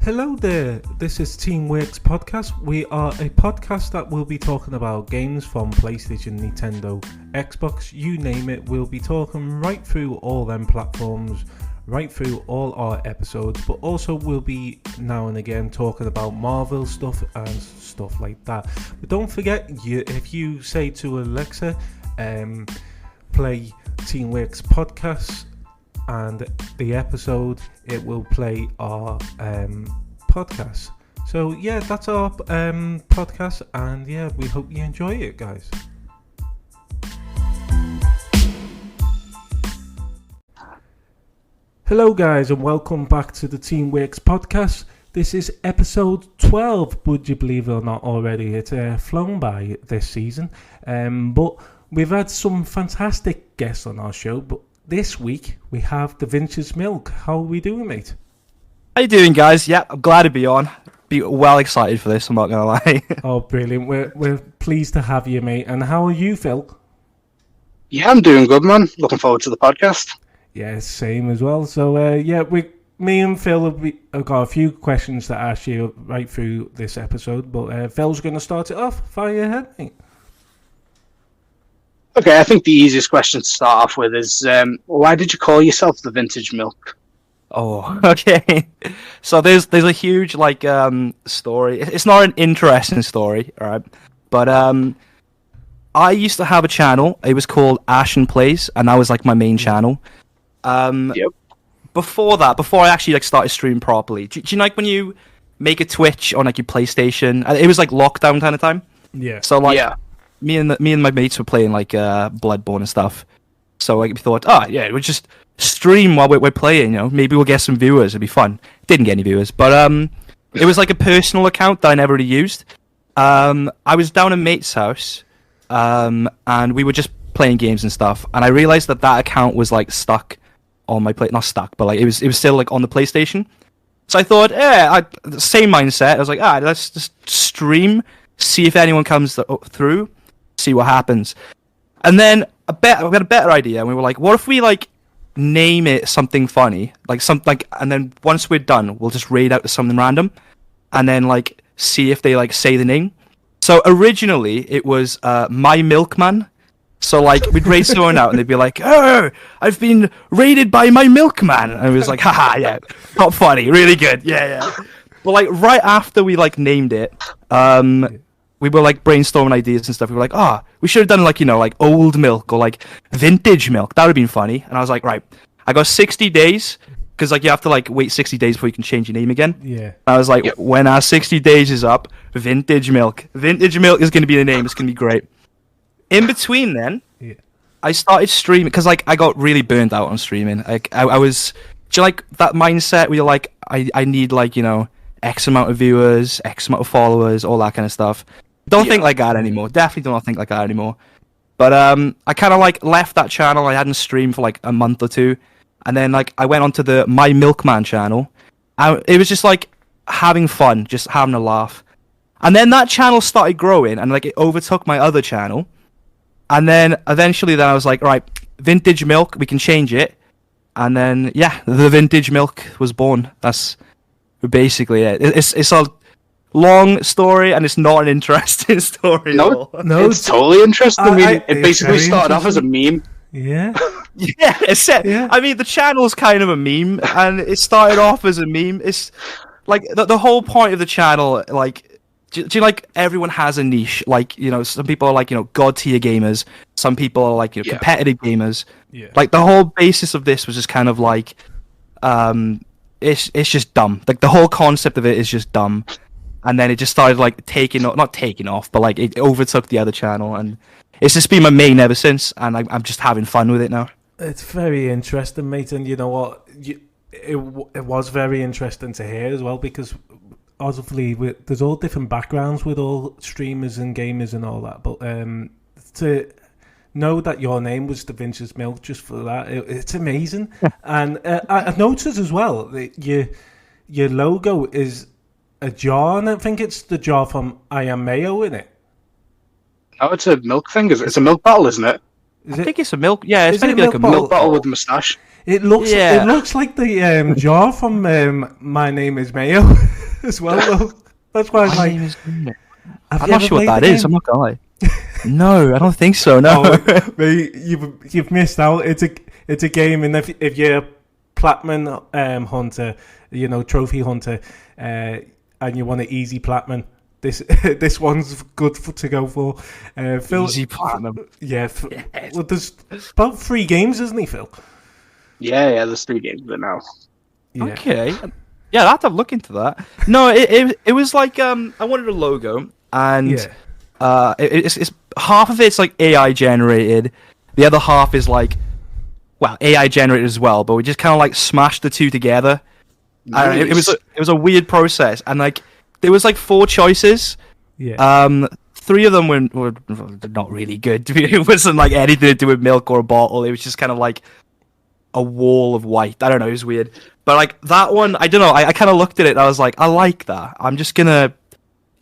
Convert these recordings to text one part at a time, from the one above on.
Hello there, this is TeamWorks Podcast. We are a podcast that will be talking about games from PlayStation, Nintendo, Xbox, you name it. We'll be talking right through all them platforms, right through all our episodes, but also we'll be now and again talking about Marvel stuff and stuff like that. But don't forget, if you say to Alexa, play TeamWorks Podcast, and the episode, it will play our podcast. So yeah, that's our podcast, and yeah, we hope you enjoy it, guys. Hello guys, and welcome back to the TeamWorks Podcast. This is episode 12, would you believe it or not already. It's flown by this season, but we've had some fantastic guests on our show, but this week we have THEVINTAGEMILK. How are we doing, mate? How you doing, guys? Yeah, I'm glad to be on. Be well excited for this, I'm not gonna lie. Oh, brilliant. We're pleased to have you, mate. And how are you, Phil? Yeah, I'm doing good, man. Looking forward to the podcast. Yeah, same as well. So, me and Phil have got a few questions to ask you right through this episode, but Phil's going to start it off. Fire ahead, mate. Okay, I think the easiest question to start off with is, why did you call yourself THEVINTAGEMILK? Oh, okay. So there's a huge story. It's not an interesting story, all right? But I used to have a channel. It was called Ashen Plays, and that was like my main channel. Yep. Before I actually started streaming properly, do you know when you make a Twitch on your PlayStation? It was like lockdown kind of time. Yeah. So Me and my mates were playing Bloodborne and stuff, so we thought, we'll just stream while we're playing. You know, maybe we'll get some viewers. It'd be fun. Didn't get any viewers, but it was like a personal account that I never really used. I was down at a mate's house, and we were just playing games and stuff, and I realized that account was stuck on my play. Not stuck, but it was still on the PlayStation. So I thought, same mindset. I was like, let's just stream, see if anyone comes through. See what happens. And then we had a better idea, and we were like, what if we name it something funny, and then once we're done, we'll just raid out to something random, and then see if they say the name. So originally it was My Milkman. So we'd raid someone out, and they'd be like, "Oh, I've been raided by my milkman," and it was like, "Haha, yeah, not funny, really good, yeah." But right after we named it, we were brainstorming ideas and stuff. We were like, we should have done old milk or vintage milk. That would have been funny. And I was like, right, I got 60 days, because you have to wait 60 days before you can change your name again. Yeah. I was like, when our 60 days is up, vintage milk. Vintage milk is going to be the name. It's going to be great. In between then, I started streaming, because I got really burned out on streaming. I was, do you like that mindset where you're like, I need X amount of viewers, X amount of followers, all that kind of stuff. Don't think like that anymore. Definitely do not think like that anymore. But I kind of left that channel. I hadn't streamed for a month or two, and then I went onto the My Milkman channel. It was just having fun, just having a laugh. And then that channel started growing, and it overtook my other channel. And then eventually, I was like, right, Vintage Milk, we can change it. And then the Vintage Milk was born. That's basically it. It's a long story, and it's not an interesting story at all. No, it's totally interesting. It basically started off as a meme. Yeah. Yeah. I mean, the channel's kind of a meme, and it started off as a meme. It's the whole point of the channel, do you everyone has a niche? Some people are god tier gamers. Some people are competitive gamers. Yeah. The whole basis of this was just kind of it's just dumb. The whole concept of it is just dumb. And then it just started not taking off, but it overtook the other channel, and it's just been my main ever since, and I'm just having fun with it now. It's very interesting, mate, and you know what? It was very interesting to hear as well, because obviously there's all different backgrounds with all streamers and gamers and all that, but to know that your name was THEVINTAGEMILK, just for that, it's amazing. And I noticed as well that your logo is a jar, and I think it's the jar from I Am Mayo, in it. No, it's a milk thing. It's a milk bottle, isn't it? I think it's a milk. Yeah, it's going to be a milk bottle with a moustache. It looks like the jar from My Name Is Mayo. as well, though. That's why My I'm name like, is Bruno. have I'm you not ever sure what played that the is. game? I'm not gonna lie. No, I don't think so. No. Oh, mate, you've missed out. It's a game, and if you're a platinum hunter, trophy hunter, and you want an easy platinum, this one's good to go for. Phil, Easy platinum. yeah. Well, there's about 3 games, isn't he, Phil? Yeah, there's 3 games of it now. Yeah. Okay. Yeah, I'll have to look into that. No, it was like I wanted a logo, and Yeah. it's half of it's like AI generated, the other half is like, well, AI generated as well, but we just kind of like smashed the two together. And it was a weird process, and like there was like 4 choices. Yeah. 3 of them were not really good. It wasn't like anything to do with milk or a bottle. It was just kind of like a wall of white. I don't know. It was weird. But like that one, I don't know. I kind of looked at it and I was like, I like that. I'm just gonna,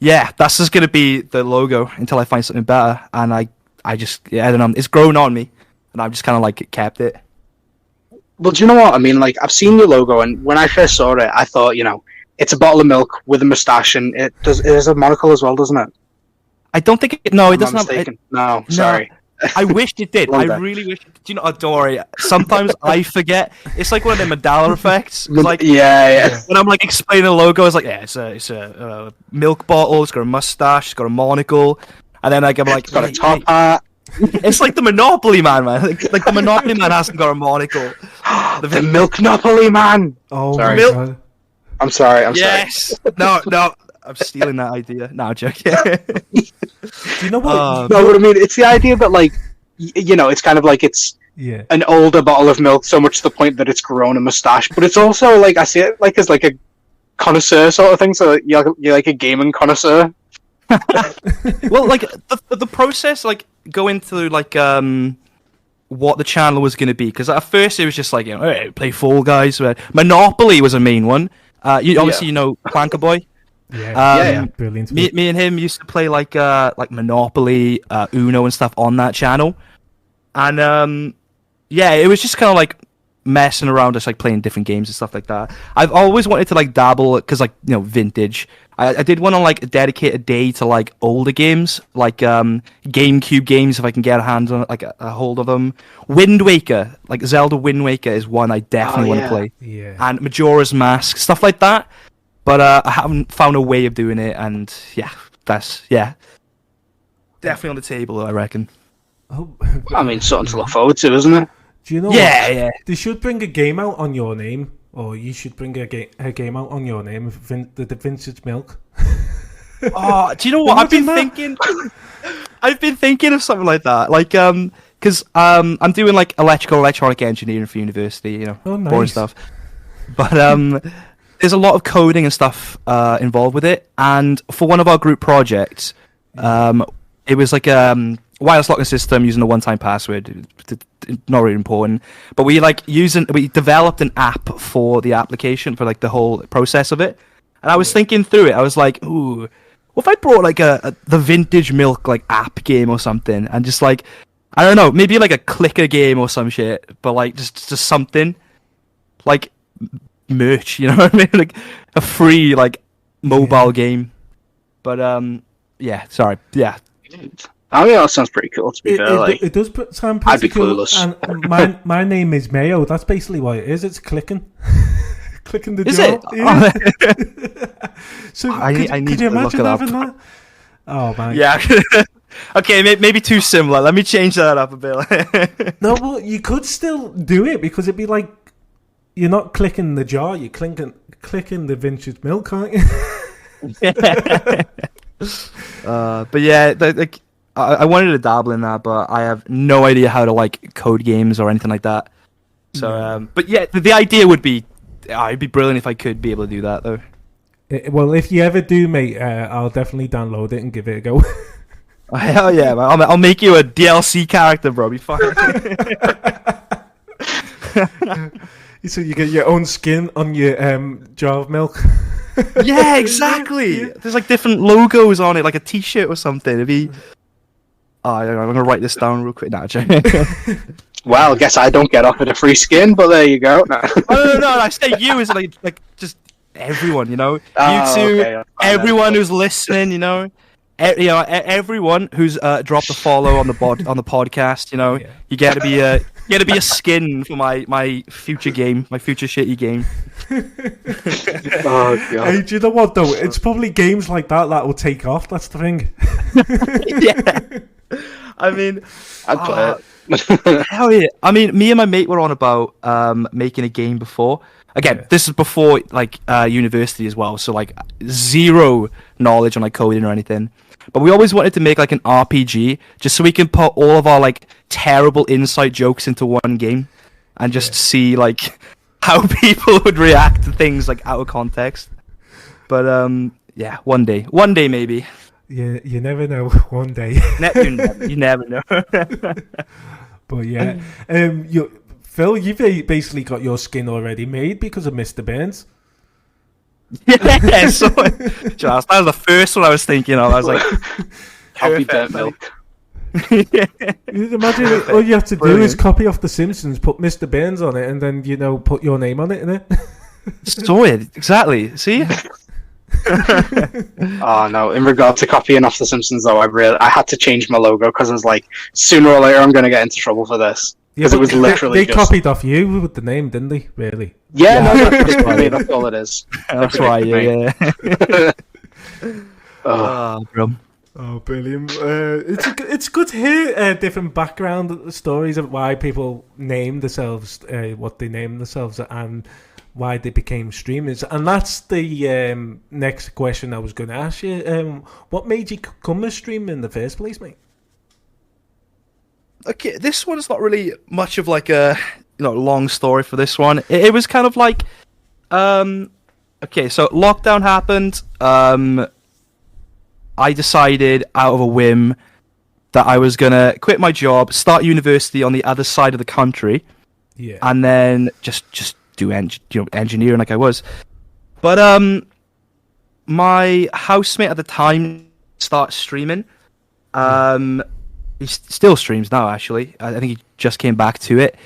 that's just gonna be the logo until I find something better. And I don't know. It's grown on me, and I've just kind of like kept it. Well, do you know what I mean? Like, I've seen your logo, and when I first saw it, I thought, it's a bottle of milk with a moustache, and it has a monocle as well, doesn't it? I don't think it. No, it Am I doesn't have. mistaken? No, sorry. I wished it did. Well I done. really wish. Do you know? Don't worry. Sometimes I forget. It's like one of the Mandela effects. It's like Yeah. when I'm like explaining the logo, it's like it's a milk bottle. It's got a mustache. It's got a monocle, and then like I'm like, It's got a wait, top wait. hat. It's like the Monopoly man. Like the Monopoly man hasn't got a monocle. The Milknopoly man. Oh, Sorry. my God. I'm sorry. Yes. No. I'm stealing that idea. No, I'm joking. Do you know what? No, what I mean, it's the idea that, like, it's kind of like it's Yeah. an older bottle of milk, so much to the point that it's grown a mustache. But it's also like I see it like as like a connoisseur sort of thing. So you're like a gaming connoisseur. Well, like the process, like going through like what the channel was going to be, because at first it was just like hey, play Fall Guys. Monopoly was a main one. Obviously you know Planker Boy. Yeah. Brilliant. Me and him used to play like Monopoly, Uno and stuff on that channel, and it was just kind of like messing around, just like playing different games and stuff like that. I've always wanted to like dabble, because like vintage. I did want to like dedicate a day to like older games, like GameCube games if I can get a hand on like a hold of them. Wind Waker, like Zelda Wind Waker is one I definitely want to play. Yeah. And Majora's Mask, stuff like that. But I haven't found a way of doing it, and that's definitely on the table, I reckon. Oh, I mean, something to look forward to, isn't it? do you know? Yeah. They should bring a game out on your name, or you should bring a game out on your name. The Vintage Milk. Oh, do you know what? I've been Imagine thinking. I've been thinking of something like that, like because I'm doing like electronic engineering for university, Oh, nice. boring stuff. But there's a lot of coding and stuff involved with it, and for one of our group projects, it was like wireless locking system using a one-time password. Not really important, but we developed an app for the application, for like the whole process of it. And I was thinking through it. I was like, ooh, what if I brought like the Vintage Milk like app game or something, and just like, I don't know, maybe like a clicker game or some shit, but like just something like merch, you know what I mean? Like a free like mobile game. But sorry. Yeah. I mean, that sounds pretty cool, to be fair. It does sound I'd be pretty cool. clueless. And my name is Mayo. That's basically what it is. It's clicking. Clicking the Is jaw. it? Yeah. So I need could you to look imagine it up. having that? Oh man. Yeah. Okay, maybe too similar. Let me change that up a bit. No, well, you could still do it, because it'd be like you're not clicking the jar, you're clicking the Vintage Milk, aren't you? But yeah, like I wanted to dabble in that, but I have no idea how to like code games or anything like that. So, but yeah, the idea would be, it'd be brilliant if I could be able to do that, though. Well, if you ever do, mate, I'll definitely download it and give it a go. Oh, hell yeah, man. I'll make you a DLC character, bro. Be fine. So you get your own skin on your jar of milk. Yeah, exactly. There's like different logos on it, like a T-shirt or something. It'd be. Oh, I'm gonna write this down real quick now. Well, I guess I don't get offered a free skin, but there you go. No. No. I say you as like just everyone, you know, Oh, you two, okay. everyone who's listening, you know, everyone who's dropped a follow on the podcast, you know, Yeah. you get to be a skin for my future game, my future shitty game. Oh god. Hey, do you know what though? It's probably games like that will take off. That's the thing. Yeah, I mean, I'd play it. hell yeah. I mean, me and my mate were on about making a game before. Again, this is before like university as well, so like zero knowledge on like coding or anything. But we always wanted to make like an RPG just so we can put all of our like terrible inside jokes into one game and just see like how people would react to things like out of context. But yeah, one day maybe. Yeah, you never know. One day. You never know. But yeah, Phil, you've basically got your skin already made because of Mr. Burns. Yeah, so just, that was the first one I was thinking of. I was like, Happy burnt milk. You'd imagine all you have to do is copy off The Simpsons, put Mr. Burns on it, and then put your name on it, innit? Sorted, exactly. See. Oh no! In regard to copying off The Simpsons, though, I had to change my logo because I was like, sooner or later I'm going to get into trouble for this because it was literally they copied off you with the name, didn't they? Really? Yeah, no, that's all it is. That's right. Yeah. Oh, bro. Oh, brilliant! It's good to hear different background stories of why people name themselves what they name themselves and why they became streamers. And that's the next question I was going to ask you. What made you come a streamer in the first place, mate? Okay, this one's not really much of like a long story for this one. It was kind of like, okay, so lockdown happened. I decided out of a whim that I was gonna quit my job, start university on the other side of the country, and then just do engineering like I was. But my housemate at the time started streaming. He still streams now, actually. I think he just came back to it.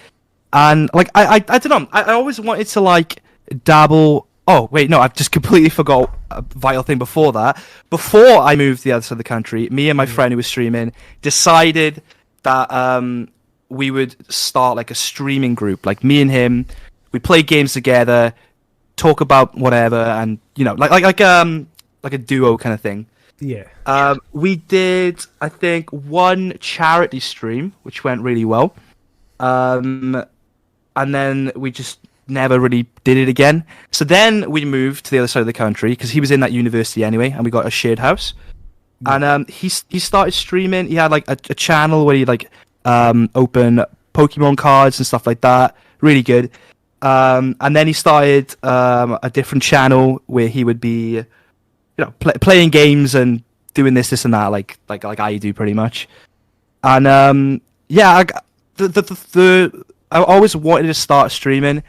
And like I don't know. I always wanted to like dabble. Oh wait, no, I've just completely forgot a vital thing before that. Before I moved to the other side of the country, me and my friend who was streaming decided that we would start like a streaming group. Like me and him, we play games together, talk about whatever, and like a duo kind of thing. Yeah. We did, I think, one charity stream, which went really well. And then we just never really did it again. So then we moved to the other side of the country because he was in that university anyway, and we got a shared house. And he started streaming. He had like a channel where he like open Pokemon cards and stuff like that. Really good. And then he started a different channel where he would be, playing games and doing this and that, like I do pretty much. And yeah, I always wanted to start streaming,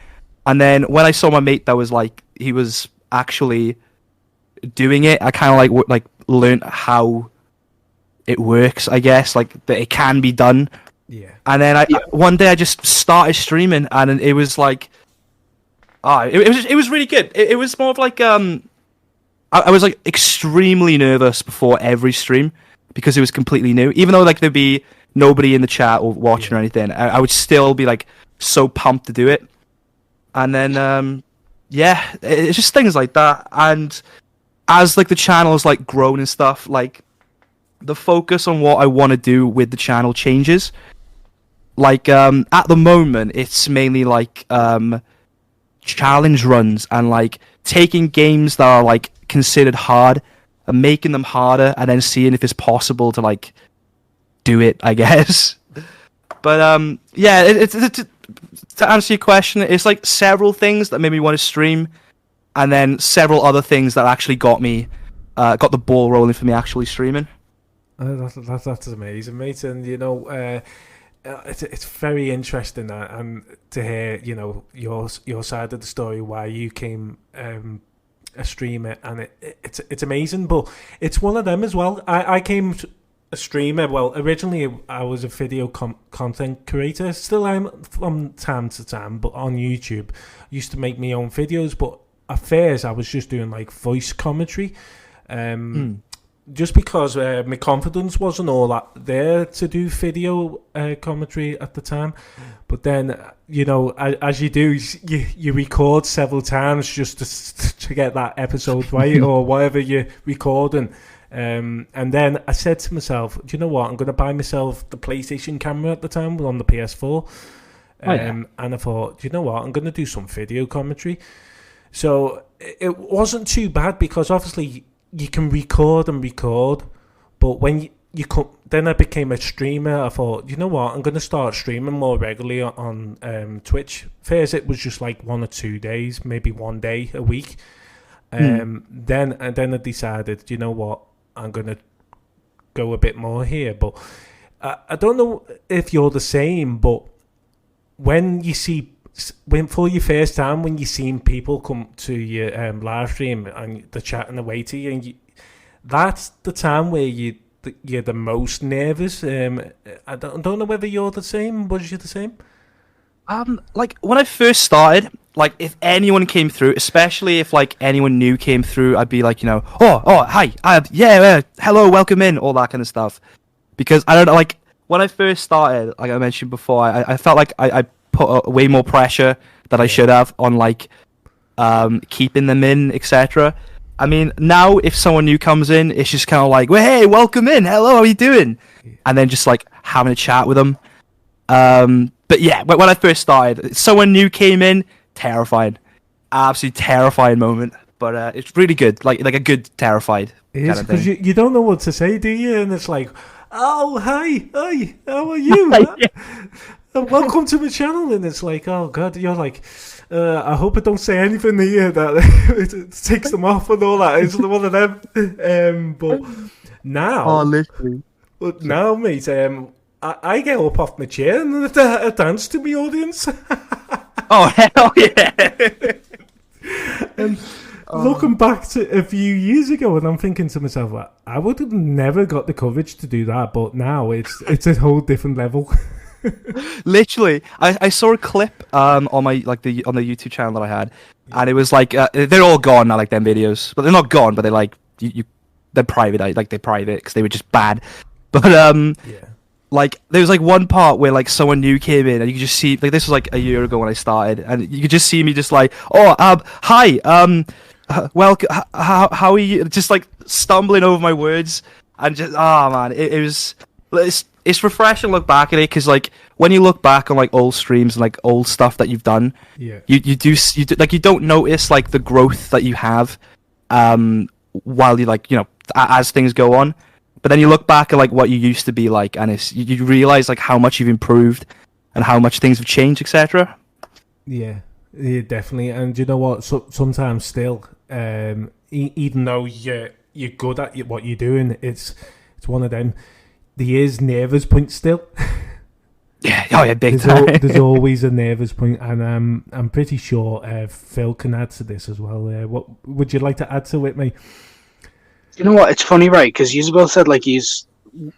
and then when I saw my mate that was like he was actually doing it, I kind of like learned how it works, I guess, like that it can be done. Yeah. And then one day I just started streaming, and it was like, it was really good. It was more of like I was like extremely nervous before every stream because it was completely new. Even though like there'd be nobody in the chat or watching or anything, I would still be like so pumped to do it. And then yeah, it's just things like that. And as like the channel's like grown and stuff, like the focus on what I want to do with the channel changes. Like at the moment, it's mainly like challenge runs and like taking games that are like considered hard and making them harder and then seeing if it's possible to like do it, I guess. But yeah, it's to answer your question, it's like several things that made me want to stream, and then several other things that actually got the ball rolling for me actually streaming. That's amazing, mate. And it's very interesting to hear your side of the story, why you came a streamer, and it's amazing. But it's one of them as well. I came a streamer. Well, originally I was a video content creator. Still am from time to time, but on YouTube. I used to make my own videos, but at first I was just doing like voice commentary, just because my confidence wasn't all that there to do video commentary at the time. But then, you know, as you do, you record several times just to get that episode right or whatever you're recording. And then I said to myself, do you know what? I'm going to buy myself the PlayStation camera at the time on the PS4. And I thought, do you know what? I'm going to do some video commentary. So it wasn't too bad because obviously you can record, but when you come, then I became a streamer. I thought, you know what? I'm going to start streaming more regularly on Twitch. First, it was just like 1 or 2 days, maybe 1 day a week. Then I decided, you know what? I'm going to go a bit more here. But I don't know if you're the same, but when for your first time, when you've seen people come to your live stream and they're chatting away to you, and that's the time where you're the most nervous. I don't know whether you're the same. Was you the same? Like when I first started, like if anyone came through, especially if like anyone new came through, I'd be like, you know, oh, hi, hello, welcome in, all that kind of stuff. Because I don't know, like when I first started, like I mentioned before, I felt like I put way more pressure that I should have on like keeping them in, etc. I mean, now if someone new comes in, it's just kind of like, well, hey, welcome in, hello, how are you doing? And then just like having a chat with them. But yeah, when I first started, someone new came in, terrifying, absolutely terrifying moment. But it's really good, like a good terrified. It is, because you don't know what to say, do you? And it's like, oh, hi, how are you? Welcome to my channel. And it's like, oh god, you're like, I hope I don't say anything here that it takes them off and all that. It's one of them. But now, literally. But now, mate, I get up off my chair and I dance to my audience. Oh hell yeah! And looking back to a few years ago, and I'm thinking to myself, well, I would have never got the courage to do that. But now it's a whole different level. Literally, I saw a clip on my on the YouTube channel that I had, and it was like they're all gone now, like them videos, but they're not gone, but they're like they're private, they're private because they were just bad. But like there was like one part where like someone new came in, and you could just see, like, this was like a year ago when I started, and you could just see me just like, hi, welcome, how are you? Just like stumbling over my words, and just man, it's refreshing to look back at it, because like when you look back on like old streams and like old stuff that you've done, you do like, you don't notice like the growth that you have while you, like, you know, as things go on. But then you look back at like what you used to be like, and you realize like how much you've improved and how much things have changed, etc. Yeah, definitely. And you know what? Sometimes still, even though you're good at what you're doing, it's one of them. There is nervous point still. Yeah, big time. There's always a nervous point, and I'm pretty sure Phil can add to this as well. What would you like to add to it, mate? You know what? It's funny, right? Because you both said like he's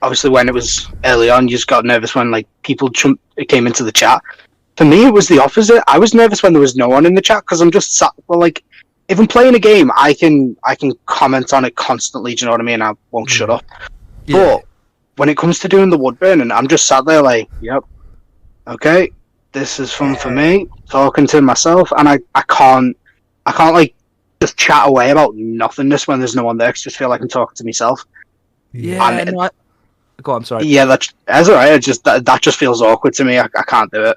obviously, when it was early on, you just got nervous when like people came into the chat. For me, it was the opposite. I was nervous when there was no one in the chat, because I'm just sat. Well, like if I'm playing a game, I can comment on it constantly. Do you know what I mean? I won't shut up. Yeah. But when it comes to doing the wood burning, I'm just sat there like, yep, okay, this is fun for me, talking to myself, and I can't like just chat away about nothingness when there's no one there, because I just feel like I'm talking to myself. Yeah. Go on, sorry. Yeah, that's alright. That just feels awkward to me. I can't do it.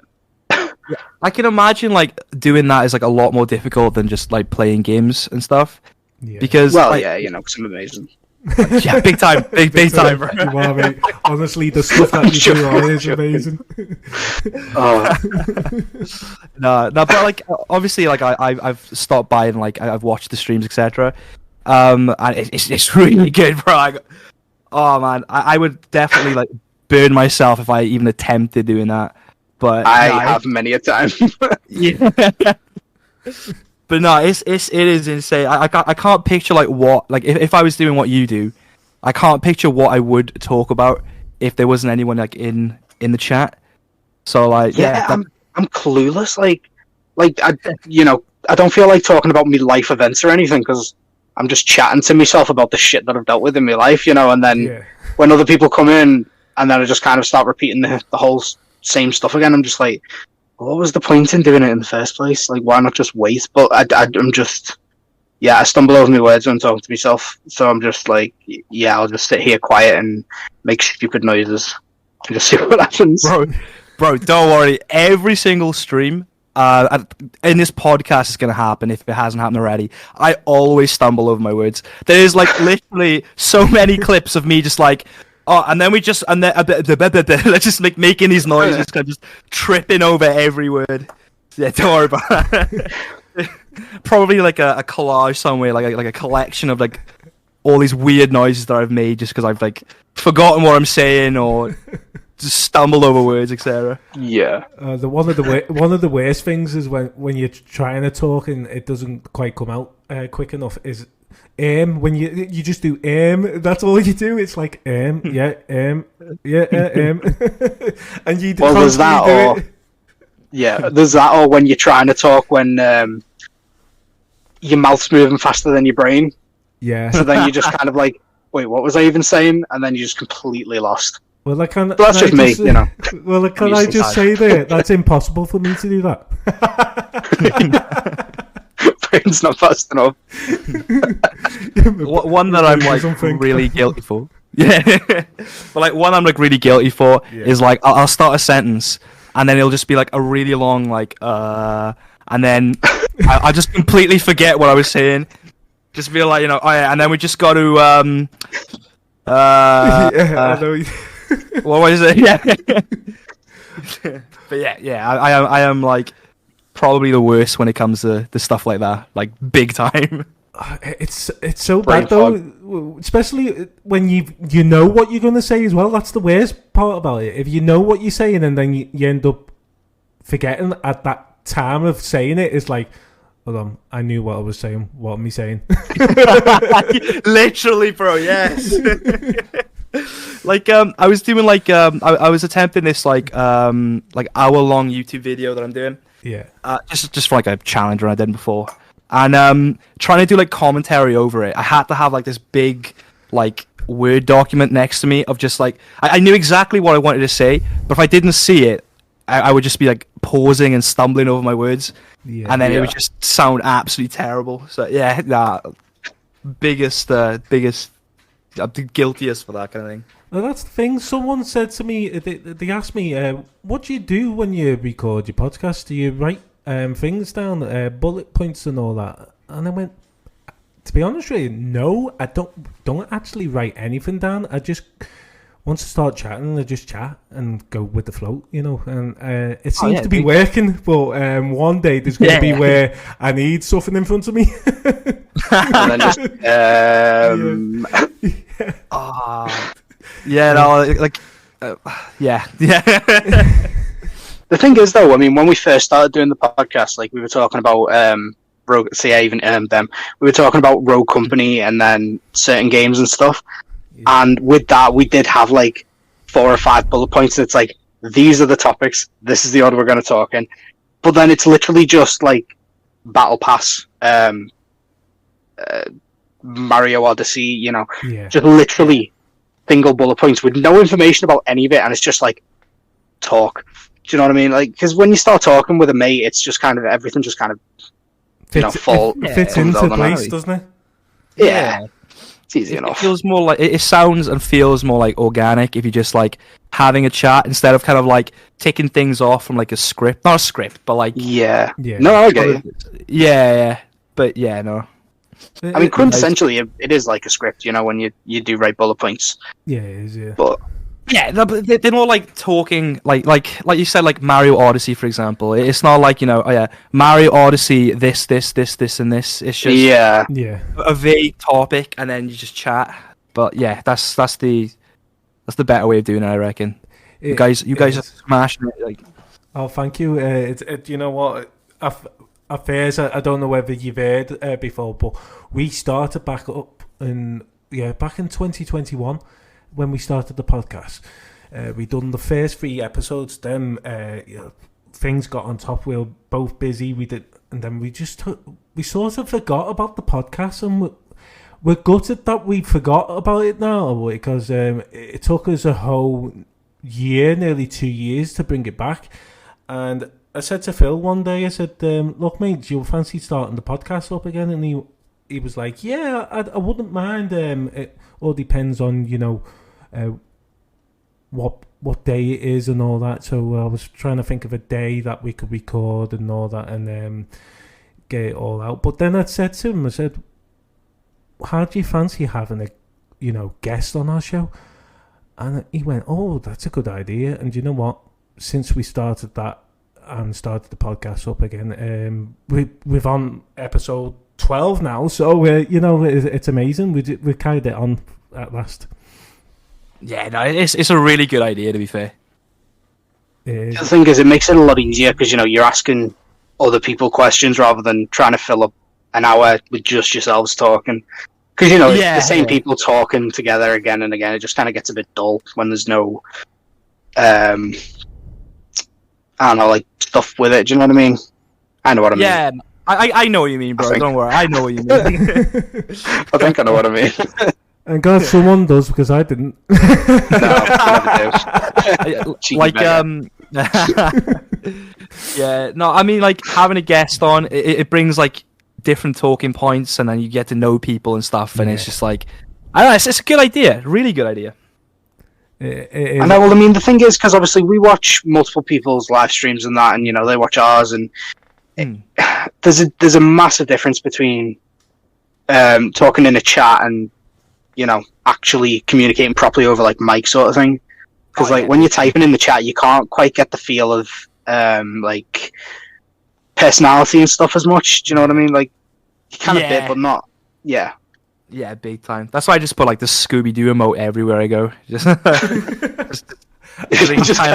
Yeah, I can imagine like doing that is like a lot more difficult than just like playing games and stuff. Yeah. Because because I'm amazing. Yeah, big time, big time. You are, mate. Honestly, the stuff that you do is amazing. No, but like obviously, like I've stopped by and like I've watched the streams, etc. And it's really good, bro. Oh man, I would definitely like burn myself if I even attempted doing that. But I have many a time. Yeah. But no, it is insane. I can't picture like what, like if I was doing what you do, I can't picture what I would talk about if there wasn't anyone like in the chat. So like I'm clueless. Like I don't feel like talking about me life events or anything because I'm just chatting to myself about the shit that I've dealt with in my life, you know. And then when other people come in, and then I just kind of start repeating the whole same stuff again. I'm just like, what was the point in doing it in the first place? Like, why not just wait? But I'm just, I stumble over my words when I'm talking to myself. So I'm just like, I'll just sit here quiet and make stupid noises and just see what happens. Bro, don't worry. Every single stream, in this podcast is going to happen if it hasn't happened already. I always stumble over my words. There's like literally so many clips of me just like, and then let's just like making these noises, kind of just tripping over every word. Yeah, don't worry about that. Probably like a collage somewhere, like a collection of like all these weird noises that I've made just because I've like forgotten what I'm saying or just stumbled over words, etc. Yeah. One of the worst things is when you're trying to talk and it doesn't quite come out quick enough. Is when you just do that's all you do. It's like and you well, there's that, there's that, or when you're trying to talk when your mouth's moving faster than your brain. Yeah. So then you just kind of like, wait, what was I even saying? And then you're just completely lost. Well, that's just me, you know. Well, can I just say that's impossible for me to do that. Brain's not fast enough. One that I'm like really guilty for. Yeah, but like one I'm like really guilty for is like I'll start a sentence and then it'll just be like a really long like and then I just completely forget what I was saying. Just feel like, you know, and then we just got to I know. what was it? Yeah. But I am like probably the worst when it comes to stuff like that, like big time. It's so bad though, especially when you know what you're gonna say as well. That's the worst part about it. If you know what you're saying and then you end up forgetting at that time of saying it, it's like, hold on, I knew what I was saying. What am I saying? Literally, bro. Yes. Like I was doing like I was attempting this like hour-long YouTube video that I'm doing. Yeah. Just for like a challenge run I did before, and trying to do like commentary over it. I had to have like this big like Word document next to me of just like I knew exactly what I wanted to say, but if I didn't see it, I would just be like pausing and stumbling over my words, and then it would just sound absolutely terrible. So biggest I'm the guiltiest for that kind of thing. Well, that's the thing. Someone said to me, they asked me, what do you do when you record your podcast? Do you write things down, bullet points and all that? And I went, to be honest with you, no, I don't actually write anything down. I just, once I start chatting, I just chat and go with the flow, you know. And it seems to be working, but one day there's going to be where I need something in front of me. And then just The thing is, though, I mean, when we first started doing the podcast, like we were talking about Rogue, them, we were talking about Rogue Company and then certain games and stuff. Yeah. And with that, we did have like 4 or 5 bullet points. And it's like, these are the topics. This is the order we're going to talk in. But then it's literally just like Battle Pass, Mario Odyssey, you know, just literally single bullet points with no information about any of it, and it's just like talk. Do you know what I mean? Like, because when you start talking with a mate, it's just kind of everything just kind of fits into place, doesn't it? Yeah. It's easy enough. It feels more like it sounds and feels more like organic if you just like having a chat instead of kind of like taking things off from like a script, not a script, but like no, I get you. But no. I mean, quintessentially, it is like a script, you know, when you do write bullet points. Yeah, it is, yeah. But they're more like talking, like you said, like Mario Odyssey, for example. It's not like, you know, Mario Odyssey, this, and this. It's just a vague topic, and then you just chat. But yeah, that's the better way of doing it, I reckon. You guys are smashing it. Like, oh, thank you. You know what? Affairs, I don't know whether you've heard before, but we started back up in 2021 when we started the podcast. We done the first 3 episodes. Then things got on top. We were both busy. We did, and then we sort of forgot about the podcast, and we're gutted that we forgot about it now, because it took us a whole year, nearly 2 years, to bring it back. And I said to Phil one day, I said, "Look, mate, do you fancy starting the podcast up again?" And he was like, "Yeah, I wouldn't mind. It all depends on, what day it is and all that." So I was trying to think of a day that we could record and all that, and get it all out. But then I said to him, I said, "How do you fancy having a guest on our show?" And he went, "Oh, that's a good idea." And you know what? Since we started that and started the podcast up again, we've on episode 12 now. So it's amazing. We carried it on at last. Yeah, no, it's a really good idea, to be fair. The thing is, it makes it a lot easier because you're asking other people questions rather than trying to fill up an hour with just yourselves talking. Because it's the same people talking together again and again. It just kind of gets a bit dull when there's no, I don't know, like stuff with it. Do you know what I mean? I know what I mean. Yeah, I know what you mean, bro. Don't worry, I know what you mean. I think I know what I mean. And God, someone does, because I didn't. No, I never do. Like, yeah, no, I mean, like, having a guest on, it brings, like, different talking points, and then you get to know people and stuff, and it's just like, I don't know, it's a good idea, really good idea. I know, well, I mean, the thing is, because obviously we watch multiple people's live streams and that, and, they watch ours, and there's a massive difference between talking in a chat and, actually communicating properly over, like, mic sort of thing. Because, when you're typing in the chat, you can't quite get the feel of, like, personality and stuff as much. Do you know what I mean? Like, you kind of bit, but not. Yeah. Yeah, big time. That's why I just put, like, the Scooby-Doo emote everywhere I go. Just kind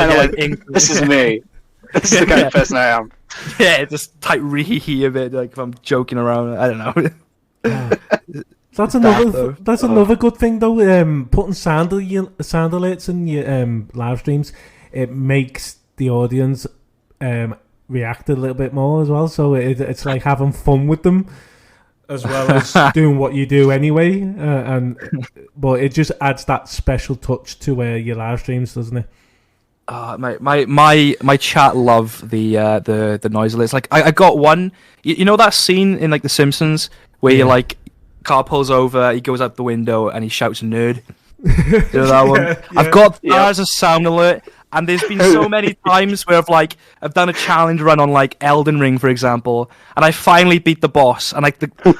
of like, this is me. This is the kind of person I am. Yeah, just type ree a bit, like, if I'm joking around. I don't know. That's another good thing though. Putting sound alerts in your live streams, it makes the audience react a little bit more as well. So it's like having fun with them, as well as doing what you do anyway. But it just adds that special touch to your live streams, doesn't it? My chat love the noise alerts. Like I got one. You know that scene in like The Simpsons where you like. Car pulls over, he goes out the window and he shouts "nerd." You know that one? Yeah. I've got that as a sound alert, and there's been so many times where I've done a challenge run on like Elden Ring, for example, and I finally beat the boss, and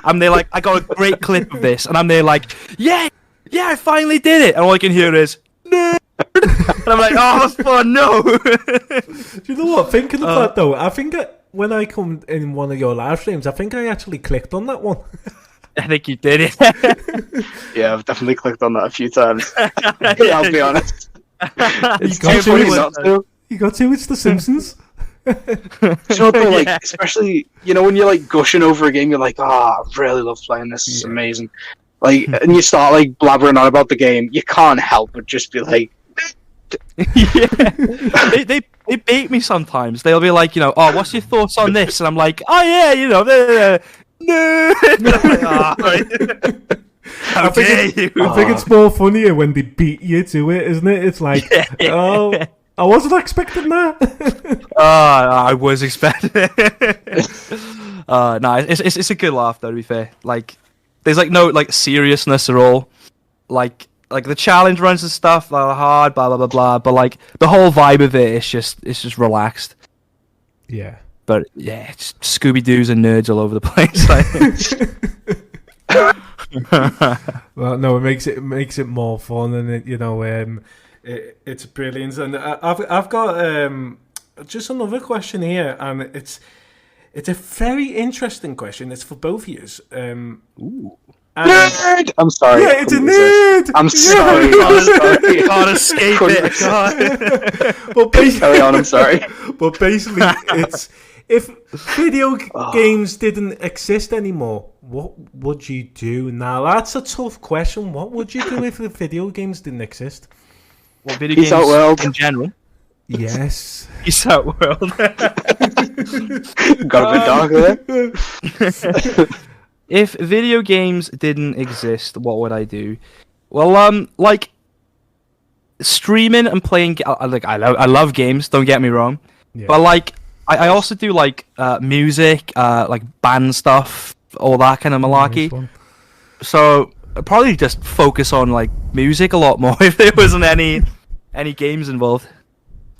I'm there like I got a great clip of this, and I'm there like yeah, I finally did it, and all I can hear is "nerd," and I'm like, oh, that's fun, no. Do you know what? Thinking of that though, I think when I come in one of your live streams, I think I actually clicked on that one. I think you did it. Yeah, I've definitely clicked on that a few times. I'll be honest. You got to. It's The Simpsons. You know what though, like, especially when you're like gushing over a game, you're like, I really love playing this. It's amazing. Like, and you start like blabbering on about the game, you can't help but just be like. They bait me sometimes. They'll be like, oh, what's your thoughts on this? And I'm like, oh yeah, no. I think it's more funnier when they beat you to it, isn't it? It's like, oh, I wasn't expecting that. I was expecting it. No, it's a good laugh though, to be fair. Like, there's like no like seriousness at all. Like the challenge runs and stuff are hard, blah blah blah blah. But like the whole vibe of it, it's just relaxed. Yeah. But yeah, it's Scooby-Doos and nerds all over the place. Well, no, it makes it more fun, and it's brilliant. And I've got just another question here, and it's a very interesting question. It's for both of you. Ooh. Nerd! I'm sorry. Yeah, it's a nerd! I'm sorry. Can't escape it. God. Carry on, I'm sorry. But basically, it's if video games didn't exist anymore, what would you do? Now, that's a tough question. What would you do if the video games didn't exist? What video games in general? Yes. Peace out, world. Got a bit dark there. If video games didn't exist, what would I do? Well, like streaming and playing. I love games. Don't get me wrong, Yeah. but like I also do like music, like band stuff, all that kind of malarkey. Nice one. So I'd probably just focus on like music a lot more if there wasn't any games involved,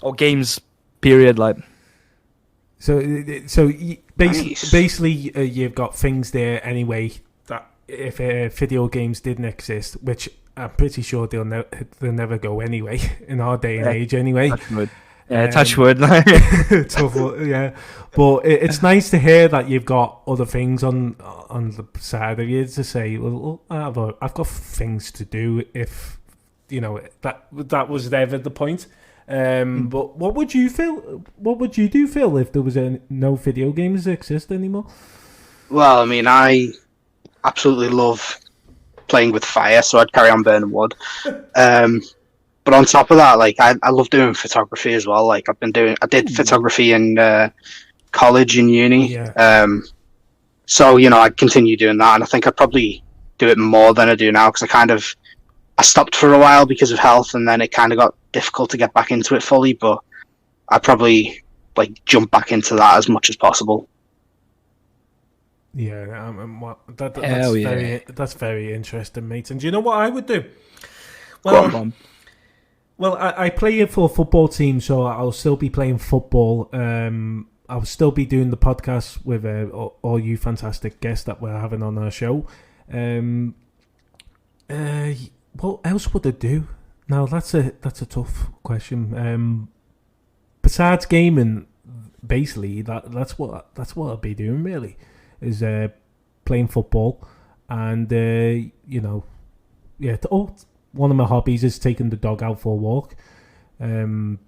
or games. Period. Like. So Nice. basically, you've got things there anyway that if video games didn't exist, which I'm pretty sure they'll never go anyway in our day and age anyway. Touch wood. Yeah, touch wood. Tough, yeah. But it's nice to hear that you've got other things on the side of you to say, well, I've got things to do if that was ever the point. But what would you feel? What would you do, Phil, if there was no video games exist anymore? Well, I mean, I absolutely love playing with fire, so I'd carry on burning wood. But on top of that, like I love doing photography as well. Like I did photography in college and uni. Yeah. So I'd continue doing that, and I think I'd probably do it more than I do now because I stopped for a while because of health, and then it kind of got difficult to get back into it fully. But I'd probably like jump back into that as much as possible. Yeah, Hell yeah. That's very interesting, mate. And do you know what I would do? Go Well, on. well, I play for a football team, so I'll still be playing football. I'll still be doing the podcast with all you fantastic guests that we're having on our show. What else would I do? Now that's a tough question. Besides gaming, basically that's what I'll be doing really, is playing football, and one of my hobbies is taking the dog out for a walk, and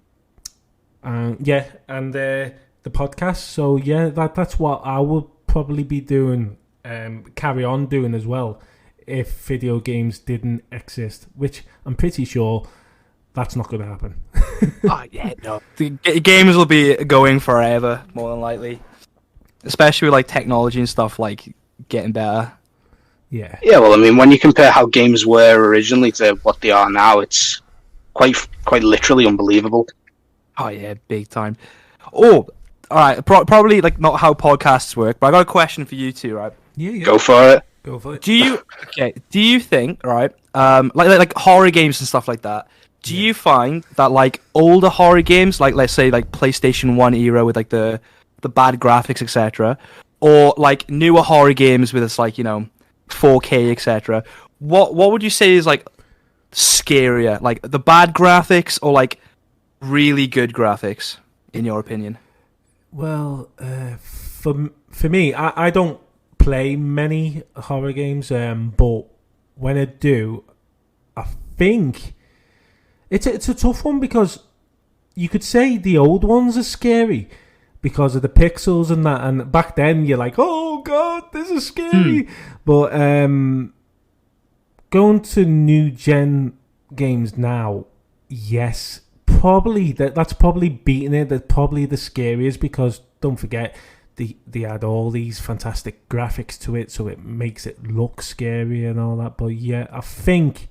the podcast. So yeah, that's what I would probably be doing, carry on doing as well, if video games didn't exist, which I'm pretty sure that's not going to happen. Oh yeah, no. The games will be going forever, more than likely. Especially with like technology and stuff like getting better. Yeah. Yeah, well, I mean, when you compare how games were originally to what they are now, it's quite literally unbelievable. Oh yeah, big time. Oh, all right. Probably like not how podcasts work, but I got a question for you two, right? Yeah. Go for it. Go for it. Do you think, right? Like horror games and stuff like that. Do you find that like older horror games, like let's say like PlayStation 1 era with like the bad graphics, etc., or like newer horror games with it's like 4K, etc., what would you say is like scarier, like the bad graphics or like really good graphics, in your opinion? Well, for me, I don't play many horror games, but when I do, I think it's a tough one, because you could say the old ones are scary because of the pixels and that, and back then you're like, oh god, this is scary. But going to new gen games now, yes, probably that's probably beating it. That's probably the scariest, because don't forget they add all these fantastic graphics to it, so it makes it look scary and all that. But yeah, I think,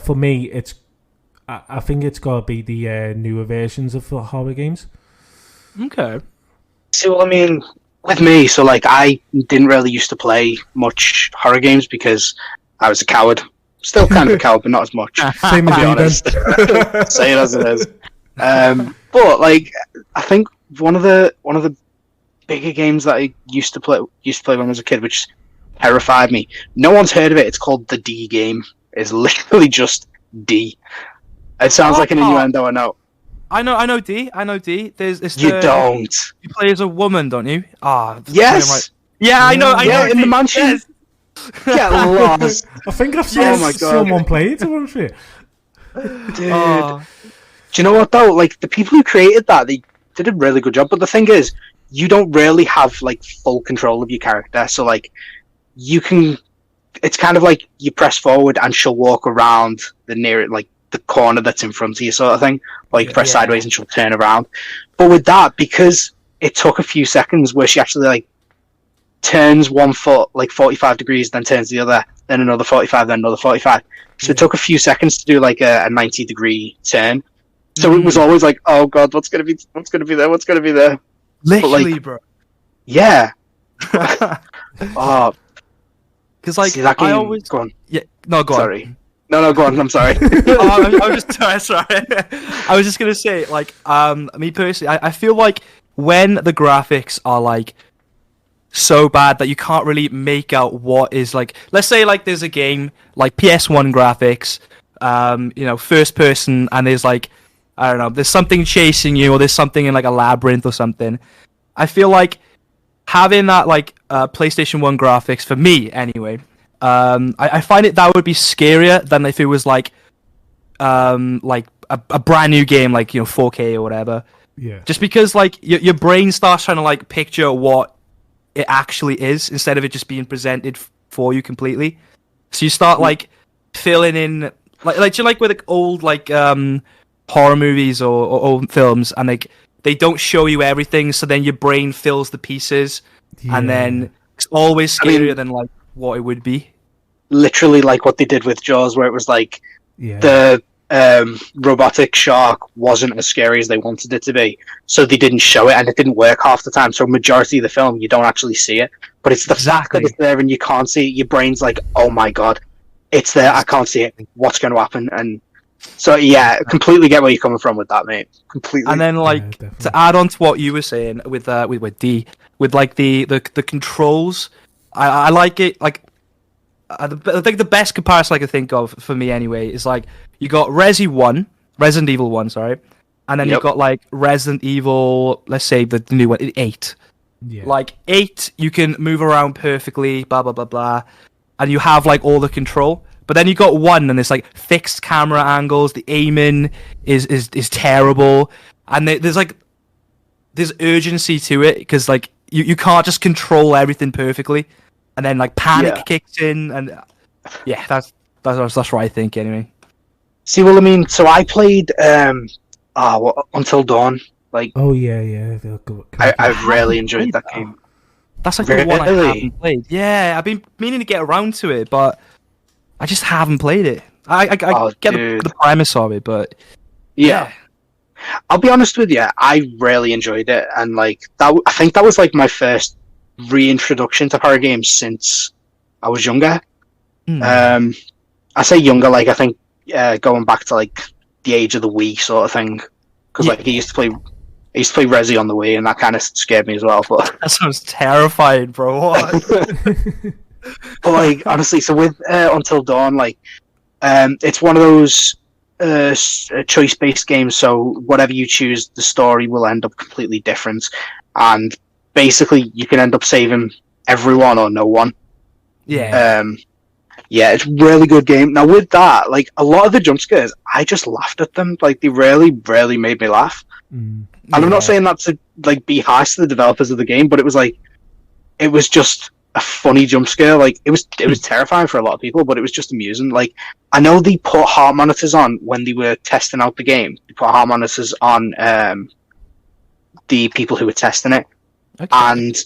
for me, I think it's got to be the newer versions of horror games. Okay. So, well, I mean, with me, so like I didn't really used to play much horror games because I was a coward. Still kind of a coward, but not as much. Same To be as me, honest. Say it as it is. But like, I think one of the bigger games that I used to play when I was a kid, which terrified me. No one's heard of it. It's called the D game. It's literally just D. It sounds like an innuendo, I know. I know D. You don't. You play as a woman, don't you? Yes. Right. Yeah, I know. In the mansion. Yes. Get lost. I think I've seen Oh my God. someone play it, haven't you? Dude. Oh. Do you know what though? Like, the people who created that, they did a really good job. But the thing is, you don't really have like full control of your character. So like, you can. It's kind of like you press forward and she'll walk around the the corner that's in front of you, sort of thing. Or you can press sideways and she'll turn around. But with that, because it took a few seconds where she actually like turns one foot like 45 degrees, then turns the other, then another 45, then another 45. So it took a few seconds to do like a 90-degree turn. So it was always like, oh god, what's gonna be there? Literally, like, bro. Yeah. Oh, because like see, that game, I always go on. Yeah, no, go Sorry. on. No, go on. I'm sorry. I was just sorry. I was just gonna say, like, me personally, I feel like when the graphics are like so bad that you can't really make out what is like. Let's say like there's a game like PS1 graphics, you know, first person, and there's like, I don't know, there's something chasing you, or there's something in like a labyrinth or something. I feel like having that like PlayStation 1 graphics, for me anyway, I find that would be scarier than if it was like a brand new game, like, you know, 4K or whatever. Yeah. Just because like your brain starts trying to like picture what it actually is instead of it just being presented for you completely. So you start like filling in like you like with like old like horror movies or old films, and like they don't show you everything, so then your brain fills the pieces, and then it's always scarier than like what it would be. Literally like what they did with Jaws, where it was like the robotic shark wasn't as scary as they wanted it to be, so they didn't show it, and it didn't work half the time. So majority of the film you don't actually see it, but it's the fact that it's there and you can't see it. Your brain's like, oh my god, it's there, I can't see it, what's going to happen? And so yeah, completely get where you're coming from with that, mate. Completely. And then like to add on to what you were saying with D, with like the controls, I like it. Like I think the best comparison I can think of for me anyway is like you got Resident Evil 1, sorry, and then you've got like Resident Evil, let's say the new one, 8. Yeah. Like 8, you can move around perfectly, blah blah blah blah, and you have like all the control. But then you got 1, and there's like fixed camera angles. The aiming is terrible, and there's urgency to it because like you can't just control everything perfectly, and then like panic kicks in, and yeah, that's what I think anyway. See, well, I mean, so I played Until Dawn. Like, oh yeah. I've really enjoyed that game. That's like the one I haven't played. Yeah, I've been meaning to get around to it, but I just haven't played it. I get the premise of it, but yeah. I'll be honest with you, I really enjoyed it, and like that, I think that was like my first reintroduction to horror games since I was younger. I say younger, like I think going back to like the age of the Wii sort of thing, because like I used to play Resi on the Wii, and that kind of scared me as well. But that sounds terrifying, bro. But like honestly, so with Until Dawn, like it's one of those choice-based games. So whatever you choose, the story will end up completely different, and basically you can end up saving everyone or no one. Yeah. Yeah, it's a really good game. Now with that, like a lot of the jump scares, I just laughed at them. Like they really made me laugh. And I'm not saying that to like be harsh to the developers of the game, but it was like it was just a funny jump scare. Like it was terrifying for a lot of people, but it was just amusing. Like I know they put heart monitors on when they were testing out the game. They put heart monitors on the people who were testing it, and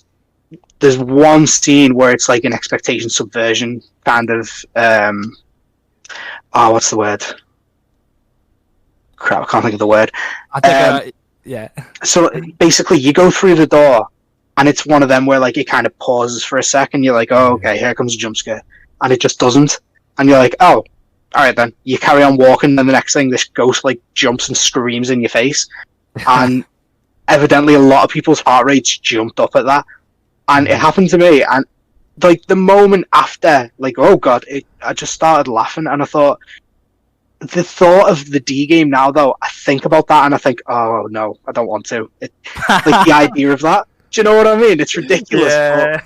there's one scene where it's like an expectation subversion kind of what's the word? Crap, I can't think of the word. I think yeah. So basically you go through the door, and it's one of them where like it kind of pauses for a second. You're like, oh, okay, here comes a jump scare, and it just doesn't. And you're like, oh, all right then. You carry on walking, and the next thing, this ghost like jumps and screams in your face, and evidently a lot of people's heart rates jumped up at that, and it happened to me. And like the moment after, like, oh god, I just started laughing, and I thought. The thought of the D game now, though, I think about that and I think, oh no, I don't want to. Like the idea of that. Do you know what I mean? It's ridiculous. Yeah.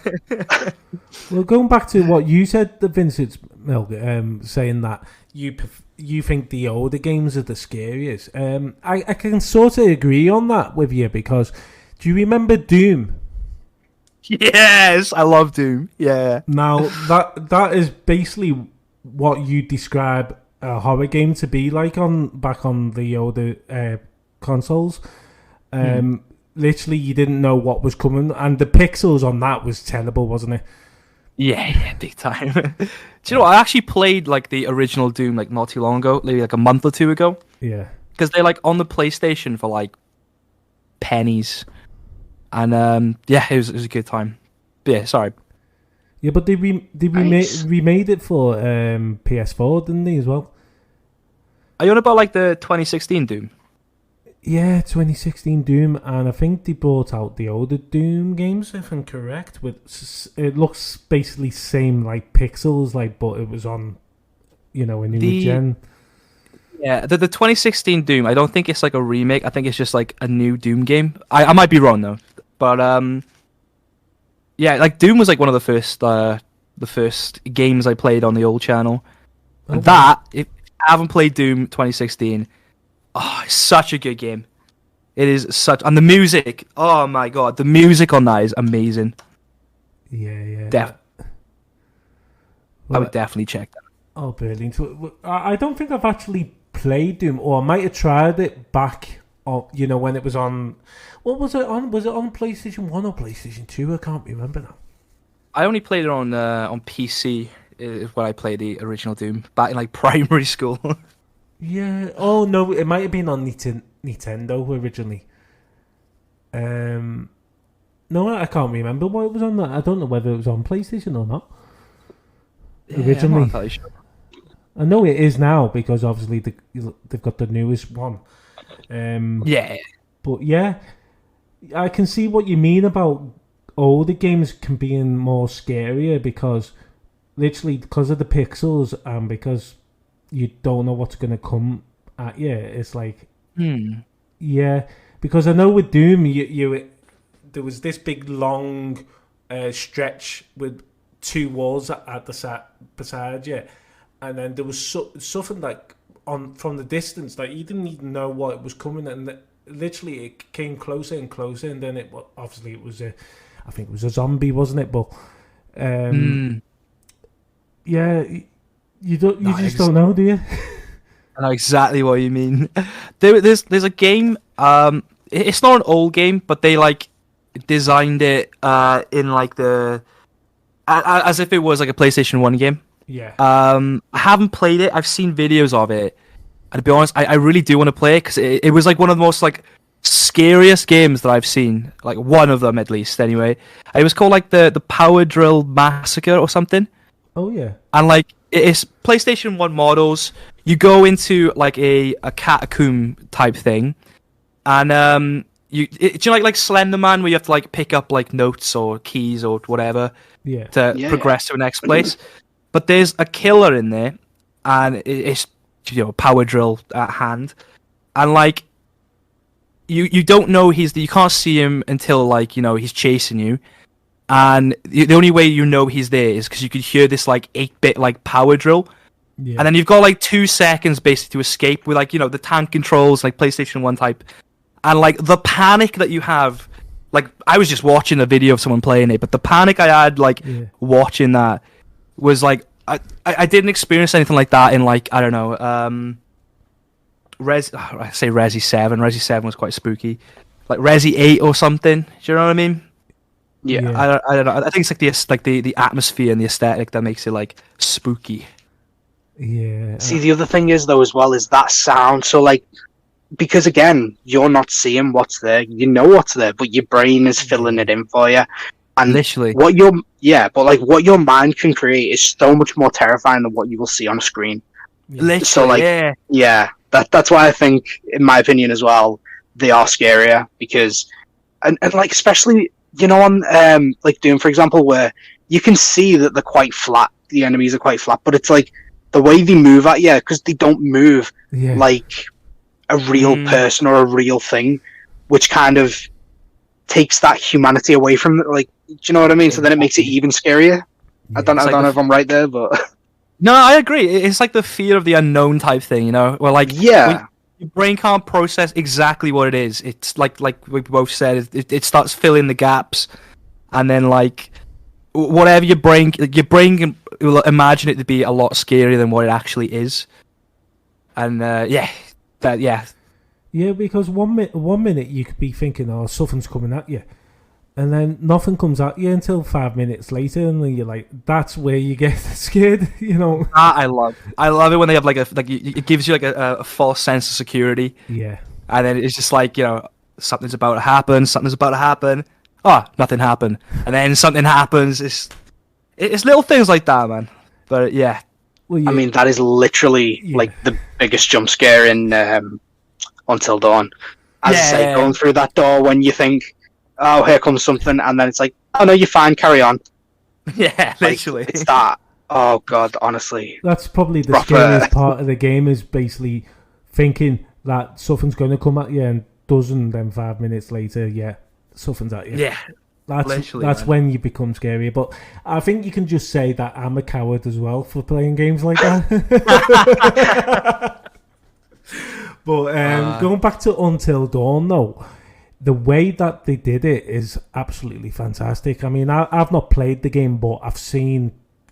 Well, going back to what you said, the Vincent Milk, saying that you think the older games are the scariest. I can sort of agree on that with you, because do you remember Doom? Yes, I love Doom. Yeah. Now that is basically what you describe a horror game to be like on the older consoles. Literally, you didn't know what was coming, and the pixels on that was terrible, wasn't it? Yeah, big time. Do you know what? I actually played like the original Doom like not too long ago, maybe like a month or two ago. Yeah. Because they're like on the PlayStation for like pennies, and it was a good time. But yeah, sorry. Yeah, but they remade it for PS4, didn't they as well? Are you on about like the 2016 Doom? Yeah, 2016 Doom, and I think they brought out the older Doom games, if I'm correct. It looks basically same like pixels, like, but it was on, a newer gen. Yeah, the 2016 Doom. I don't think it's like a remake. I think it's just like a new Doom game. I might be wrong though, but yeah, like Doom was like one of the first games I played on the old channel. And if you haven't played Doom 2016. Oh, it's such a good game. It is and the music. Oh my god, the music on that is amazing. Yeah. I would definitely check that. Oh, brilliant! I don't think I've actually played Doom, or I might have tried it back. When it was on. What was it on? Was it on PlayStation 1 or PlayStation 2? I can't remember now. I only played it on PC. Is when I played the original Doom back in like primary school. Yeah. Oh no, it might have been on Nintendo originally. No, I can't remember what it was on that. I don't know whether it was on PlayStation or not. Originally, I'm not entirely sure. I know it is now because obviously they've got the newest one. Yeah. But yeah, I can see what you mean about older games can be more scarier because of the pixels and because you don't know what's going to come at you. It's like, yeah, because I know with Doom, you there was this big long stretch with two walls at the side beside you, and then there was something like from the distance, like you didn't even know what was coming, and literally it came closer and closer, and then it was I think it was a zombie, wasn't it? But yeah. You just don't know, do you? I know exactly what you mean. There's a game. It's not an old game, but they like designed it in like as if it was like a PlayStation 1 game. Yeah. I haven't played it. I've seen videos of it. And to be honest, I really do want to play it because it was like one of the most like scariest games that I've seen. Like one of them at least. Anyway, it was called like the Power Drill Massacre or something. Oh yeah. And like it's PlayStation 1 models. You go into like a catacomb type thing, and do you like Slender Man where you have to like pick up like notes or keys or whatever to progress to the next place? But there's a killer in there, and it's power drill at hand, and like you don't know you can't see him until like he's chasing you. And the only way he's there is because you could hear this like 8-bit like power drill, and then you've got like 2 seconds basically to escape with like the tank controls like PlayStation 1 type, and like the panic that you have, like I was just watching a video of someone playing it, but the panic I had like watching that was like I didn't experience anything like that in like I don't know I say Resi 7. Resi 7 was quite spooky, like Resi 8 or something. Do you know what I mean? Yeah. I don't know. I think it's like the atmosphere and the aesthetic that makes it like spooky. Yeah. See, the other thing is though as well is that sound. So like, because again, you're not seeing what's there. You know what's there, but your brain is filling it in for you. And literally, what your mind can create is so much more terrifying than what you will see on a screen. Literally, so like, that's why I think, in my opinion as well, they are scarier because, and like especially. On like Doom, for example, where you can see that they're quite flat, the enemies are quite flat, but it's like the way they move at you, because they don't move like a real person or a real thing, which kind of takes that humanity away from it. Like, do you know what I mean? So then it makes it even scarier. I don't know if I'm right there, but no, I agree. It's like the fear of the unknown type thing, where like your brain can't process exactly what it is. It's like we both said, it starts filling the gaps, and then like whatever your brain will imagine it to be a lot scarier than what it actually is. And yeah, Yeah, because one minute you could be thinking, oh, something's coming at you, and then nothing comes at you until 5 minutes later, and then you're like, that's where you get scared, you know. I love it when they have it gives you like a false sense of security. Yeah. And then it's just like, something's about to happen. Oh, nothing happened. And then something happens. It's little things like that, man. But yeah. Well, yeah. I mean, that is literally like the biggest jump scare in Until Dawn. As I say, going through that door when you think, oh, here comes something, and then it's like, oh no, you're fine, carry on. Yeah, literally. It's that. Oh god, honestly. That's probably the scariest part of the game, is basically thinking that something's going to come at you and doesn't, then 5 minutes later, something's at you. Yeah. That's when you become scary. But I think you can just say that I'm a coward as well for playing games like that. But going back to Until Dawn, though, the way that they did it is absolutely fantastic. I mean, I've not played the game, but I've seen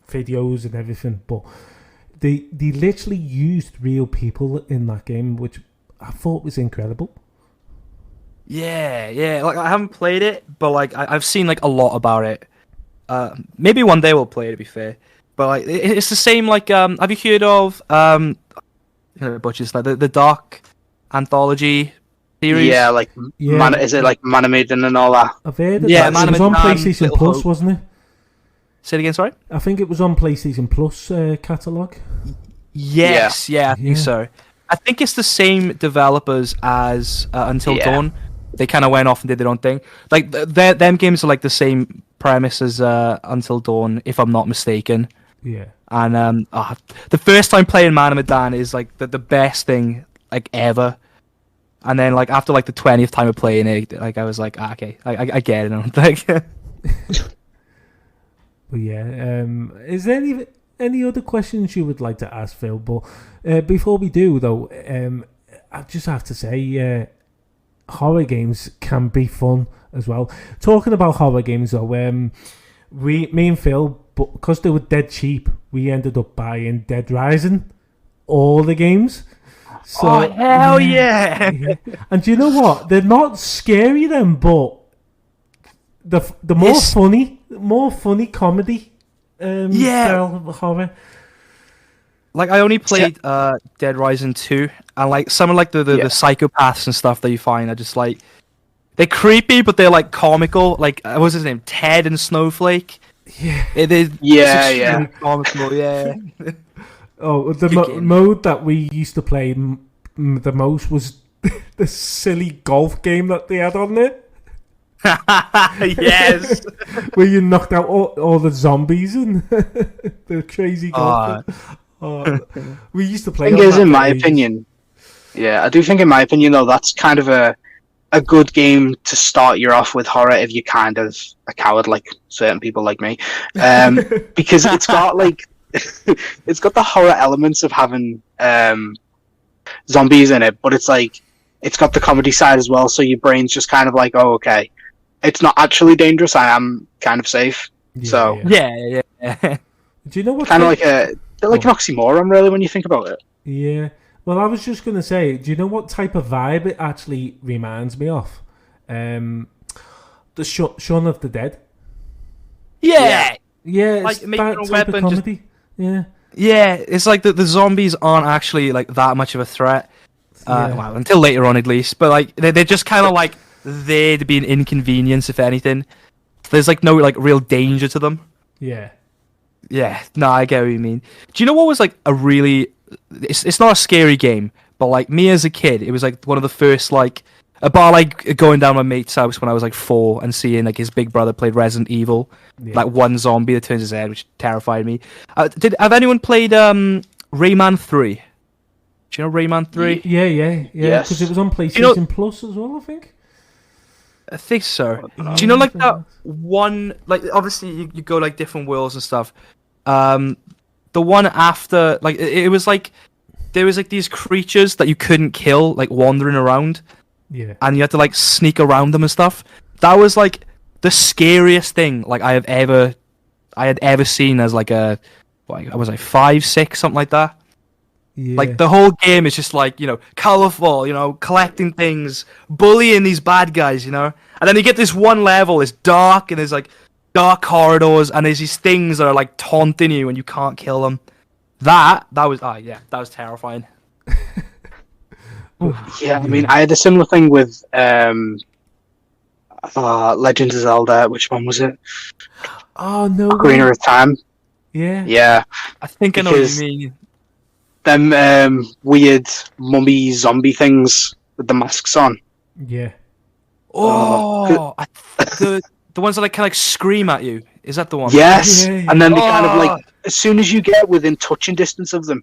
videos and everything. But they literally used real people in that game, which I thought was incredible. Yeah. Like, I haven't played it, but like I've seen like a lot about it. Maybe one day we'll play it, to be fair. But like it's the same. Like, have you heard of butchers, like the Dark Anthology series? Yeah, like is it like Manamaiden and all that? I've heard of that. It was on PlayStation Plus, wasn't it? Say it again, sorry. I think it was on PlayStation Plus catalogue. Yes, I think so. I think it's the same developers as Until Dawn. They kind of went off and did their own thing. Like them games are like the same premise as Until Dawn, if I'm not mistaken. Yeah. And the first time playing Manamaiden is like the best thing like ever. And then like after like the 20th time of playing it, like I was like, okay, I get it. I don't think. But yeah, is there any other questions you would like to ask, Phil? But before we do, though, I just have to say, horror games can be fun as well. Talking about horror games, though, me and Phil, because they were dead cheap, we ended up buying Dead Rising, all the games. So, oh hell yeah! And do you know what? They're not scary then, but the more funny comedy style horror. Like I only played Dead Rising 2, and like some of like the psychopaths and stuff that you find are just like, they're creepy, but they're like comical. Like what was his name? Ted and Snowflake. Yeah. Yeah. Comical, yeah. Oh, the mode that we used to play the most was the silly golf game that they had on there. Yes. Where you knocked out all the zombies and the crazy golf. We used to play. I think in my opinion, I do think in my opinion though, that's kind of a good game to start you off with horror if you're kind of a coward like certain people like me, because it's got like it's got the horror elements of having zombies in it, but it's like it's got the comedy side as well, so your brain's just kind of like, oh okay, it's not actually dangerous, I am kind of safe. Yeah. Do you know what? Kind of like an oxymoron, really, when you think about it. Yeah. Well, I was just going to say, do you know what type of vibe it actually reminds me of? The Shaun of the Dead. Yeah. Yeah, like it's making that a type weapon. of comedy. Yeah. Yeah, it's like the zombies aren't actually like that much of a threat. Well, until later on at least. But like they're just kind of like there to be an inconvenience, if anything. There's like no like real danger to them. Yeah. Yeah, no, I get what you mean. Do you know what was like a really... It's not a scary game, but like me as a kid, it was like one of the first like... About like going down my mate's house when I was like 4 and seeing like his big brother played Resident Evil. Yeah. Like one zombie that turns his head, which terrified me. Have anyone played Rayman 3? Do you know Rayman 3? Yeah. Yes. Because it was on PlayStation Plus as well, I think. I think so. Do you know like that one? Like obviously you go like different worlds and stuff. The one after, like it was like there was like these creatures that you couldn't kill, like wandering around. Yeah. And you had to like sneak around them and stuff. That was like the scariest thing like I had ever seen as like I was like 5, 6, something like that. Yeah. Like the whole game is just like, colorful, collecting things, bullying these bad guys, And then you get this one level, it's dark, and there's like dark corridors, and there's these things that are like taunting you, and you can't kill them. That was terrifying. Yeah, I mean, I had a similar thing with Legend of Zelda. Which one was it? Oh no. Ocarina of Time. Yeah. Yeah. I think I know what you mean. Them weird mummy zombie things with the masks on. Yeah. The ones that like kind of like scream at you. Is that the one? Yes. Yeah. And then they kind of like, as soon as you get within touching distance of them,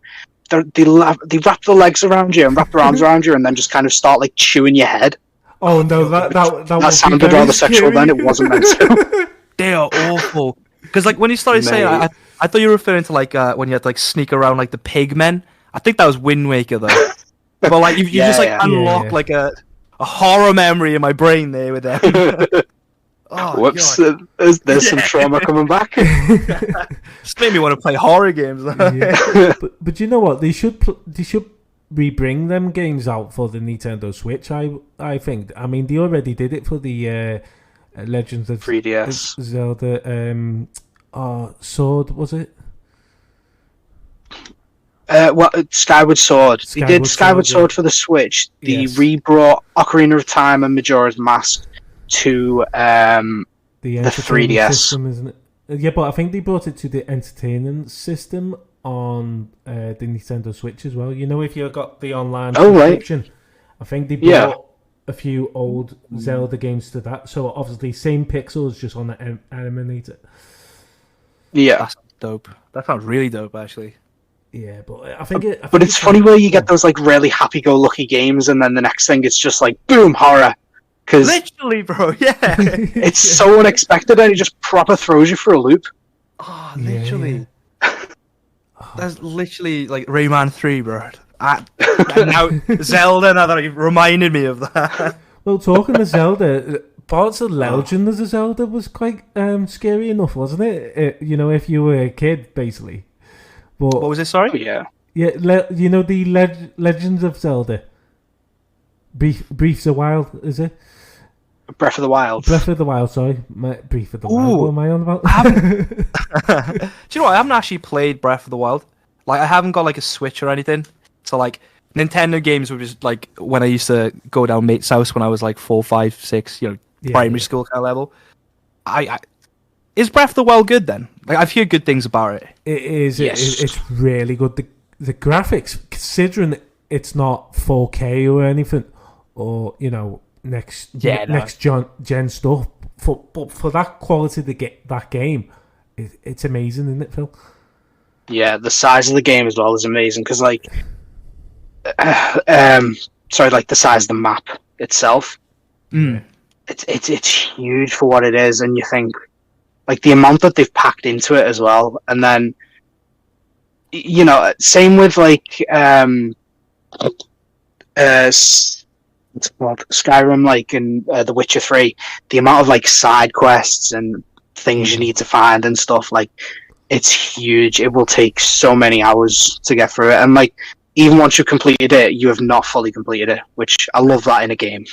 they wrap their legs around you and wrap their arms around you, and then just kind of start like chewing your head. Oh no, that sounded rather sexual. Then it wasn't meant to. They are awful. Because like when you started saying, I thought you were referring to like when you had to like sneak around like the pigmen. I think that was Wind Waker though. But like you just like unlock like a horror memory in my brain there with them. Whoops! There's some trauma coming back. Just made me want to play horror games. But you know what? They should rebring them games out for the Nintendo Switch. I think. I mean, they already did it for the Legends of 3DS. Zelda. Sword was it? Skyward Sword. They did Skyward Sword for the Switch. They rebrought Ocarina of Time and Majora's Mask to the 3DS system, isn't it? Yeah, but I think they brought it to the entertainment system on the Nintendo Switch as well. If you got the online subscription, I think they brought a few old Zelda games to that. So obviously, same pixels, just on the animator. Yeah, that's dope. That sounds really dope, actually. Yeah, but I think it's funny where you get those like really happy-go-lucky games, and then the next thing it's just like boom, horror. Cause literally, bro, yeah. It's so unexpected, and it just proper throws you for a loop. Oh, literally. Yeah. That's literally like Rayman 3, bro. And now Zelda, now that you've reminded me of that. Well, talking of Zelda, parts of Legend of Zelda was quite scary enough, wasn't it? If you were a kid, basically. But, what was it, sorry? Oh, yeah. Yeah, the Legends of Zelda. Brief's a Wild, is it? Breath of the Wild. Breath of the Wild, sorry. Brief of the Wild, what am I on about? Do you know what? I haven't actually played Breath of the Wild. Like, I haven't got, like, a Switch or anything. So, like, Nintendo games were just, like, when I used to go down mate's house when I was, like, 4, 5, 6, primary school kind of level. Is Breath of the Wild good, then? Like, I've heard good things about it. It is. Yes. It's really good. The graphics, considering it's not 4K or anything, or, next gen stuff, but for that quality to get that game, it's amazing, isn't it, Phil? Yeah, the size of the game as well is amazing because, like, the size of the map itself, it's huge for what it is, and you think, like, the amount that they've packed into it as well, and then, same with like Skyrim, like, and The Witcher 3, the amount of like side quests and things you need to find and stuff, like, it's huge. It will take so many hours to get through it, and like, even once you've completed it, you have not fully completed it, which I love that in a game.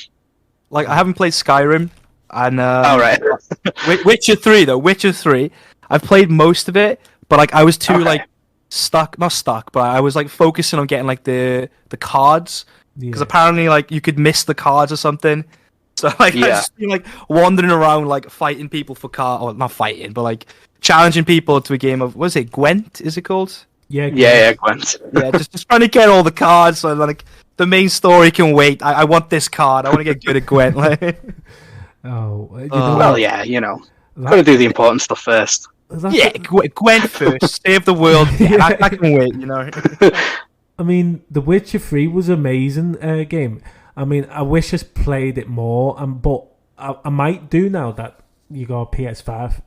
Like, I haven't played Skyrim, and right. Witcher 3 though. Witcher 3, I've played most of it, but like I was too like not stuck, but I was like focusing on getting like the cards, because apparently like you could miss the cards or something. So like I just been like wandering around like fighting people for cards, or not fighting, but like challenging people to a game of, what is it, Gwent? Is it called? Gwent. Yeah, just trying to get all the cards so like the main story can wait. I want this card. I want to get good at Gwent. Like. Gotta do the important stuff first. Gwent first. Save the world. Yeah, I can wait. I mean, The Witcher 3 was an amazing game. I mean, I wish I played it more, but I might do now that you got a PS5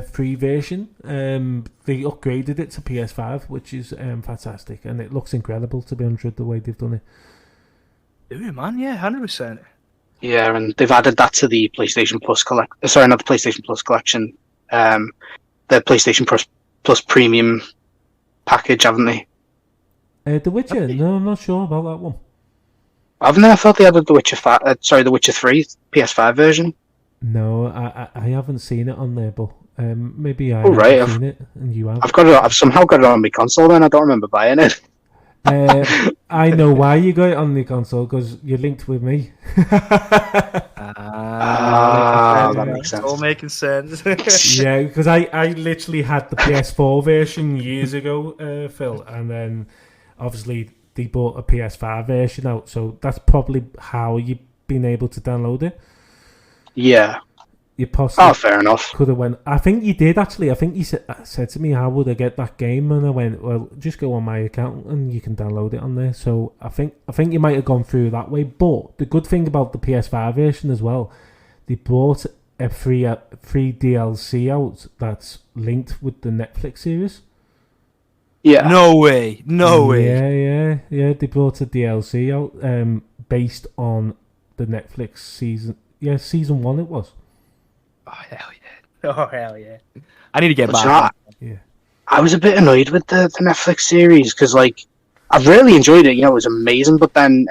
free version. They upgraded it to PS5, which is fantastic, and it looks incredible, to be honest, the way they've done it. Yeah, man. Yeah, 100%. Yeah, and they've added that to the PlayStation Plus Sorry, not the PlayStation Plus collection. The PlayStation Plus Premium package, haven't they? The Witcher? No, I'm not sure about that one. Haven't they? I thought they had The Witcher 5. The Witcher 3 PS5 version. No, I haven't seen it on there, but maybe I Oh, right, haven't seen it and you have. I've got it. I've somehow got it on my console. Then I don't remember buying it. I know why you got it on the console, because you're linked with me. That makes sense. All making sense. Yeah, because I literally had the PS4 version years ago, Phil, and then obviously they bought a PS5 version out, so that's probably how you've been able to download it. Yeah. You possibly Fair enough. could have went. I think you did actually. I think you said to me, "How would I get that game?" And I went, "Well, just go on my account and you can download it on there." So I think you might have gone through that way. But the good thing about the PS5 version as well, they brought a free DLC out that's linked with the Netflix series. Yeah. No way. No way. Yeah. They brought a DLC out based on the Netflix season. Yeah, season 1 it was. Oh hell yeah! Oh hell yeah! I need to get But back. Yeah. I was a bit annoyed with the Netflix series because, like, I've really enjoyed it. You know, it was amazing. But then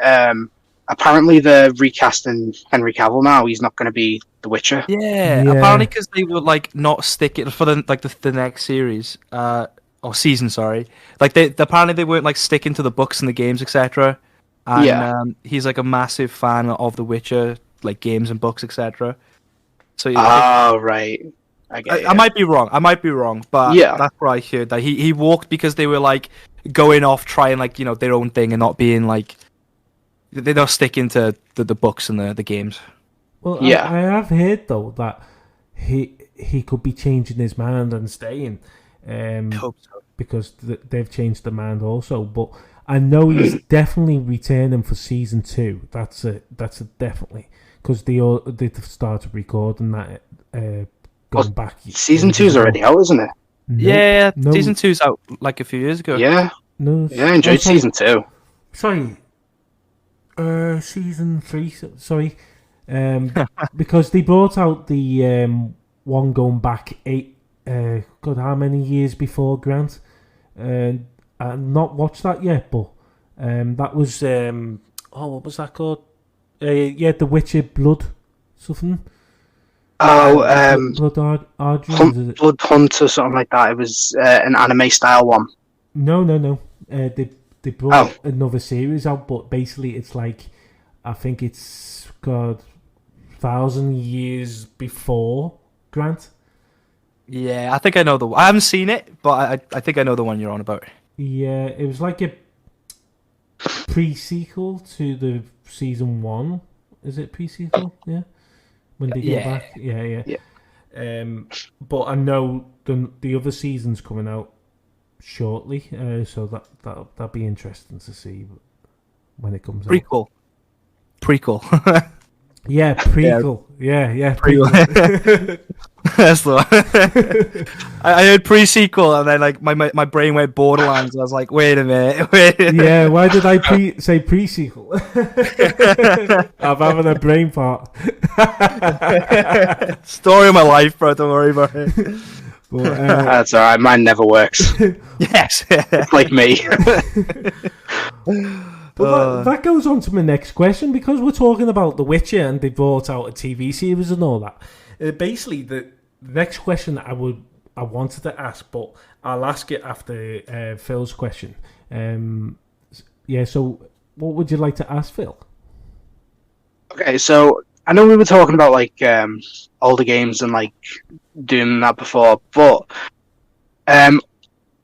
apparently they're recasting Henry Cavill now. He's not going to be The Witcher. Yeah, Yeah. apparently because they would like not stick it for the next series, or season. Sorry, like apparently they weren't like sticking to the books and the games, etc. And Yeah. he's like a massive fan of The Witcher, like games and books, etc. So Oh, right. I might be wrong, but Yeah. that's what I heard. That he walked because they were like going off trying like their own thing and not being like they're not sticking to the books and the games. Well, Yeah. I have heard though that he could be changing his mind and staying, I hope so. because they've changed the mind also. But I know he's definitely returning for season 2. That's a definitely, because they started recording that going back. Season 2's already out, isn't it? Yeah, no. season 2's out like a few years ago. Yeah. No, Yeah, I enjoyed sorry. season 2. Sorry. Season 3. Sorry. Because they brought out the one going back 8. God, how many years before Grant? I've not watched that yet, but that was what was that called? Yeah, The Witcher Blood something. Blood Ardrins, is it? Blood Hunt or something like that. It was an anime style one. No. They brought another series out, but basically it's like, I think it's 1,000 years before Grant. Yeah, I think I know I haven't seen it, but I think I know the one you're on about. Yeah, it was like a pre-sequel to the season 1. Is it pre-sequel? Yeah. When they go back. Yeah. But I know the other season's coming out shortly, so that'll be interesting to see when it comes out. Prequel. Yeah, prequel. Yeah. Prequel. That's the one. I heard pre-sequel and then like my brain went Borderlands. I was like, wait a minute. Yeah, why did I say pre-sequel? I'm having a brain fart. Story of my life, bro. Don't worry about it. But, That's alright, mine never works. Yes. It's like me. But that goes on to my next question, because we're talking about The Witcher and they brought out a TV series and all that. Basically, the next question I wanted to ask, but I'll ask it after Phil's question. So what would you like to ask Phil? Okay, so I know we were talking about like older games and like doing that before, but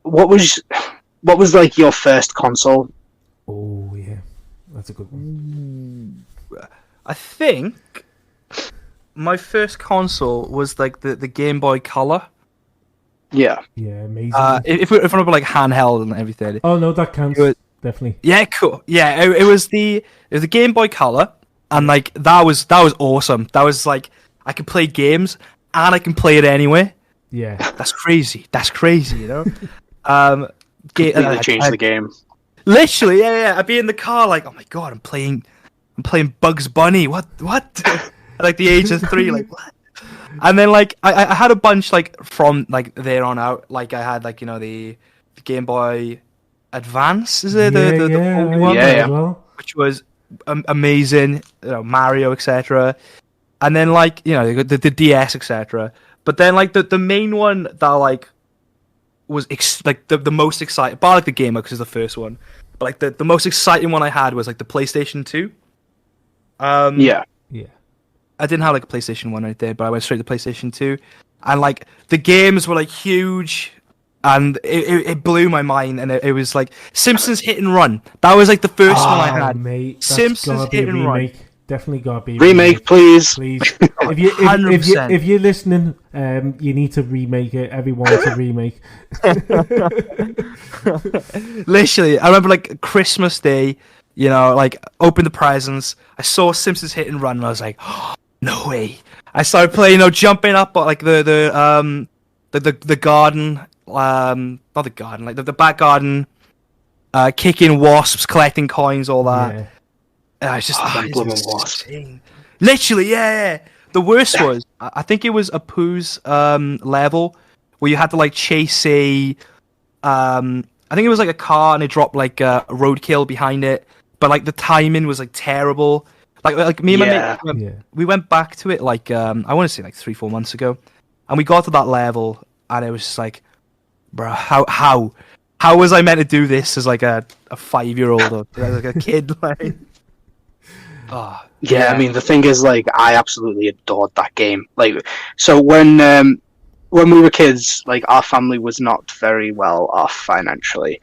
what was like your first console? Oh yeah, that's a good one. I think my first console was like the Game Boy Color. Yeah. Yeah, amazing. If we're about like handheld and everything. Oh no, that counts. Definitely. Yeah, cool. Yeah, it was the Game Boy Color, and like that was awesome. That was like I could play games and I can play it anyway. Yeah, that's crazy. You know. Completely changed the game. Literally, yeah. I'd be in the car like, oh my god, I'm playing Bugs Bunny. What? At like the age of 3, like what? And then like I had a bunch like from like there on out. Like I had like the Game Boy Advance, is it? Yeah, The yeah, old I one, know Yeah, as well. which was amazing. Mario, etc. And then like the DS, etc. But then like the main one that like was like the most exciting, bar like the Game Boy, because it's the first one. But like the most exciting one I had was like the PlayStation 2. Yeah. Yeah. I didn't have like a PlayStation 1 right there, but I went straight to PlayStation 2. And like the games were like huge, and it blew my mind. And it was like Simpsons Hit and Run. That was like the first one I had. Mate, that's Simpsons gotta be Hit a and Run. remake. Definitely gotta be a Remake, please. Please. If you 100%. if you're listening, you need to remake it. Everyone wants a remake. Literally, I remember like Christmas Day, like open the presents. I saw Simpsons Hit and Run, and I was like, oh, no way. I started playing, jumping up like the garden, not the garden, like the back garden, kicking wasps, collecting coins, all that. Yeah. And I was just blooming wasp. Literally, yeah. The worst was, I think it was a Pooh's level where you had to like chase I think it was like a car, and it dropped like a roadkill behind it, but like the timing was like terrible. Like me and my mate, we went back to it like I want to say like 3-4 months ago, and we got to that level, and it was just like, bro, how was I meant to do this as like a 5-year-old or like a kid? Like, Yeah, I mean, the thing is, like, I absolutely adored that game. Like, so when we were kids, like, our family was not very well off financially.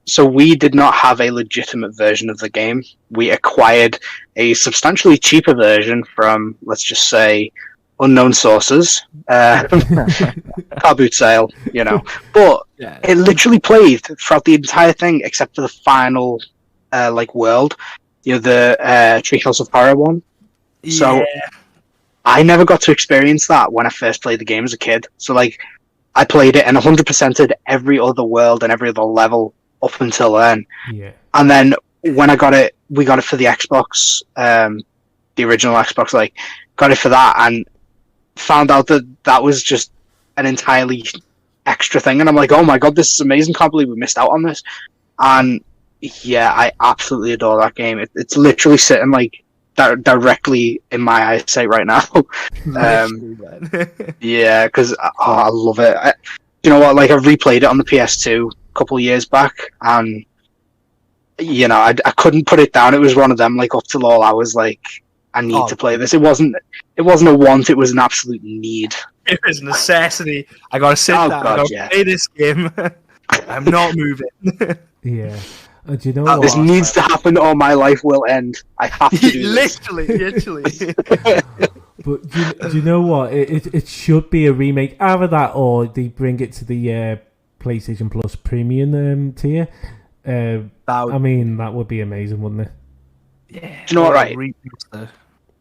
So we did not have a legitimate version of the game. We acquired a substantially cheaper version from, let's just say, unknown sources. Car boot sale, But it literally played throughout the entire thing, except for the final, world. The Treehouse of Horror one. So I never got to experience that when I first played the game as a kid. So like, I played it and 100%ed every other world and every other level up until then. Yeah. And then when I got it, we got it for the Xbox, the original Xbox. Like, got it for that and found out that was just an entirely extra thing. And I'm like, oh my god, this is amazing! Can't believe we missed out on this. And yeah, I absolutely adore that game. It's literally sitting like directly in my eyesight right now. Yeah, because I love it. You know what? Like, I replayed it on the PS2 a couple of years back, and I couldn't put it down. It was one of them, like, up till all hours. Like, I need to play this. It wasn't a want. It was an absolute need. It was a necessity. I gotta sit down. I gotta play this game. I'm not moving. Yeah. Do you know what? This needs to happen or my life will end. I have to do this. Literally. But do you know what? It should be a remake. Either that or they bring it to the PlayStation Plus Premium tier. I mean, that would be amazing, wouldn't it? Yeah. Do you know what, right?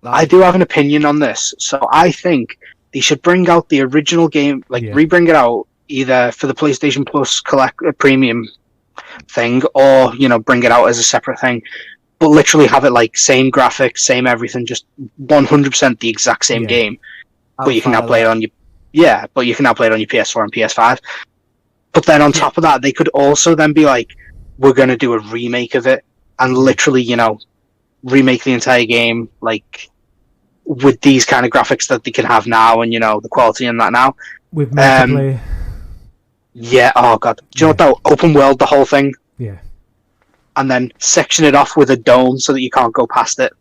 I do have an opinion on this. So I think they should bring out the original game, re-bring it out, either for the PlayStation Plus Premium thing, or bring it out as a separate thing, but literally have it like same graphics, same everything, just 100% the exact same game. But you can now play it on your PS4 and PS5. But then on top of that, they could also then be like, we're going to do a remake of it, and literally remake the entire game like with these kind of graphics that they can have now, and the quality in that now with multiplayer. Yeah, oh god. Do you know what though? Open world, the whole thing. Yeah. And then section it off with a dome so that you can't go past it.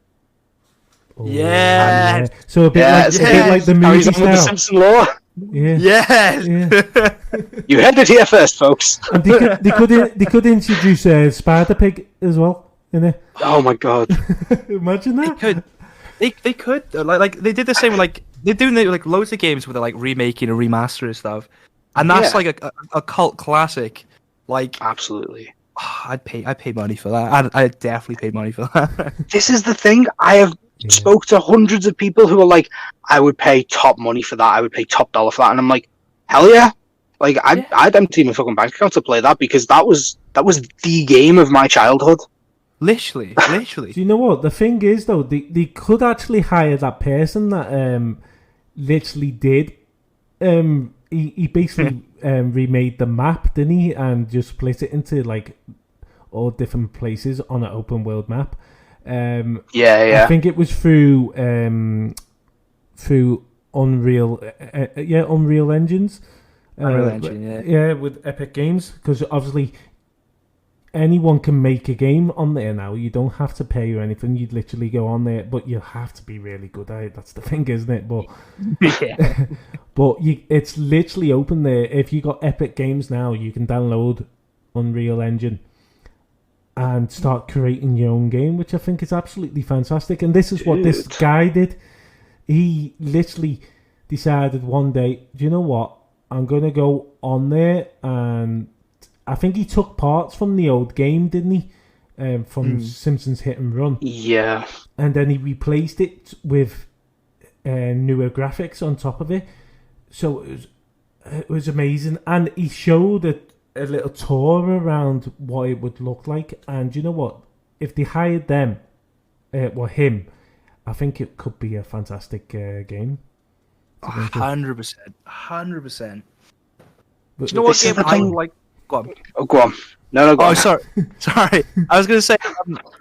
Oh, yeah. So a bit like the movie style. With the Simpson law. Yeah. Yes. Yeah. You heard it here first, folks. And they could introduce Spider Pig as well in it. Oh my god. Imagine that. They could like they did the same with like they're doing like loads of games where they're like remaking and remastering stuff. And that's like a cult classic. Like, absolutely. I'd pay money for that. I definitely paid money for that. This is the thing. I have spoke to hundreds of people who are like, I would pay top money for that. I would pay top dollar for that. And I'm like, hell yeah. Like, I'd empty my fucking bank account to play that, because that was the game of my childhood. Literally. Do you know what? The thing is, though, they could actually hire that person that literally did. He basically remade the map, didn't he? And just split it into like all different places on an open world map. I think it was through Unreal, Unreal Engines. Unreal Engine, yeah, with Epic Games, because obviously anyone can make a game on there now. You don't have to pay or anything. You'd literally go on there, but you have to be really good at it. That's the thing, isn't it? But but it's literally open there. If you got Epic Games now, you can download Unreal Engine and start creating your own game, which I think is absolutely fantastic. And this is what this guy did. He literally decided one day, do you know what? I'm going to go on there, and I think he took parts from the old game, didn't he? From Simpsons Hit and Run. Yeah. And then he replaced it with newer graphics on top of it. So it was amazing. And he showed a little tour around what it would look like. And you know what? If they hired them, him, I think it could be a fantastic game. 100%. 100%. But You know what game I like? Go on. Oh, go on. No, go on. Oh, sorry. Sorry. I was going to say,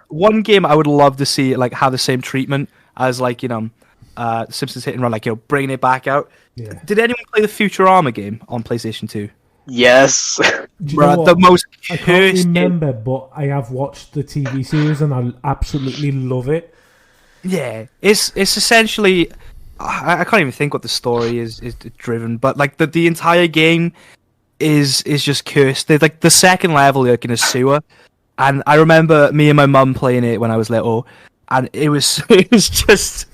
one game I would love to see like have the same treatment as like, Simpsons Hit and Run, like, bringing it back out. Yeah. Did anyone play the Futurama game on PlayStation 2? Yes. Bruh, the most I can't cursed remember, but I have watched the TV series and I absolutely love it. Yeah, it's essentially, I can't even think what the story is driven, but like the entire game is just cursed. They're like the second level, you're like in a sewer, and I remember me and my mum playing it when I was little, and it was just,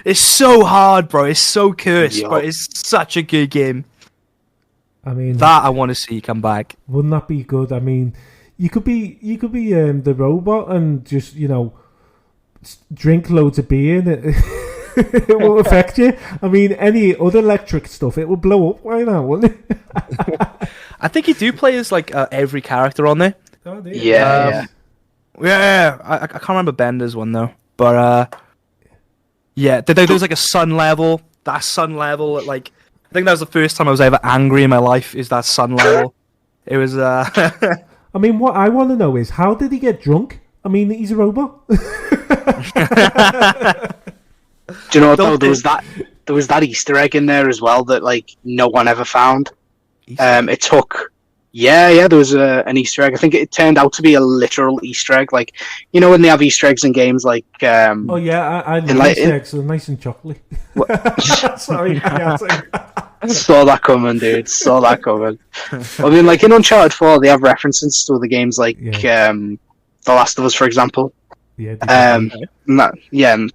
it's so hard, bro. It's so cursed, but it's such a good game. I mean, that I want to see come back. Wouldn't that be good? I mean, you could be the robot and just drink loads of beer and it won't affect you. I mean, any other electric stuff, it will blow up. Why not, wouldn't it? I think you do play as like every character on there. Oh, Yeah. I can't remember Bender's one though, but yeah, there was like a sun level. That sun level, like, I think that was the first time I was ever angry in my life. Is that sun level? It was. I mean, what I want to know is, how did he get drunk? I mean, he's a robot. Do you know what though? There was that Easter egg in there as well that like no one ever found. It took. Yeah, there was an Easter egg. I think it turned out to be a literal Easter egg. Like, when they have Easter eggs in games, like. Oh yeah, I love Easter eggs. They're nice and chocolatey. Sorry, saw that coming, dude. Saw that coming. I mean, like in Uncharted 4, they have references to other games, like The Last of Us, for example. Yeah. And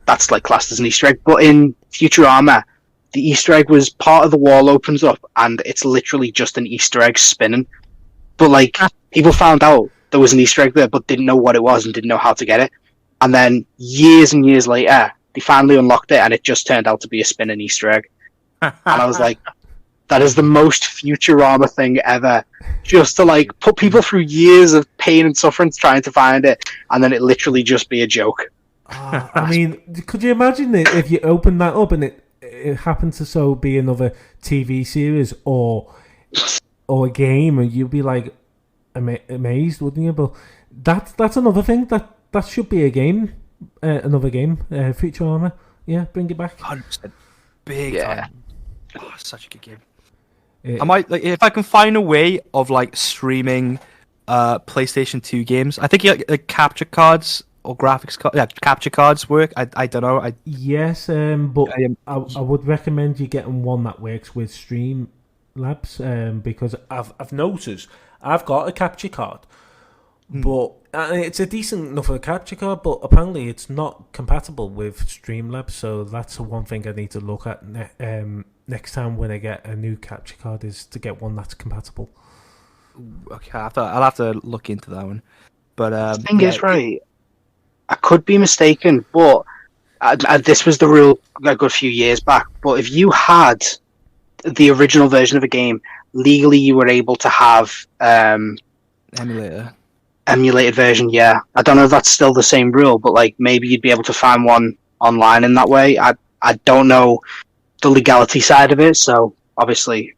that's like classed as an Easter egg. But in Futurama, the Easter egg was part of the wall opens up, and it's literally just an Easter egg spinning. But like people found out there was an Easter egg there, but didn't know what it was and didn't know how to get it. And then years and years later, they finally unlocked it, and it just turned out to be a spinning Easter egg. And I was like, that is the most Futurama thing ever. Just to like put people through years of pain and suffering trying to find it, and then it literally just be a joke. I mean, could you imagine it if you opened that up and it happened to be another TV series or a game, and you'd be like amazed, wouldn't you? But that's another thing that should be a game, another game, Futurama. Yeah, bring it back. 100% big time. Oh, such a good game. I might, like, if I can find a way of like streaming PlayStation 2 games. I think like capture cards or graphics cards. Yeah, capture cards work. I don't know. Yes, but I would recommend you getting one that works with Streamlabs, because I've noticed I've got a capture card, but it's a decent enough capture card, but apparently it's not compatible with Streamlabs. So that's the one thing I need to look at next time when I get a new capture card, is to get one that's compatible. Okay, I'll have to look into that one. But the thing is, right, I could be mistaken, but this was the rule a good few years back. But if you had the original version of a game, legally you were able to have emulated version. Yeah, I don't know if that's still the same rule, but like maybe you'd be able to find one online in that way. I don't know the legality side of it, so obviously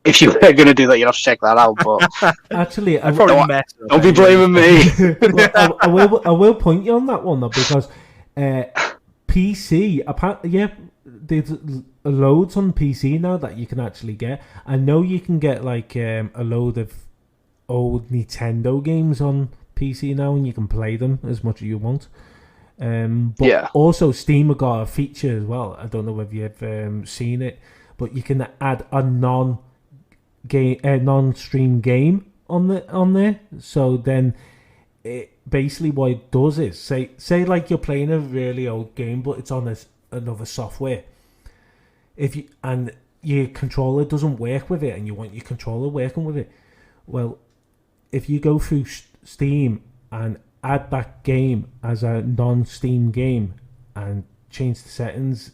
if you were going to do that, you'd have to check that out. But Actually, I probably messed it up. don't be blaming me. well, I will point you on that one though, because PC, apparently, yeah, there's loads on PC now that you can actually get. I know you can get like a load of old Nintendo games on PC now, and you can play them as much as you want. But also Steam have got a feature as well. I don't know whether you've seen it, but you can add a non-stream game on there. So then, basically what it does is say like you're playing a really old game, but it's on another software. And your controller doesn't work with it, and you want your controller working with it. Well, if you go through Steam and add that game as a non-Steam game and change the settings,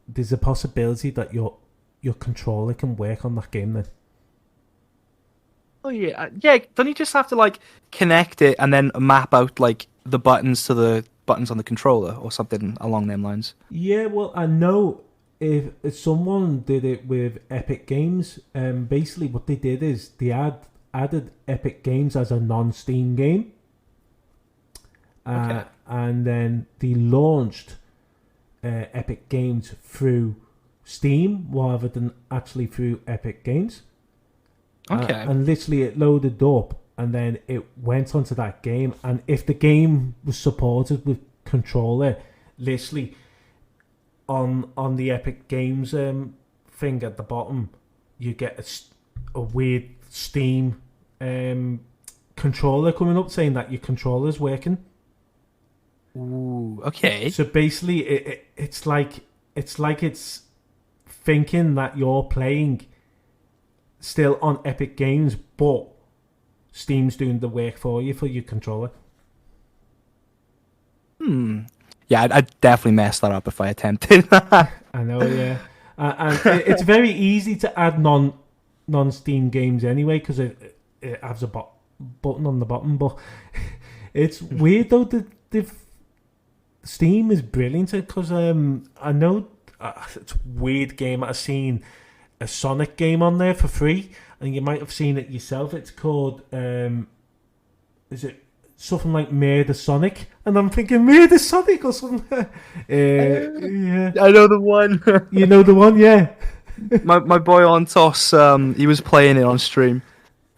there's a possibility that your controller can work on that game then. Oh yeah. Don't you just have to like connect it and then map out like the buttons to the buttons on the controller or something along them lines? Yeah, well, I know if someone did it with Epic Games, basically what they did is they added Epic Games as a non-Steam game. Okay. And then they launched Epic Games through Steam rather than actually through Epic Games. Okay. And literally it loaded up and then it went onto that game. And if the game was supported with controller, literally on the Epic Games thing at the bottom, you get a weird Steam controller coming up saying that your controller's working. Ooh, okay. So basically, it's like it's thinking that you're playing still on Epic Games, but Steam's doing the work for you for your controller. Yeah, I'd definitely mess that up if I attempted that. I know, yeah. And it's very easy to add non-Steam games anyway, because it has a button on the bottom. But it's weird though that Steam is brilliant, because I know it's a weird game. I've seen a Sonic game on there for free, and you might have seen it yourself. It's called is it something like Murder Sonic? And I'm thinking Murder Sonic or something. Yeah, I know the one. you know the one, yeah. my boy on Toss, he was playing it on stream.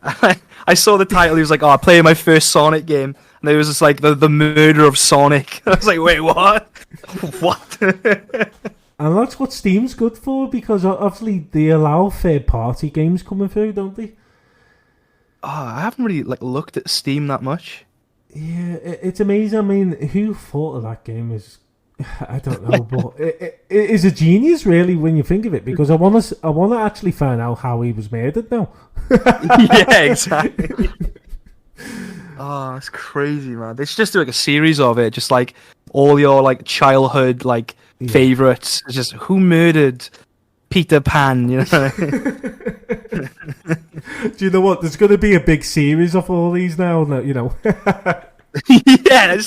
I saw the title. He was like, "Oh, I'm playing my first Sonic game," and it was just like the murder of Sonic. I was like, "Wait, what? What?" And that's what Steam's good for, because obviously they allow third-party games coming through, don't they? Oh, I haven't really like looked at Steam that much. Yeah, it's amazing. I mean, who thought of that game is... I don't know, but it is a genius, really, when you think of it, because I want to actually find out how he was murdered now. Yeah, exactly. Oh, it's crazy, man. They should just do like a series of it, just like all your like childhood like favorites. It's just who murdered Peter Pan, you know? Do you know what? There's going to be a big series of all these now, you know. Yeah,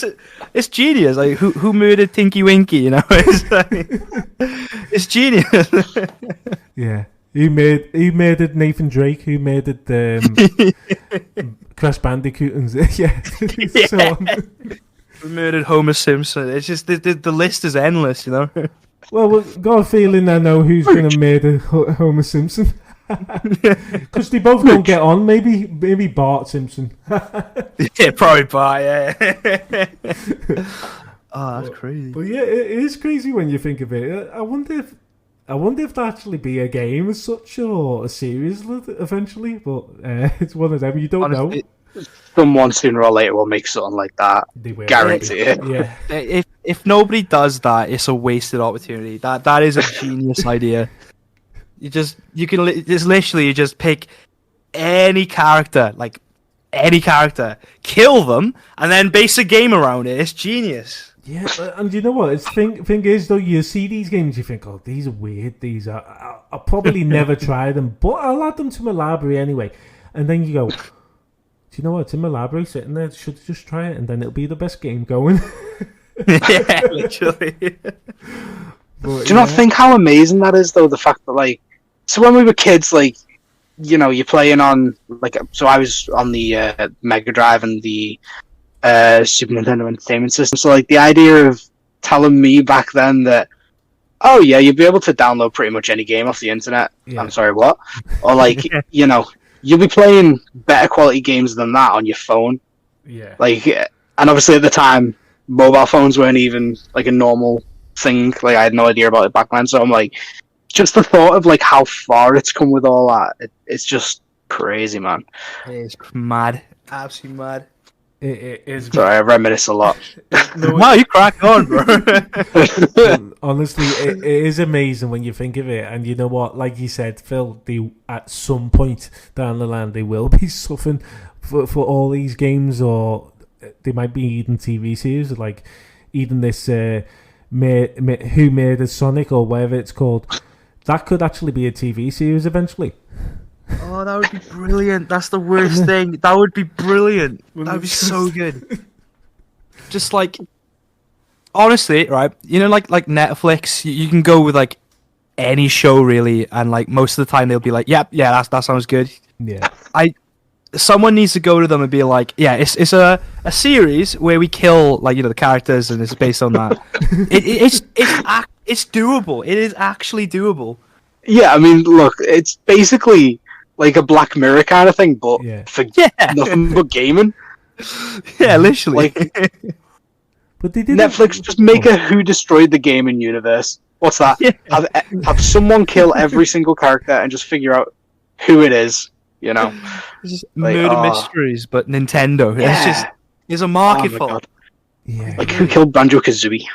it's genius. Like who murdered Tinky Winky? You know, it's genius. Yeah, who murdered Nathan Drake? Who murdered Crash Bandicoot? And yeah, so on. Who murdered Homer Simpson? It's just the list is endless. You know. Well, we've got a feeling I know who's going to murder Homer Simpson. Because they both don't get on. Maybe Bart Simpson. Yeah, probably Bart. Yeah. Oh, that's crazy. But yeah, it is crazy when you think of it. I wonder if there'll actually be a game as such or a series eventually. But it's one of them. You don't know. Someone sooner or later will make something like that. They will. Guarantee it. Yeah. If nobody does that, it's a wasted opportunity. That is a genius idea. You just pick any character, kill them, and then base a game around it. It's genius. Yeah, and you know what? Thing is, though, you see these games, you think, oh, these are weird. These are. I'll probably never try them, but I'll add them to my library anyway. And then you go, do you know what? It's in my library sitting there. Should just try it, and then it'll be the best game going. Yeah, literally. But, do you not think how amazing that is, though? The fact that, like, so when we were kids, like, you're playing on like, so I was on the Mega Drive and the Super Nintendo Entertainment System. So like the idea of telling me back then that, oh yeah, you'll be able to download pretty much any game off the internet. Yeah. I'm sorry, what? Or like, you'll be playing better quality games than that on your phone. Yeah. Like, and obviously at the time, mobile phones weren't even like a normal thing. Like I had no idea about it back then. So I'm like, just the thought of like how far it's come with all that, it's just crazy, man. It's mad, absolutely mad. It is. Sorry, I reminisce a lot. Wow, you crack on, bro. Honestly, it is amazing when you think of it. And you know what? Like you said, Phil, at some point down the line, they will be suffering for all these games, or they might be eating TV series, like eating this Who Made a Sonic or whatever it's called. That could actually be a TV series eventually. Oh, that would be brilliant. That's the worst thing. That would be brilliant. That would be so good. Just like, honestly, right? Like Netflix, you can go with like any show really, and like most of the time they'll be like, yeah, that sounds good. Yeah. Someone needs to go to them and be like, yeah, it's a series where we kill like the characters, and it's based on that. It's doable. It is actually doable. Yeah, I mean, look, it's basically like a Black Mirror kind of thing, but for nothing but gaming. Yeah, literally. Like, but they did Netflix, just make a Who Destroyed the Gaming universe. What's that? Yeah. Have someone kill every single character and just figure out who it is. It's just murder mysteries, but Nintendo. Yeah. It's a market for God. Yeah. Like, who killed Banjo-Kazooie?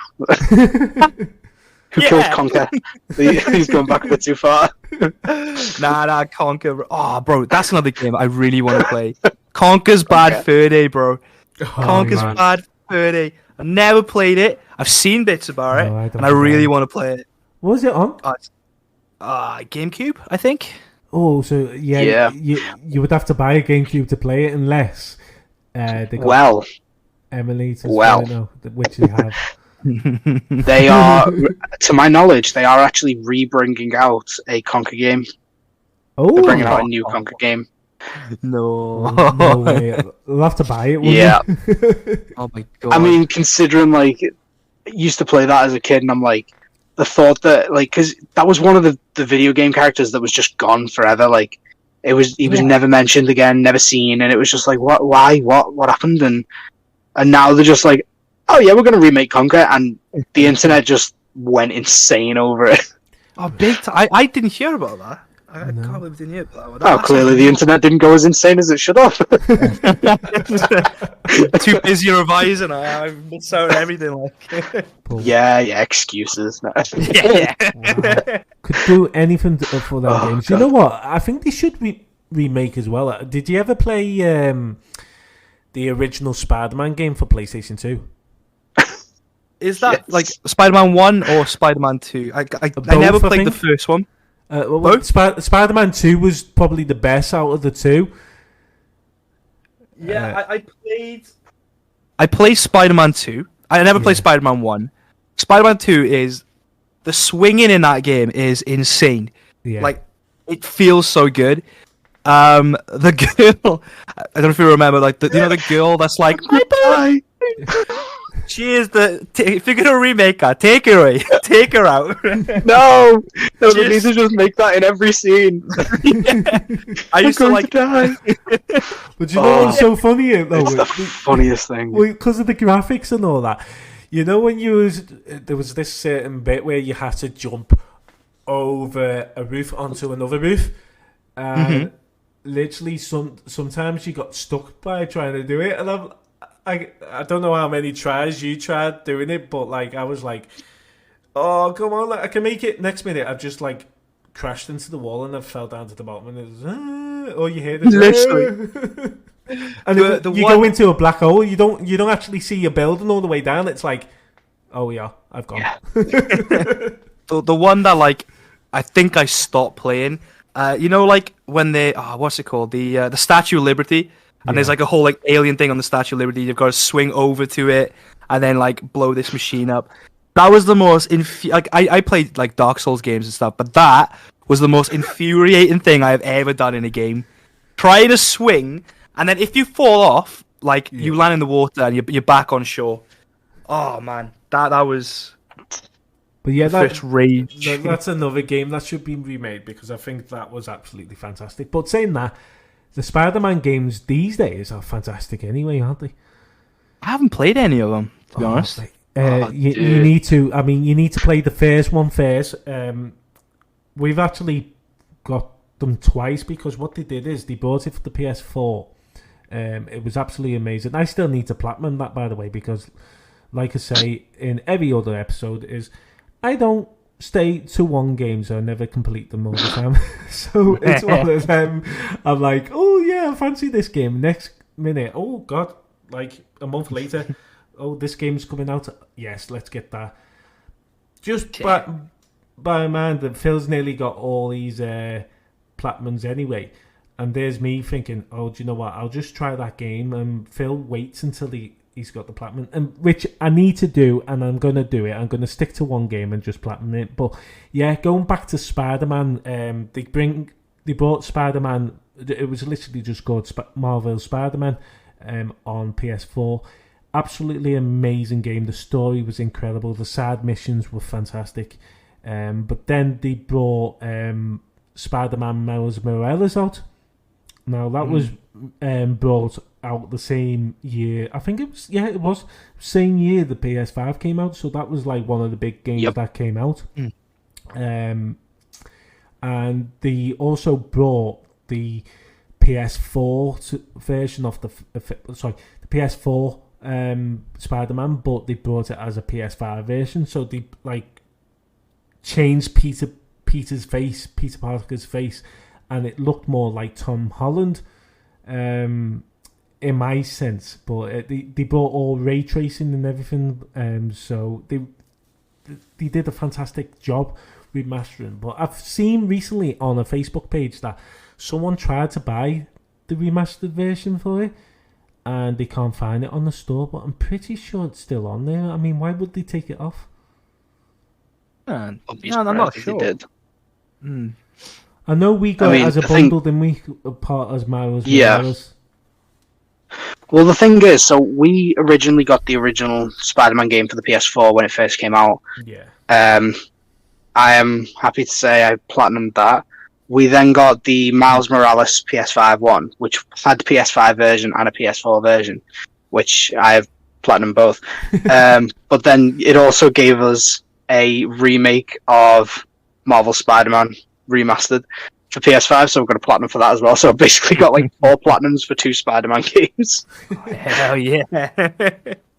Who killed Conker? He's going back a bit too far. Nah, Conker. Oh, bro, that's another game I really want to play. Conker's Bad Fur Day, bro. Conker's Bad Fur Day. I've never played it. I've seen bits about it, and I really want to play it. What was it on? GameCube, I think. Oh, so you would have to buy a GameCube to play it unless they got emulators, which they have. They are, to my knowledge, they are actually re-bringing out a Conker game. Oh, they're bringing out a new Conker game. No way. I'll have to buy it. Yeah. Oh my god. I mean, considering like, I used to play that as a kid, and I'm like, the thought that like, because that was one of the video game characters that was just gone forever. Like, he was never mentioned again, never seen, and it was just like, what happened? And now they're just like, oh yeah, we're gonna remake Conker, and the internet just went insane over it. Oh, big time! I didn't hear about that. I can't believe I didn't hear about that. Clearly the internet didn't go as insane as it should have. Too busy revising. I missed out on everything. Like. Yeah, excuses. Yeah. Wow. Could do anything for their games. God. You know what? I think they should remake as well. Did you ever play the original Spider-Man game for PlayStation 2? Is that like Spider-Man 1 or Spider-Man 2? I never played the first one. Spider-Man 2 was probably the best out of the two. Yeah, I played Spider-Man 2. I never played Spider-Man 1. Spider-Man 2 is... The swinging in that game is insane. Yeah. Like, it feels so good. The girl... I don't know if you remember, like, the girl that's like... Bye. She is if you're gonna remake her, take her away. Take her out. No, they need to just make that in every scene. I used to like die. But you know what's so funny though? It's the funniest thing. Because of the graphics and all that. You know when there was this certain bit where you had to jump over a roof onto another roof, and literally sometimes you got stuck by trying to do it, and I don't know how many tries you tried doing it, but like I was like, oh come on, like, I can make it. Next minute I've just like crashed into the wall and I fell down to the bottom, and it was all you hear is literally. And you go into a black hole. You don't actually see your building all the way down. It's like, oh yeah, I've gone. Yeah. the one that like I think I stopped playing. Like when they what's it called, the Statue of Liberty. And there's like a whole like alien thing on the Statue of Liberty. You've got to swing over to it and then like blow this machine up. That was the most like I played like Dark Souls games and stuff, but that was the most infuriating thing I have ever done in a game. Try to swing, and then if you fall off, like you land in the water and you're back on shore. Oh man, that was. But yeah, first rage. That's another game that should be remade because I think that was absolutely fantastic. But saying that, the Spider-Man games these days are fantastic anyway, aren't they? I haven't played any of them, to be honest. You need to. I mean, you need to play the first one first. We've actually got them twice because what they did is they bought it for the PS4. It was absolutely amazing. I still need to platinum that, by the way, because, like I say in every other episode, is I don't stay to one game, so I never complete them all the time. So it's one of them. I'm like, oh yeah, I fancy this game. Next minute, oh god, like a month later, oh, this game's coming out. Yes, let's get that. Just by man, that Phil's nearly got all these platinums anyway. And there's me thinking, oh, do you know what? I'll just try that game. And Phil waits until he's got the platinum, and which I need to do, and I'm going to do it. I'm going to stick to one game and just platinum it. But yeah, going back to Spider-Man, they brought Spider-Man. It was literally just called Marvel Spider-Man on PS4. Absolutely amazing game. The story was incredible. The side missions were fantastic. But then they brought Spider-Man Miles Morales out. Now that was brought out the same year. I think it was same year the PS5 came out. So that was like one of the big games that came out. And they also brought the PS4 version of the PS4 Spider-Man, but they brought it as a PS5 version. So they like changed Peter Parker's face, and it looked more like Tom Holland, in my sense. But they brought all ray tracing and everything, so they did a fantastic job remastering. But I've seen recently on a Facebook page that someone tried to buy the remastered version for it, and they can't find it on the store. But I'm pretty sure it's still on there. I mean, why would they take it off? I'm not sure. Did. I know we got it as a bundle, didn't we? Part as Miles Morales. Well, the thing is, so we originally got the original Spider-Man game for the PS4 when it first came out. Yeah. I am happy to say I platinumed that. We then got the Miles Morales PS5 one, which had the PS5 version and a PS4 version, which I have platinumed both. But then it also gave us a remake of Marvel Spider-Man remastered for PS5, so we've got a platinum for that as well. So I basically got like 4 platinums for 2 Spider-Man games. Hell yeah.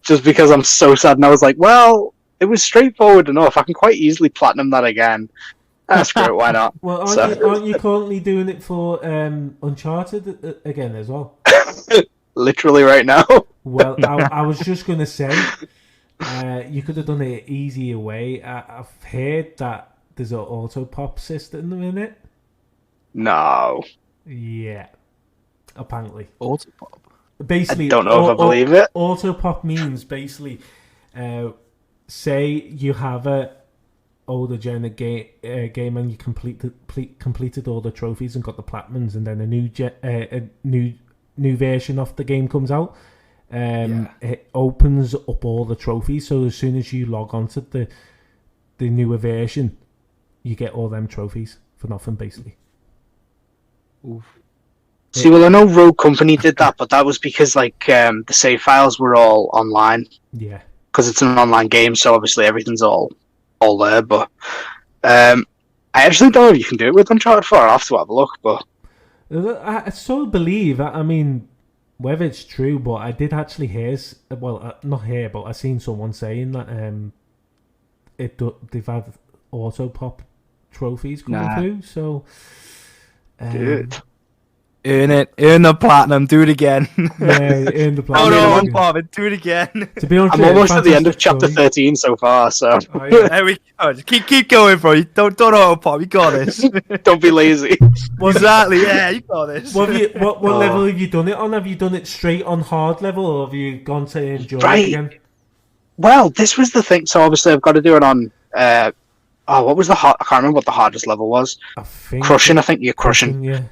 Just because I'm so sad, and I was like, well, it was straightforward enough. I can quite easily platinum that again. Screw it, why not? Well, aren't you currently doing it for Uncharted again as well? Literally right now. Well, I was just going to say, you could have done it an easier way. I've heard that there's an auto pop system in it. No. Yeah. Apparently. Auto pop? Basically, I don't know if I believe it. Auto pop means basically, say you have a older gen game and you completed all the trophies and got the platinums, and then a new version of the game comes out. It opens up all the trophies, so as soon as you log on to the newer version, you get all them trophies for nothing, basically. Oof. See, well, I know Rogue Company did that, but that was because like the save files were all online. Yeah. Because it's an online game, so obviously everything's all there. But I actually don't know if you can do it with Uncharted 4. I'll have to have a look. But I so believe. I mean, whether it's true, but I did actually hear. Well, not hear, but I seen someone saying that they've had auto pop trophies coming through. So, dude. Earn the platinum, do it again. Yeah, earn the platinum. Oh no, Bob, do it again. To be honest, I'm almost at the end of chapter 13 so far, so... Oh, yeah. There we go. Just keep going, bro. Don't auto pop, you got this. Don't be lazy. Exactly, yeah, you got this. What level have you done it on? Have you done it straight on hard level, or have you gone to enjoy it again? Well, this was the thing. So obviously I've got to do it on what was the hard? I can't remember what the hardest level was. I think Crushing. I think you're crushing. Yeah.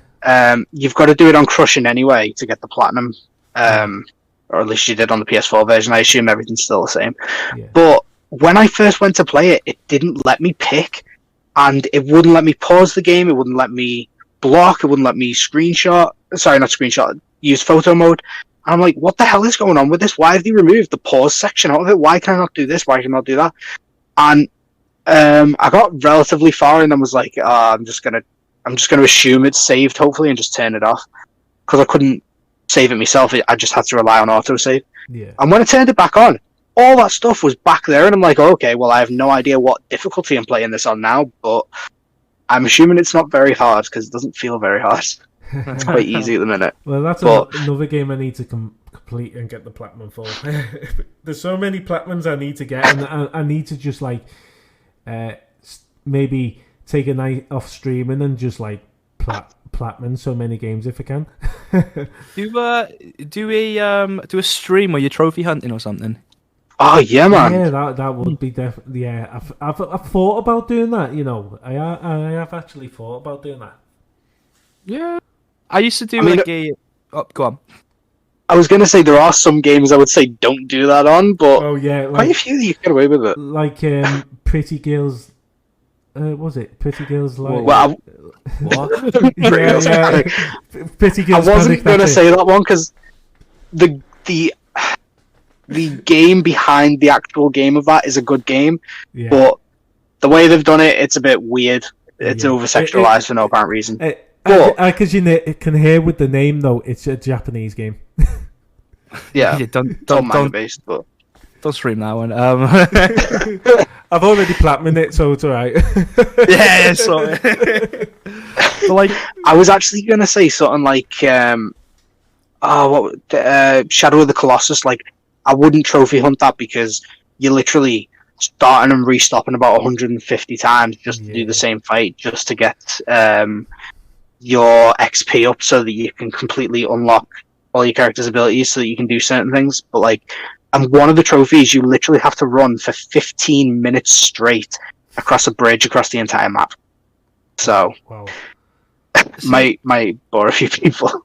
You've got to do it on crushing anyway to get the platinum. Or at least you did on the PS4 version. I assume everything's still the same. Yeah. But when I first went to play it, it didn't let me pick, and it wouldn't let me pause the game. It wouldn't let me block. It wouldn't let me screenshot. Sorry, not screenshot. Use photo mode. And I'm like, what the hell is going on with this? Why have they removed the pause section out of it? Why can I not do this? Why can I not do that? And I got relatively far, and then was like, I'm just gonna assume it's saved, hopefully, and just turn it off, because I couldn't save it myself. I just had to rely on autosave. Yeah. And when I turned it back on, all that stuff was back there, and I'm like, okay, well, I have no idea what difficulty I'm playing this on now, but I'm assuming it's not very hard, because it doesn't feel very hard. It's quite easy at the minute. Well, that's another game I need to complete and get the platinum for. There's so many platinums I need to get, and I need to just like maybe take a night off streaming and just like platinum so many games if I can. Do a stream where you're trophy hunting or something. Oh yeah, man. Yeah, that would be definitely. Yeah, I've thought about doing that. You know, I have actually thought about doing that. Yeah, I used to do go on. I was going to say there are some games I would say don't do that on, but quite a few you get away with it. Like Pretty Girls. Was it Pretty Girls? Like well, what? yeah. Pretty Girls. I wasn't going to say that one because the game behind the actual game of that is a good game, but the way they've done it, it's a bit weird. It's over-sexualized for no apparent reason. Because you can hear with the name though, it's a Japanese game. Yeah, don't based, but don't stream that one. I've already platinumed it, so it's alright. yeah, so but like I was actually gonna say something like Shadow of the Colossus. Like I wouldn't trophy hunt that because you're literally starting and restopping about 150 times just to do the same fight, just to get your XP up so that you can completely unlock all your character's abilities so that you can do certain things. But like, and one of the trophies, you literally have to run for 15 minutes straight across a bridge across the entire map. So, might bore a few people.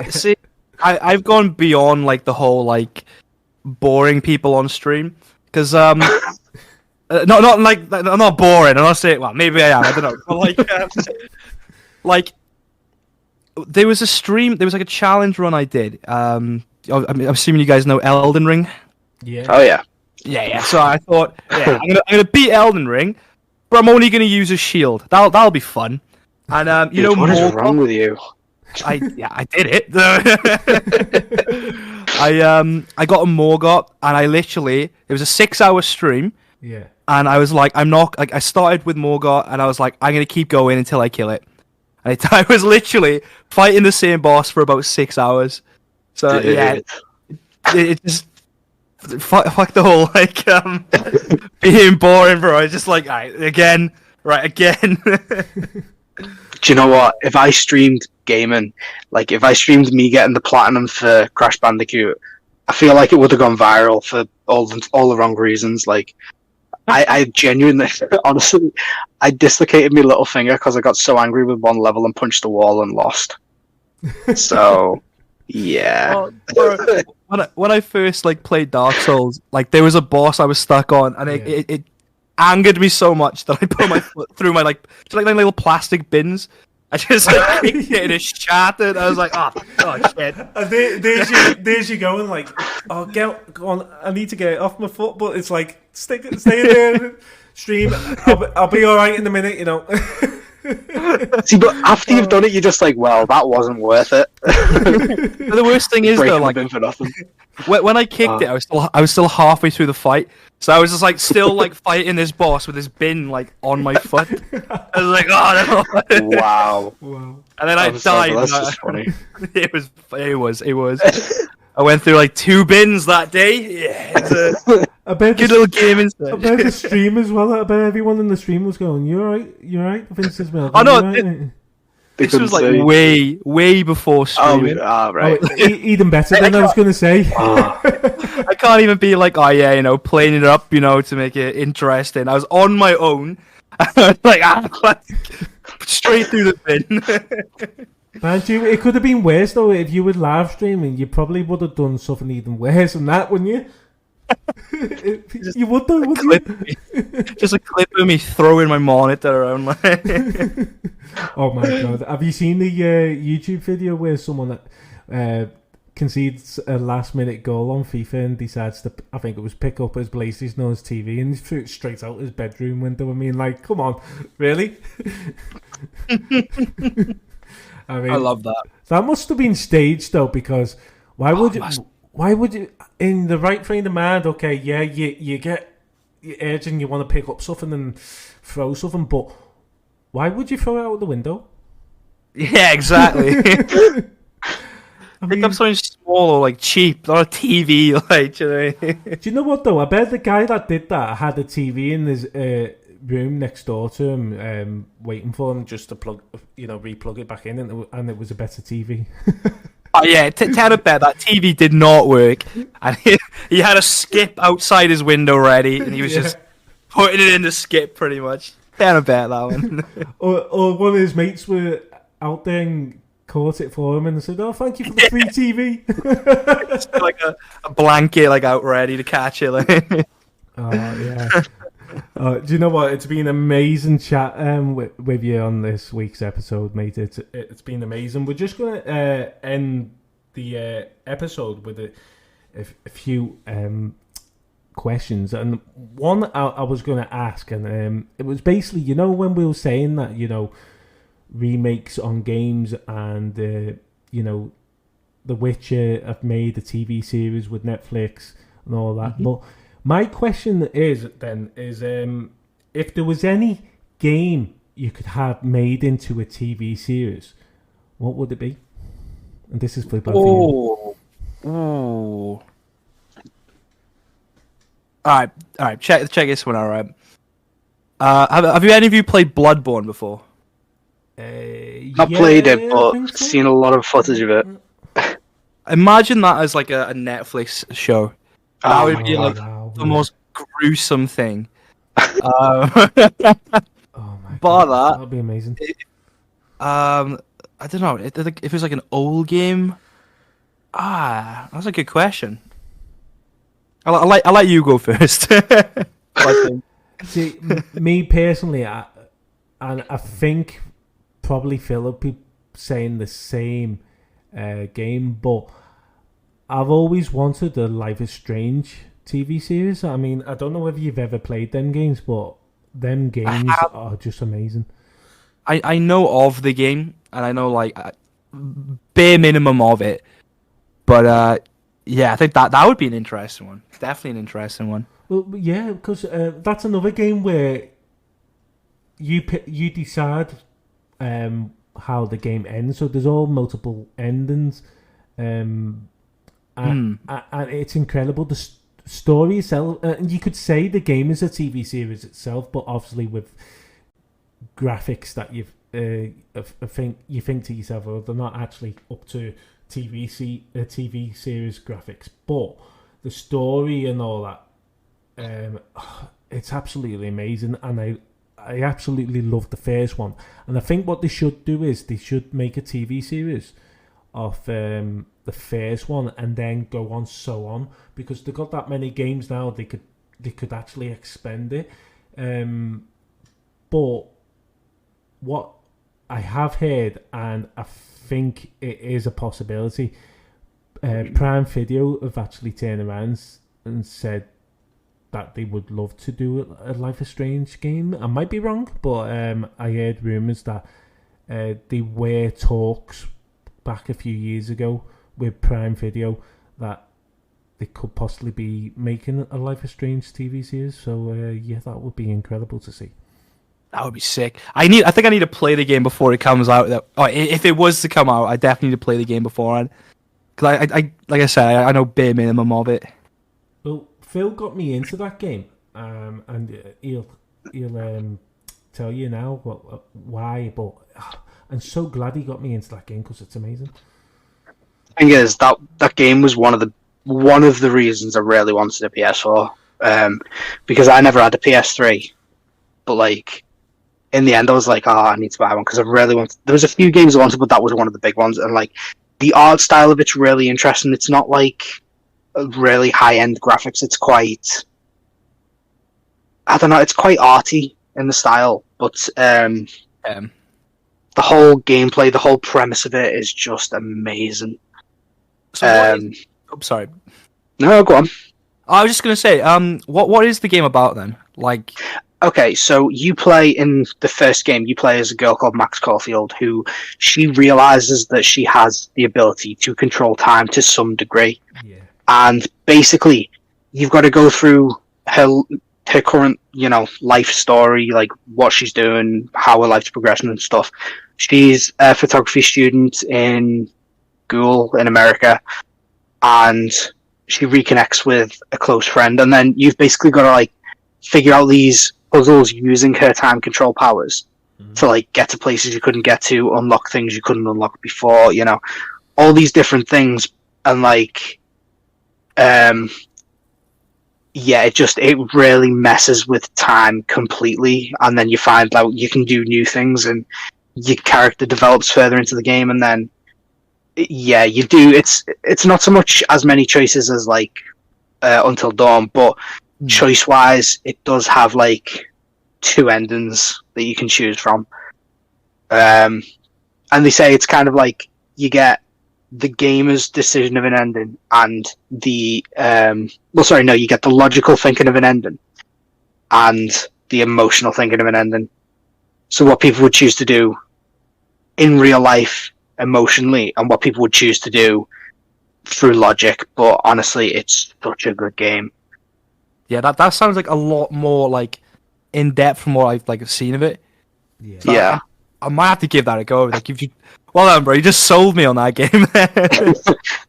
See, I've gone beyond like the whole like boring people on stream because not like I'm not boring. I'm not saying maybe I am. I don't know. But like there was a stream. There was like a challenge run I did. I'm assuming you guys know Elden Ring. Yeah. Oh yeah. Yeah. So I thought, I'm gonna beat Elden Ring, but I'm only gonna use a shield. That'll be fun. And Dude, what is wrong with you? I did it. I got a Morgott, and it was a 6-hour stream. Yeah. And I was like, I started with Morgott, and I was like, I'm gonna keep going until I kill it. And I was literally fighting the same boss for about 6 hours. So it just fuck the whole like being boring, bro. It's just like again. Do you know what? If I streamed gaming, like if I streamed me getting the platinum for Crash Bandicoot, I feel like it would have gone viral for all the wrong reasons. Like, I genuinely, honestly, I dislocated my little finger because I got so angry with one level and punched the wall and lost. So, yeah. When I first like played Dark Souls, like there was a boss I was stuck on, and it angered me so much that I put my foot through my like little plastic bins. I just like kicked it and it shattered. I was like, oh shit. There's you going like, go on. I need to get it off my foot, but it's like stay there, stream. I'll be all right in a minute, you know. See, but after you've done it, you're just like, well, that wasn't worth it. The worst thing is though, like for nothing. When I kicked it, I was still halfway through the fight, so I was just like still like fighting this boss with this bin like on my foot. I was like, oh no! Wow. And then I died. That's just funny. It was. I went through like 2 bins that day. Yeah, it's a good little game instead. I bet the stream as well. I bet everyone in the stream was going, "You alright, Vince's milk." Oh no, this was like way before streaming. Right. Even better than I was going to say. I can't even be like, playing it up, to make it interesting. I was on my own, like straight through the bin. Man, it could have been worse though. If you were live streaming, you probably would have done something even worse than that, wouldn't you? You would though, wouldn't you? Just a clip of me throwing my monitor around. Oh my god! Have you seen the YouTube video where someone concedes a last-minute goal on FIFA and decides to, I think it was, pick up his PlayStation on his TV and he threw it straight out his bedroom window? I mean, like, come on, really? I mean, I love that. That must have been staged though, because why would you, in the right frame of mind? Okay, yeah, you get your urge and you want to pick up something and throw something, but why would you throw it out the window? Yeah, exactly. Pick up something small or like cheap, not a TV. Like, you know. Do you know what though? I bet the guy that did that had a TV in his room next door to him, waiting for him just to replug it back in, and it was a better TV. Oh yeah, tell it bet that TV did not work, and he had a skip outside his window ready, and he was just putting it in the skip pretty much. Tell it bet that one. or one of his mates were out there and caught it for him and said, "Oh, thank you for the free TV." It's like a blanket, like out ready to catch it. Like. Oh yeah. Do you know what? It's been amazing chat with you on this week's episode, mate. It's been amazing. We're just going to end the episode with a few questions, and one I was going to ask, and it was basically, when we were saying that, remakes on games and The Witcher have made a TV series with Netflix and all that. Mm-hmm. But my question is if there was any game you could have made into a TV series, what would it be? And this is for both of you. Oh. All right. Check this one. All right. Have any of you played Bloodborne before? Not played it, but seen a lot of footage of it. Imagine that as like a Netflix show. That would be like the most gruesome thing. Oh my god, that'd be amazing. I don't know if it's like an old game. That's a good question. I'll let you go first. See, me personally, I think probably Phil will be saying the same game, but I've always wanted a Life is Strange TV series. I mean, I don't know if you've ever played them games, but them games are just amazing. I know of the game, and I know like bare minimum of it, but yeah, I think that would be an interesting one. Definitely an interesting one. Well, yeah, because that's another game where you decide how the game ends. So there's all multiple endings, and it's incredible. The story itself, and you could say the game is a TV series itself, but obviously with graphics that you think to yourself, oh, they're not actually up to TV series graphics, but the story and all that, it's absolutely amazing, and I absolutely love the first one. And I think what they should do is they should make a TV series of the first one and then go on so on, because they've got that many games now, they could actually expand it. But what I have heard, and I think it is a possibility, Prime Video have actually turned around and said that they would love to do a Life is Strange game. I might be wrong, but I heard rumours that there were talks back a few years ago with Prime Video that they could possibly be making a Life is Strange TV series. So yeah, that would be incredible to see. That would be sick. I think I need to play the game before it comes out. If it was to come out, I definitely need to play the game beforehand. Because I like I said, I know bare minimum of it. Well, Phil got me into that game, and he'll tell you now why. But I'm so glad he got me into that game because it's amazing. The thing is, that game was one of the reasons I really wanted a PS4, because I never had a PS3, but like in the end, I was like, oh, I need to buy one because I really want. There was a few games I wanted, but that was one of the big ones. And like the art style of it's really interesting. It's not like really high end graphics. It's quite, I don't know. It's quite arty in the style, but the whole gameplay, the whole premise of it is just amazing. So I'm sorry. No, go on. I was just gonna say, what is the game about then? Like, Okay, so you play in the first game. You play as a girl called Max Caulfield, who she realizes that she has the ability to control time to some degree, and basically, you've got to go through her current, life story, like what she's doing, how her life's progressing and stuff. She's a photography student in school in America, and she reconnects with a close friend, and then you've basically got to like figure out these puzzles using her time control powers to like get to places you couldn't get to, unlock things you couldn't unlock before, all these different things, and like it really messes with time completely, and then you find out you can do new things and your character develops further into the game, and then you do. It's not so much as many choices as like Until Dawn, but choice wise it does have like 2 endings that you can choose from, and they say it's kind of like you get the gamer's decision of an ending and the you get the logical thinking of an ending and the emotional thinking of an ending. So what people would choose to do in real life emotionally and what people would choose to do through logic. But honestly, it's such a good game. Yeah, that sounds like a lot more like in depth from what I've like seen of it. So Yeah. I might have to give that a go. Like if you, well done, bro. You just sold me on that game.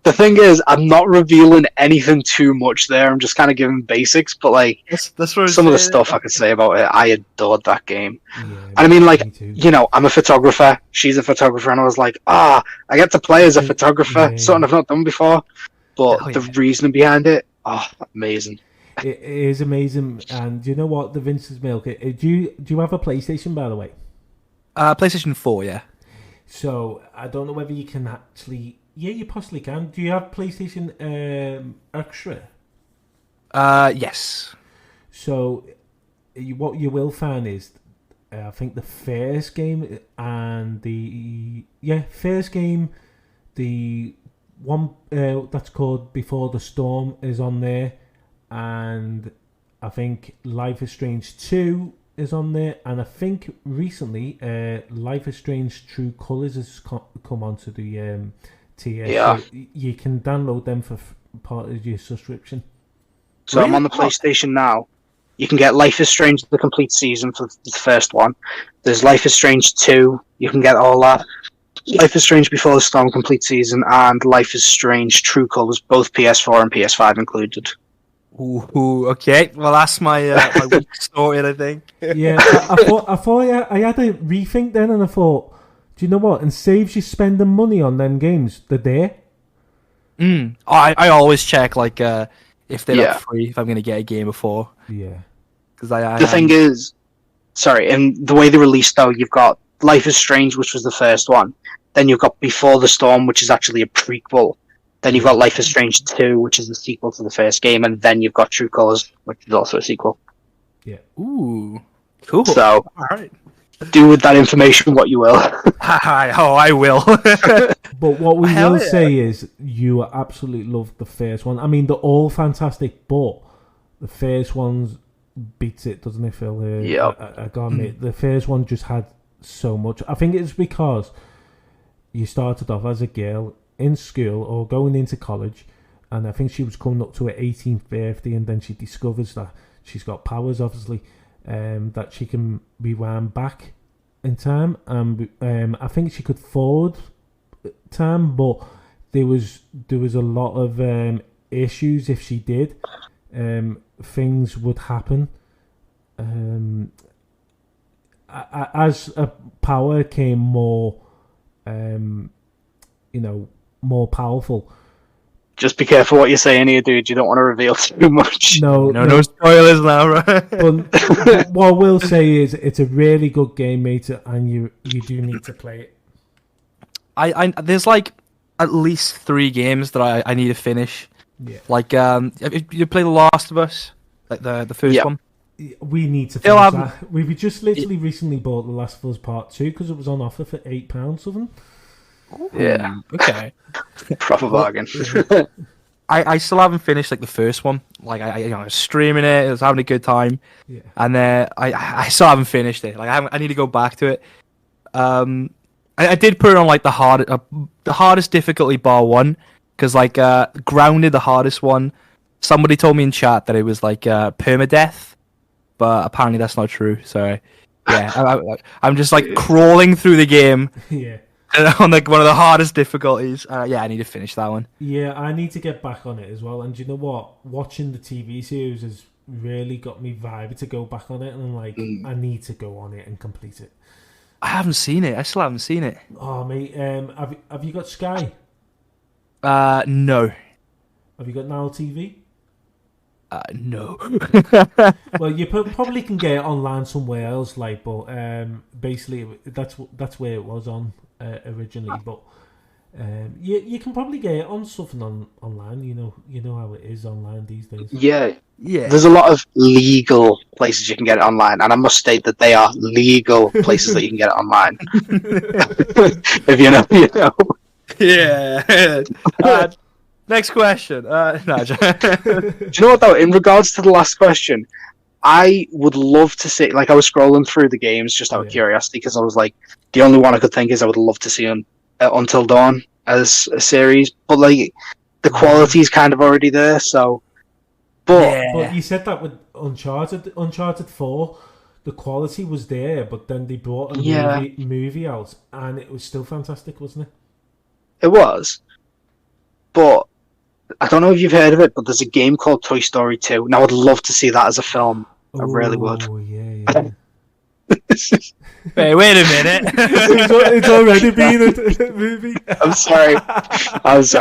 The thing is, I'm not revealing anything too much there. I'm just kind of giving basics, but like that's what some of the stuff I could say about it, I adored that game. Yeah, And I mean, like, me too. I'm a photographer. She's a photographer, and I was like, I get to play as a photographer, Yeah. something I've not done before. But Hell the yeah. reasoning behind it, amazing. It is amazing, and you know what? The Vince's Milk. Do you have a PlayStation, by the way? PlayStation 4, yeah. So I don't know whether you can actually. Yeah, you possibly can. Do you have PlayStation Extra? Yes. So what you will find is, I think the first game and the one that's called Before the Storm is on there, and I think Life is Strange 2 is on there, and I think recently Life is Strange True Colors has come onto the TS. Yeah. So you can download them for part of your subscription. So I'm on the PlayStation now. You can get Life is Strange the complete season for the first one. There's Life is Strange 2. You can get all that. Life is Strange Before the Storm complete season and Life is Strange True Colors, both PS4 and PS5 included. Ooh, okay. Well, that's my my week sorted, I think. Yeah, I thought I had a rethink then, and I thought, do you know what? And saves you spending money on them games. They're there. I always check like if they're Yeah. not free, if I'm gonna get a game before, Yeah. because The thing is, and the way they released though, you've got Life is Strange, which was the first one. Then you've got Before the Storm, which is actually a prequel. Then you've got Life is Strange 2, which is the sequel to the first game, and then you've got True Colors, which is also a sequel. Yeah. Ooh, cool. So All right. do with that information what you will. I will. But what we Hell will yeah. say is you absolutely loved the first one. I mean, they're all fantastic, but the first one beats it, doesn't it, Phil? Yep. I gotta admit, the first one just had so much. I think it's because you started off as a girl in school or going into college, and I think she was coming up to her 18th birthday, and then she discovers that she's got powers, obviously, that she can rewind back in time. I think she could forward time, but there was a lot of issues if she did. Things would happen. As a power came more, more powerful, Just be careful what you're saying here, dude. You don't want to reveal too much. No spoilers now, right? But what I will say is, it's a really good game, mate, and you do need to play it. I there's like at least 3 games that I need to finish. Yeah. Like you play The Last of Us, like the first one. We need to finish that. We've just literally recently bought The Last of Us Part 2 because it was on offer for £8 something. Yeah. Okay. Proper bargain. I still haven't finished like the first one. Like I was streaming it, I was having a good time, and I still haven't finished it. Like I need to go back to it. I did put it on like the hardest difficulty bar 1 because like Grounded, the hardest one. Somebody told me in chat that it was like permadeath, but apparently that's not true. So yeah, I'm just like crawling through the game. Yeah. On like one of the hardest difficulties. I need to finish that one. Yeah, I need to get back on it as well. And you know what? Watching the TV series has really got me vibing to go back on it. And I'm like, I need to go on it and complete it. I haven't seen it. I still haven't seen it. Oh, mate. Have you got Sky? No. Have you got Now TV? No. Well, you probably can get it online somewhere else, like, but basically that's where it was on originally. But you can probably get it on something online. You know how it is online these days. Yeah. Yeah. There's a lot of legal places you can get it online, and I must state that they are legal places that you can get it online. If you know, you know. Yeah. Next question. No, Do you know what though? In regards to the last question, I would love to see. Like, I was scrolling through the games just out of curiosity because I was like, the only one I could think is I would love to see Until Dawn as a series, but like the quality is kind of already there. So, but you said that with Uncharted 4, the quality was there, but then they brought a movie out, and it was still fantastic, wasn't it? It was, but I don't know if you've heard of it, but there's a game called Toy Story 2. Now, I'd love to see that as a film. I really would. Oh, yeah. Wait a minute. It's already been a movie. I'm sorry.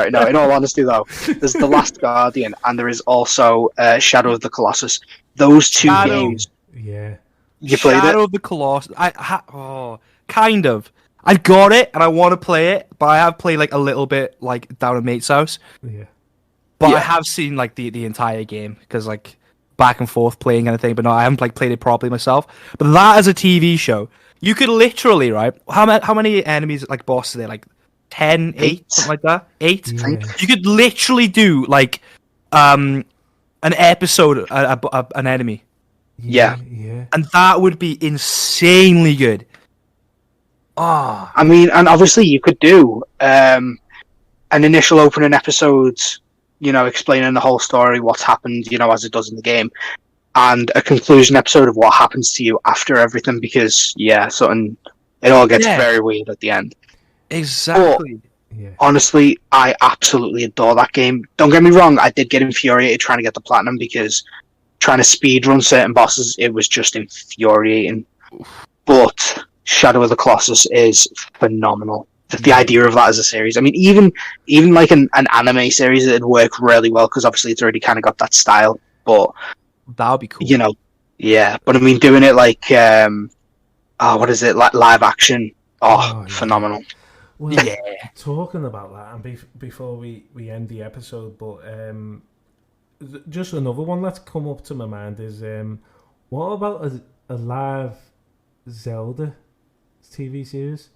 No, in all honesty, though, there's The Last Guardian, and there is also Shadow of the Colossus. Those two games. Yeah. You played it? Shadow of the Colossus. Kind of. I got it, and I want to play it, but I have played like a little bit, like down at mate's house. Yeah. But I have seen like the entire game because like back and forth playing kind of thing. But no, I haven't like played it properly myself. But that as a TV show, you could literally how many enemies like bosses are there? Like 10, 8, something like that. 8. Yeah. You could literally do like an episode an enemy. Yeah. And that would be insanely good. Oh. I mean, and obviously you could do an initial opening episode, explaining the whole story, what's happened, as it does in the game, and a conclusion episode of what happens to you after everything, because, it all gets very weird at the end. Exactly. But, honestly, I absolutely adore that game. Don't get me wrong, I did get infuriated trying to get the platinum, because trying to speedrun certain bosses, it was just infuriating. But Shadow of the Colossus is phenomenal. The idea of that as a series. I mean, even like an anime series, it'd work really well because obviously it's already kind of got that style. But that would be cool. But I mean, doing it like what is it, like live action? Phenomenal. Well, talking about that, and before we end the episode, but just another one that's come up to my mind is what about a live Zelda TV series?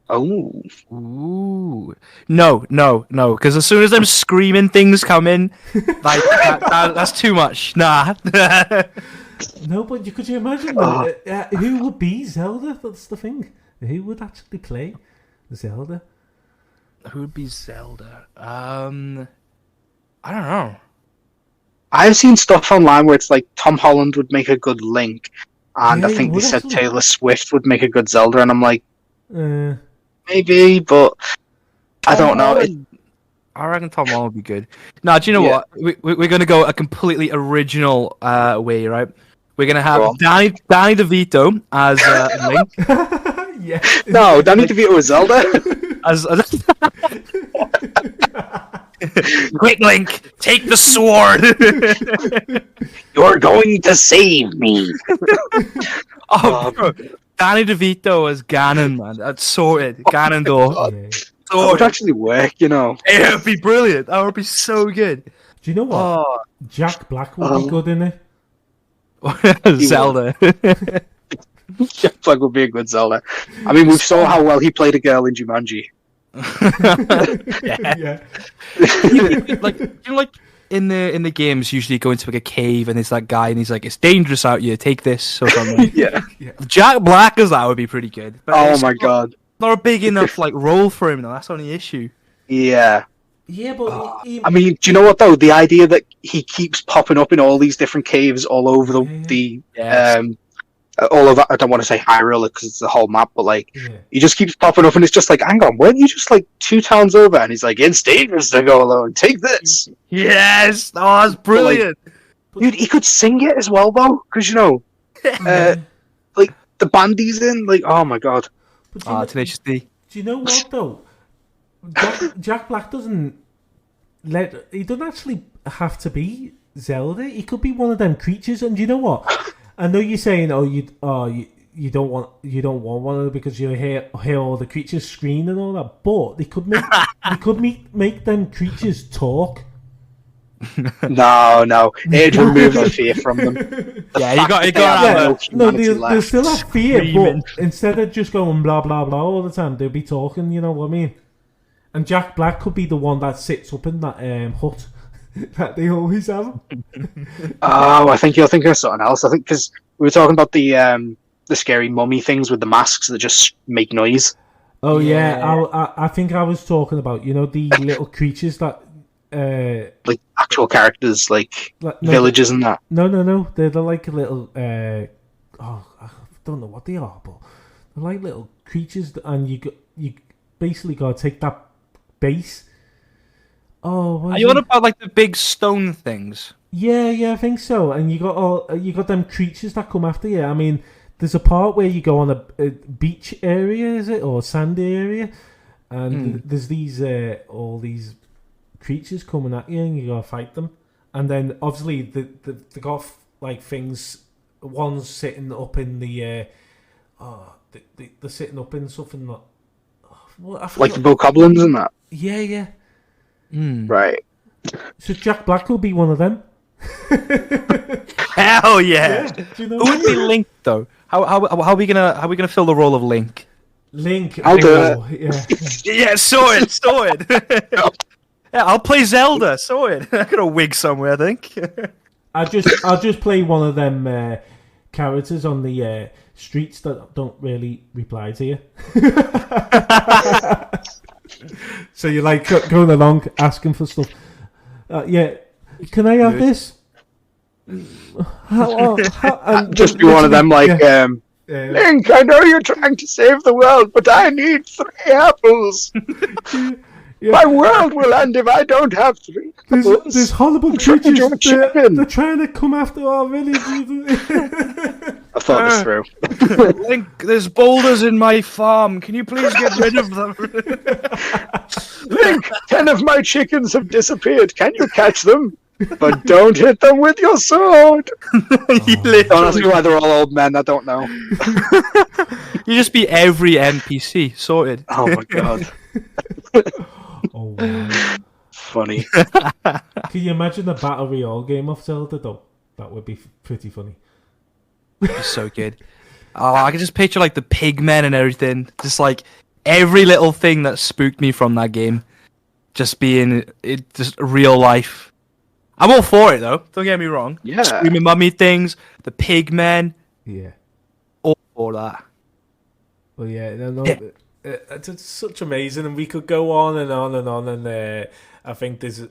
Oh. Ooh. No. Because as soon as them screaming things come in, like that's too much. Nah. No, but could you imagine who would be Zelda? That's the thing. Who would actually play Zelda? Who would be Zelda? I don't know. I've seen stuff online where it's like Tom Holland would make a good Link, and I think they said Taylor Swift would make a good Zelda, and I'm like, maybe, but I don't know. I reckon Tom Holland would be good. Now, do you know what? We're going to go a completely original way, right? We're going to have Danny DeVito as Link. Yeah. No, Danny DeVito as Zelda. Quick, Link, take the sword. You're going to save me. Bro. Danny DeVito as Ganon, man. That's sorted. Ganondorf. Yeah. That would actually work, you know. It would be brilliant. That would be so good. Do you know what? Oh, Jack Black would be good in it. Zelda. Jack Black would be a good Zelda. I mean, we saw how well he played a girl in Jumanji. Yeah. like in the games, usually you go into like a cave and there's that guy and he's like, "It's dangerous out here. Take this." Or something. Yeah. Jack Black as that would be pretty good. But Oh it's my god. not a big enough like role for him though. That's the only issue. Yeah. Yeah, but I mean, do you know what though? The idea that he keeps popping up in all these different caves all over all over. I don't want to say Hyrule because it's the whole map, but like he just keeps popping up, and it's just like, hang on, weren't you just like 2 towns over? And he's like, it's dangerous to go alone. Take this. Yes, oh, that's brilliant. Dude, he could sing it as well though, because you know, like the band he's in, like, oh my god. Tenacious D. Do you know what though? Jack Black doesn't actually have to be Zelda. He could be one of them creatures. And do you know what? I know you're saying, you don't want one of them because you hear all the creatures scream and all that. But they could make them creatures talk. No, it'd remove the fear from them. Yeah, you got. They'll still have fear, but instead of just going blah blah blah all the time, they'll be talking. You know what I mean? And Jack Black could be the one that sits up in that hut that they always have. Oh, I think you're thinking of something else. I think because we were talking about the scary mummy things with the masks that just make noise. Oh yeah. I think I was talking about the little creatures that like actual characters, like villages and that. No. They're like little. I don't know what they are, but they're like little creatures, and you basically got to take that base. Oh, are you on about like the big stone things? Yeah, I think so. And you got them creatures that come after you. I mean, there's a part where you go on a beach area, is it, or sandy area, and there's these all these creatures coming at you, and you gotta fight them. And then obviously they got like things. One's sitting up in the they're sitting up in something that. Like the bokoblins and that. Yeah. Right. So Jack Black will be one of them. Hell yeah! Do you know Who would be Link though? How are we gonna fill the role of Link? Link. I'll do it. Yeah, sorted. Yeah, I'll play Zelda. Sorted. I got a wig somewhere, I think. I'll just play one of them characters on the streets that don't really reply to you. So you're like going along asking for stuff. Yeah, can I have this? Just be one of them, like, Link, I know you're trying to save the world, but I need 3 apples. Yeah. My world will end if I don't have 3 apples. There's horrible creatures. They're trying to come after our village. I thought this through. Link, there's boulders in my farm. Can you please get rid of them? Link, 10 of my chickens have disappeared. Can you catch them? But don't hit them with your sword. Don't ask me why they're all old men. I don't know. You just be every NPC. Sorted. Oh my god. Oh wow. Funny. Can you imagine a battle royale game of Zelda though? That would be pretty funny. It's so good. Oh, I can just picture like the pigmen and everything. Just like every little thing that spooked me from that game. Just being just real life. I'm all for it though. Don't get me wrong. Yeah. Screaming mummy things, the pigmen. Yeah. All for that. Well, yeah. It's such amazing, and we could go on and on and on. And I think they've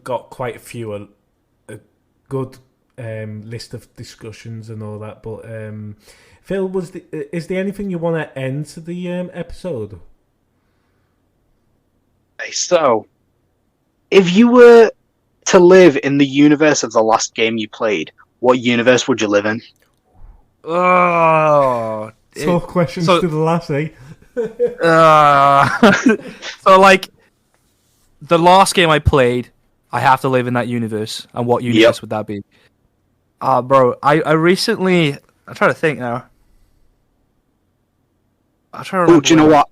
got quite a few a good list of discussions and all that. But Phil, is there anything you want to end to the episode? So, if you were to live in the universe of the last game you played, what universe would you live in? Oh, Tough questions to the last, eh? So like, the last game I played, I have to live in that universe. And what universe would that be? Bro, I recently... I'm trying to think now. I'm trying to remember. Do you know what?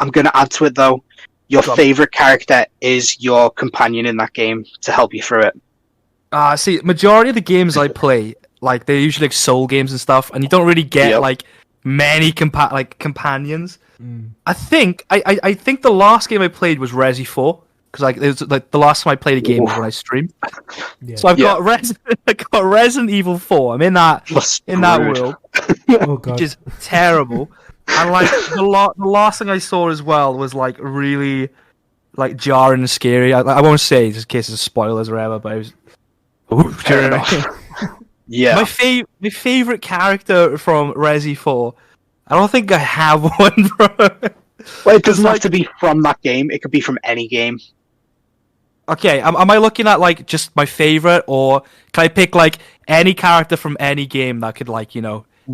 I'm going to add to it, though. Your favourite character is your companion in that game to help you through it. See, majority of the games I play, like, they're usually like soul games and stuff, and you don't really get, like, many companions. I think the last game I played was Resi 4, because like it was like the last time I played a game was when I streamed. So I've got Resident Evil 4. I'm in that world, which is terrible. And like the last thing I saw as well was like really like jarring and scary. I won't say just in case it's spoilers or whatever, but it was. Yeah. My favorite character from Resi 4. I don't think I have one, bro. Well, it doesn't have to be from that game. It could be from any game. Okay, am I looking at like just my favorite, or can I pick like any character from any game that could like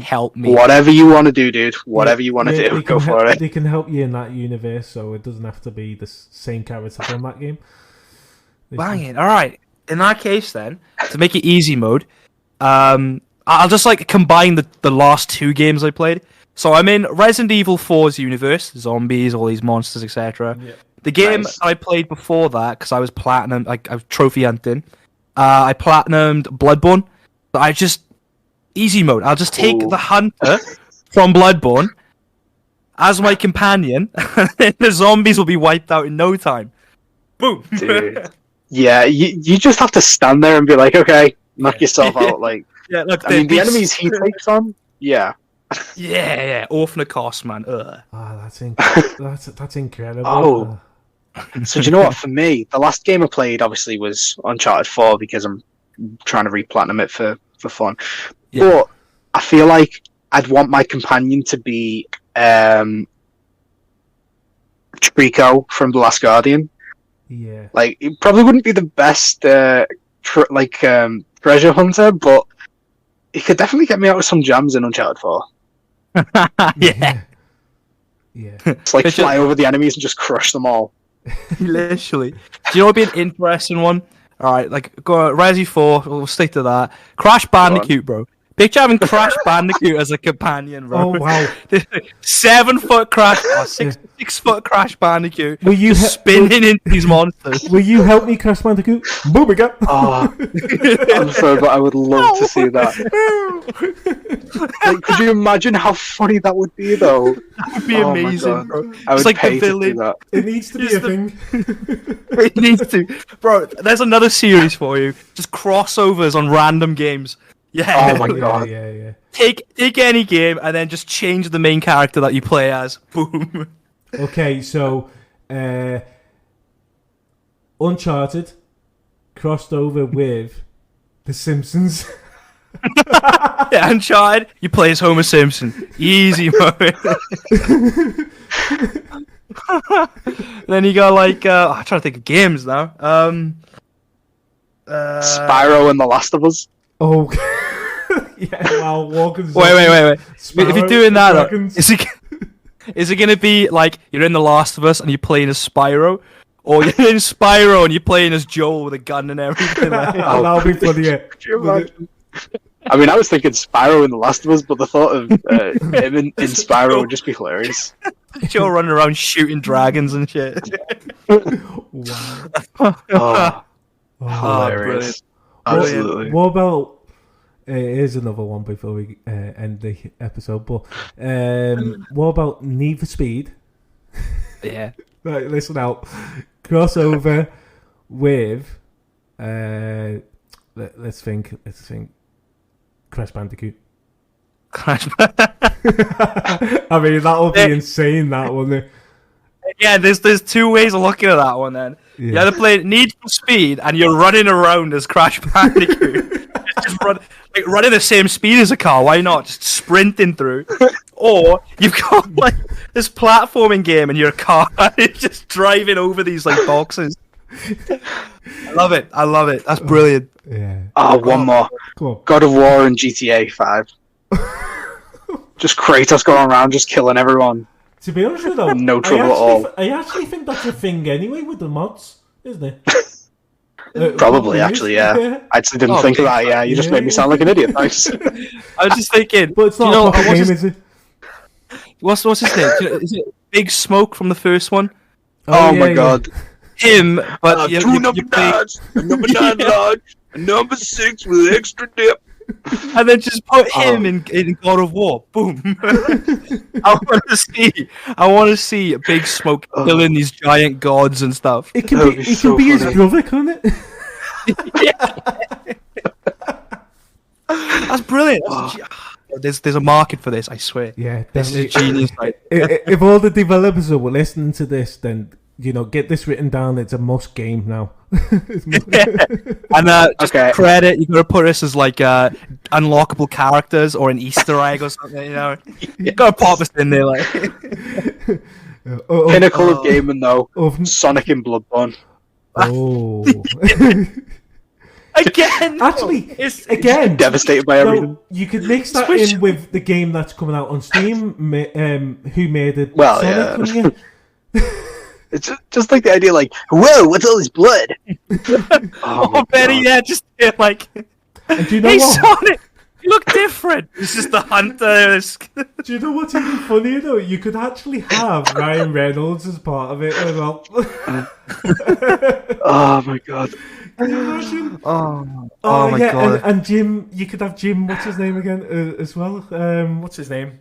help me? Whatever you want to do, dude. Whatever you want to do, go for it. They can help you in that universe, so it doesn't have to be the same character from that game. Banging. All right. In that case, then, to make it easy mode, I'll just like combine the last two games I played. So I'm in Resident Evil 4's universe, zombies, all these monsters, etc. Yeah. The game I played before that, because I was platinum, I was trophy hunting. I platinumed Bloodborne. But I just easy mode. I'll just take the hunter from Bloodborne as my companion, and the zombies will be wiped out in no time. Boom. Dude. Yeah, you just have to stand there and be like, okay, knock yourself out. Like, yeah, look, I mean, the enemies he takes on, yeah. Yeah, Orphan of Cost, man. That's incredible. Oh. So do you know what? For me, the last game I played obviously was Uncharted 4 because I'm trying to re-platinum it for fun. Yeah. But I feel like I'd want my companion to be Trico from The Last Guardian. Yeah. Like, it probably wouldn't be the best treasure hunter, but it could definitely get me out of some jams in Uncharted 4. Yeah. Yeah. It's like fly over the enemies and just crush them all. Literally. Do you know what would be an interesting one? Alright, like, go Resi 4, we'll stick to that. Crash Bandicoot, bro. Picture having Crash Bandicoot as a companion, bro. Oh, wow. 7-foot Crash, 6-foot Crash Bandicoot. Will you spinning into these monsters. Will you help me, Crash Bandicoot? Boobiga! Oh, I'm sorry, but I would love to see that. Like, could you imagine how funny that would be, though? That would be amazing, bro. I would like pay the to do that. It needs to be a thing. It needs to. Bro, there's another series for you. Just crossovers on random games. Yeah. Oh my god. Yeah. Take any game and then just change the main character that you play as. Boom. Okay, so Uncharted crossed over with The Simpsons. Yeah, Uncharted, you play as Homer Simpson. Easy mode. Then you got like I'm trying to think of games now. Spyro and The Last of Us. Oh, yeah. Wow, Walker's. Wait. Spyro, if you're doing that, is it gonna be like you're in The Last of Us and you're playing as Spyro, or you're in Spyro and you're playing as Joel with a gun and everything? That'll be funny. Yeah. I mean, I was thinking Spyro in The Last of Us, but the thought of him in Spyro would just be hilarious. Joel running around shooting dragons and shit. Wow. Hilarious. Absolutely. What about? Here's another one before we end the episode. But what about Need for Speed? Yeah. Right, listen out. Crossover with let's think. Crash Bandicoot. I mean, that would be insane. That wouldn't it? Yeah, there's two ways of looking at that one. Then you either play Need for Speed and you're running around as Crash Bandicoot, just running the same speed as a car. Why not just sprinting through? Or you've got like this platforming game and you're a car and it's just driving over these like boxes. I love it. That's brilliant. Yeah. Oh, one more. God of War and GTA 5. Just Kratos going around just killing everyone. To be honest with you, though, no trouble at all. I actually think that's a thing anyway with the mods. isn't it? Probably, actually, yeah. I actually didn't think of that. Yeah, you just made me sound like an idiot. Thanks. I was just thinking. But it's not a proper game, is it? What's his name? Is it Big Smoke from the first one? Oh my god. Him, but two number nines, a number 9 large, a number 6 with extra dip. And then just put him in God of War. Boom. I want to see Big Smoke killing these giant gods and stuff. It can be his brother, can't it? That's brilliant. There's a market for this, I swear. Yeah, this is genius. Right? If all the developers are listening to this, then get this written down. It's a must game now. And just credit, you gotta put us as like unlockable characters or an Easter egg or something. You gotta pop us in there, like. Pinnacle of gaming, though. Sonic in Bloodborne. Oh. Again, actually, again, devastated by everything. You could mix that in with the game that's coming out on Steam. Who made it? Well, Sonic, yeah. It's just like the idea, like, whoa, what's all this blood? Betty, yeah, just like, and do you know hey, what? Sonic, you look different. It's just the hunter. Do you know what's even funnier though? You could actually have Ryan Reynolds as part of it as well. Oh my god. Can you imagine? Oh my god. And Jim, you could have Jim, what's his name again, as well? What's his name?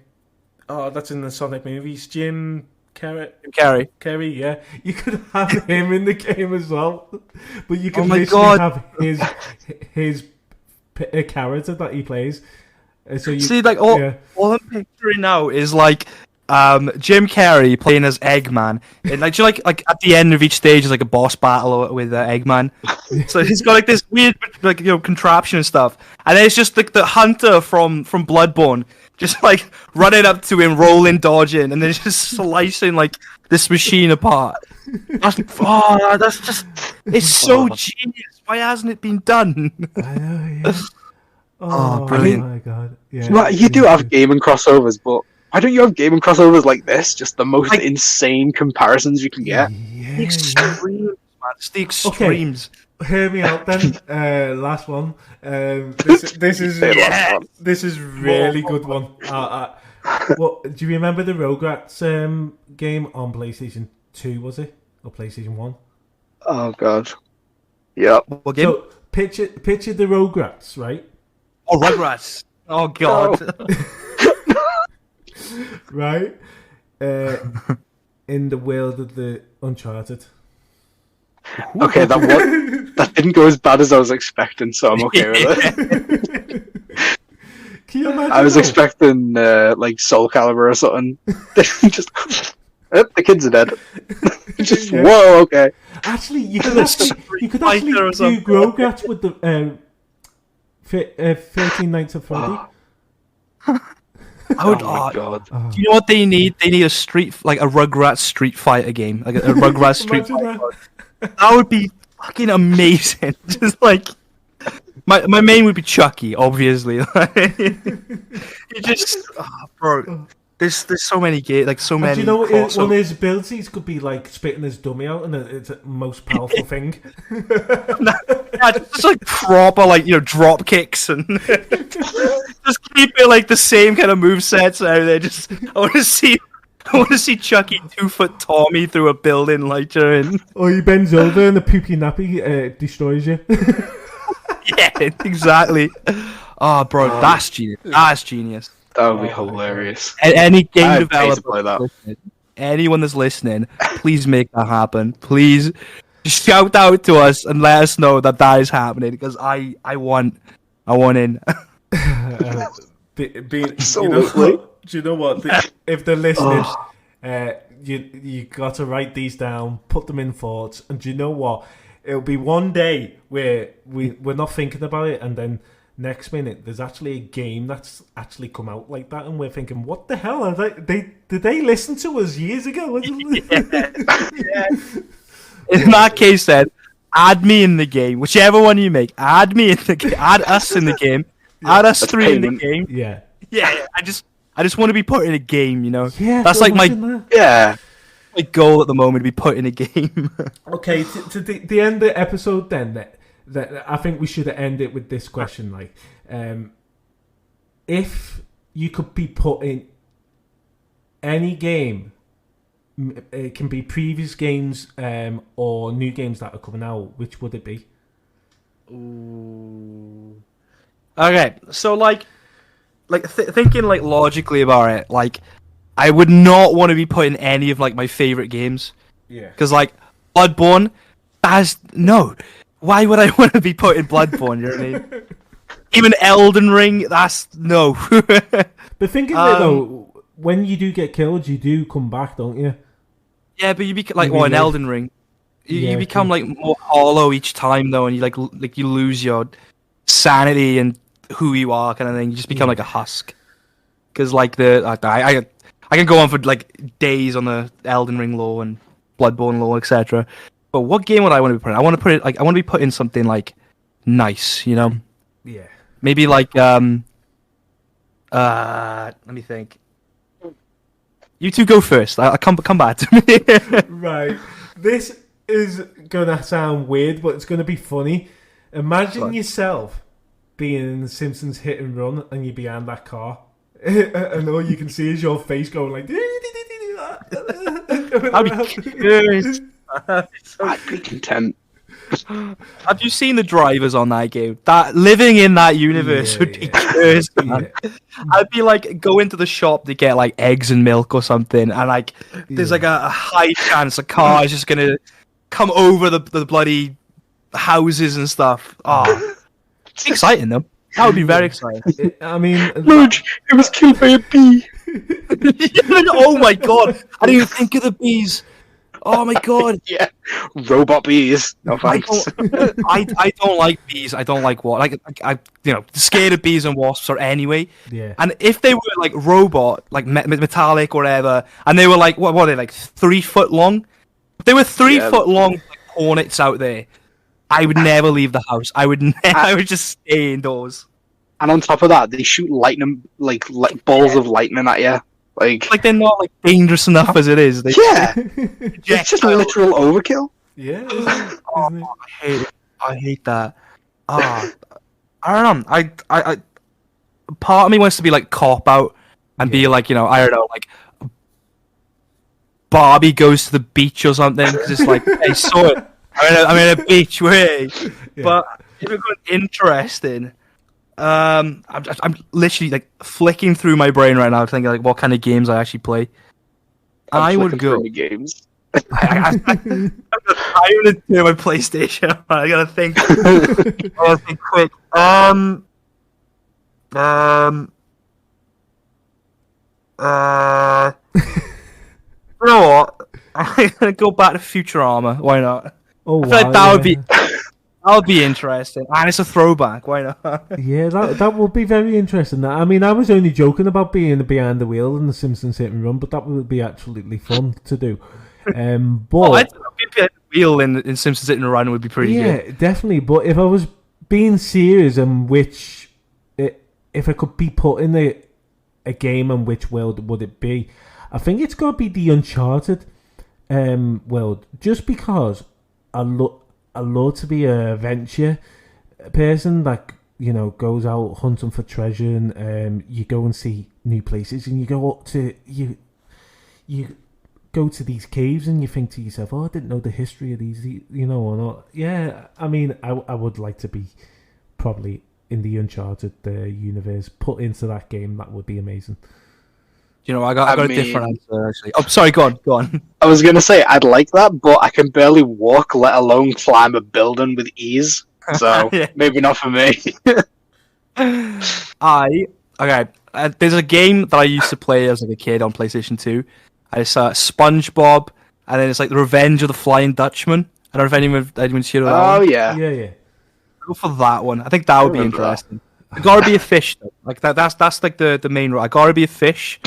Oh, that's in the Sonic movies. Jim Carrey, yeah. You could have him in the game as well. But you could literally have his character that he plays. So you see, like, all I'm picturing now is like Jim Carrey playing as Eggman, and like, do you like at the end of each stage is like a boss battle with Eggman. So he's got like this weird contraption and stuff, and then it's just like the hunter from Bloodborne, just like running up to him, rolling, dodging, and then just slicing like this machine apart. That's just it's so genius. Why hasn't it been done? I know, yeah. Oh, brilliant. My god. Yeah. Well, you do have gaming crossovers, but why don't you have gaming crossovers like this? Just the most insane comparisons you can get. Yeah, the extremes, man. It's the extremes. Okay. Hear me out then. Last one. This is really good one. What do you remember the Rugrats game on PlayStation 2? Was it or PlayStation 1? Oh god. Yep. What game? So picture the Rugrats, right? Oh, Rugrats. Oh god. Right. In the world of the Uncharted. Okay, that didn't go as bad as I was expecting, so I'm okay with it. Can you imagine? I was expecting like Soul Calibur or something. Just the kids are dead. Just whoa, okay. Actually, you could actually do Rugrats with the 13 Nights of Friday. I would. Oh my god! Do you know what they need? They need a Rugrats Street Fighter game, like a Rugrats Street Fighter. That would be fucking amazing. Just like my main would be Chucky, obviously. You just, bro. There's so many games, like so many. Do you know what one of his abilities could be, like spitting his dummy out, and it's the most powerful thing. Just like proper, like drop kicks and just keep it like the same kind of movesets out there. Just I want to see Chucky 2-foot Tommy through a building, like during. Or he bends over and the poopy nappy destroys you. Yeah, exactly. Oh, bro, that's genius. That's genius. That would be hilarious. Any game developer, anyone that's listening, please make that happen. Please shout out to us and let us know that is happening, because I want in. Absolutely. Do you know what? If they're listening, you got to write these down, put them in thoughts, and do you know what? It'll be one day where we're not thinking about it, and then next minute there's actually a game that's actually come out like that, and we're thinking, what the hell are did they listen to us years ago? Yeah. In that case, then add me in the game, whichever one you make. Add me in the game. Add us in the game. Add us three in the game. Yeah. I just want to be put in a game. Yeah, that's like my yeah. my goal at the moment to be put in a game. Okay, to the end of the episode then, that I think we should end it with this question, like, if you could be put in any game, it can be previous games or new games that are coming out, which would it be? Ooh. Okay, so thinking like logically about it, like I would not want to be put in any of like my favorite games. Yeah. Because like Bloodborne, no. Why would I want to be put in Bloodborne? You know what I mean? Even Elden Ring, that's no. But thinking that though, when you do get killed, you do come back, don't you? Yeah, but you become in Elden Ring, you become like more hollow each time though, and you like you lose your sanity and who you are, kind of thing. You just become like a husk. Because like I can go on for like days on the Elden Ring lore and Bloodborne lore, etc. But what game would I want to be put in? I want to be put in something like nice, you know? Yeah. Maybe like let me think. You two go first. I'll come back to me. Right. This is gonna sound weird, but it's gonna be funny. Imagine yourself being in The Simpsons Hit and Run, and you're behind that car, and all you can see is your face going like. I'd be curious. I'd be content. Have you seen the drivers on that game? That living in that universe would be cursed, man. I'd be like go into the shop to get like eggs and milk or something, and like there's like a high chance a car is just gonna come over the bloody houses and stuff. Oh, it's exciting though. That would be very exciting. I mean, Luge, it was killed by a bee. Oh my god! I didn't even think of the bees. Oh my god! Yeah, robot bees. No thanks. I don't like bees. I don't like I scared of bees and wasps or anyway. Yeah. And if they were like robot, like metallic or whatever, and they were like what are they like 3 foot long? If they were 3 foot long like hornets out there, I would never leave the house. I would just stay indoors. And on top of that, they shoot lightning like balls of lightning at you. Like they're not like dangerous enough as it is. It's just literal overkill. Yeah, isn't it? I hate that. I don't know. I part of me wants to be like cop out and be like, I don't know, like Barbie goes to the beach or something. Cause it's like, hey, saw it. I'm in a beach way. Yeah. But if it's interesting. I'm literally like flicking through my brain right now, thinking like what kind of games I actually play. I would go games. I'm gonna do my PlayStation. I gotta think. I gotta think quick. You know what? I'm gonna go back to Futurama. Why not? Oh, I feel like that would be interesting, and it's a throwback. Why not? Yeah, that would be very interesting. I mean, I was only joking about being behind the wheel in The Simpsons Hit and Run, but that would be absolutely fun to do. But behind the wheel in Simpsons Hit and Run would be pretty good. Yeah, definitely. But if I was being serious, and if I could be put in a game, and which world would it be? I think it's got to be the Uncharted world, just because I love to be an adventure person, like, goes out hunting for treasure, and you go and see new places, and you go up to you go to these caves, and you think to yourself, oh, I didn't know the history of these, or not. Yeah, I mean, I would like to be probably in the Uncharted universe, put into that game. That would be amazing. I got a different answer, actually. Oh, sorry, go on. I was going to say, I'd like that, but I can barely walk, let alone climb a building with ease. So, maybe not for me. There's a game that I used to play as like a kid on PlayStation 2. It's SpongeBob, and then it's like The Revenge of the Flying Dutchman. I don't know if anyone's heard of that one. Oh, yeah. Yeah. Go for that one. I think that would be interesting. I gotta be a fish, though. Like that's like the main rule. I gotta be a fish.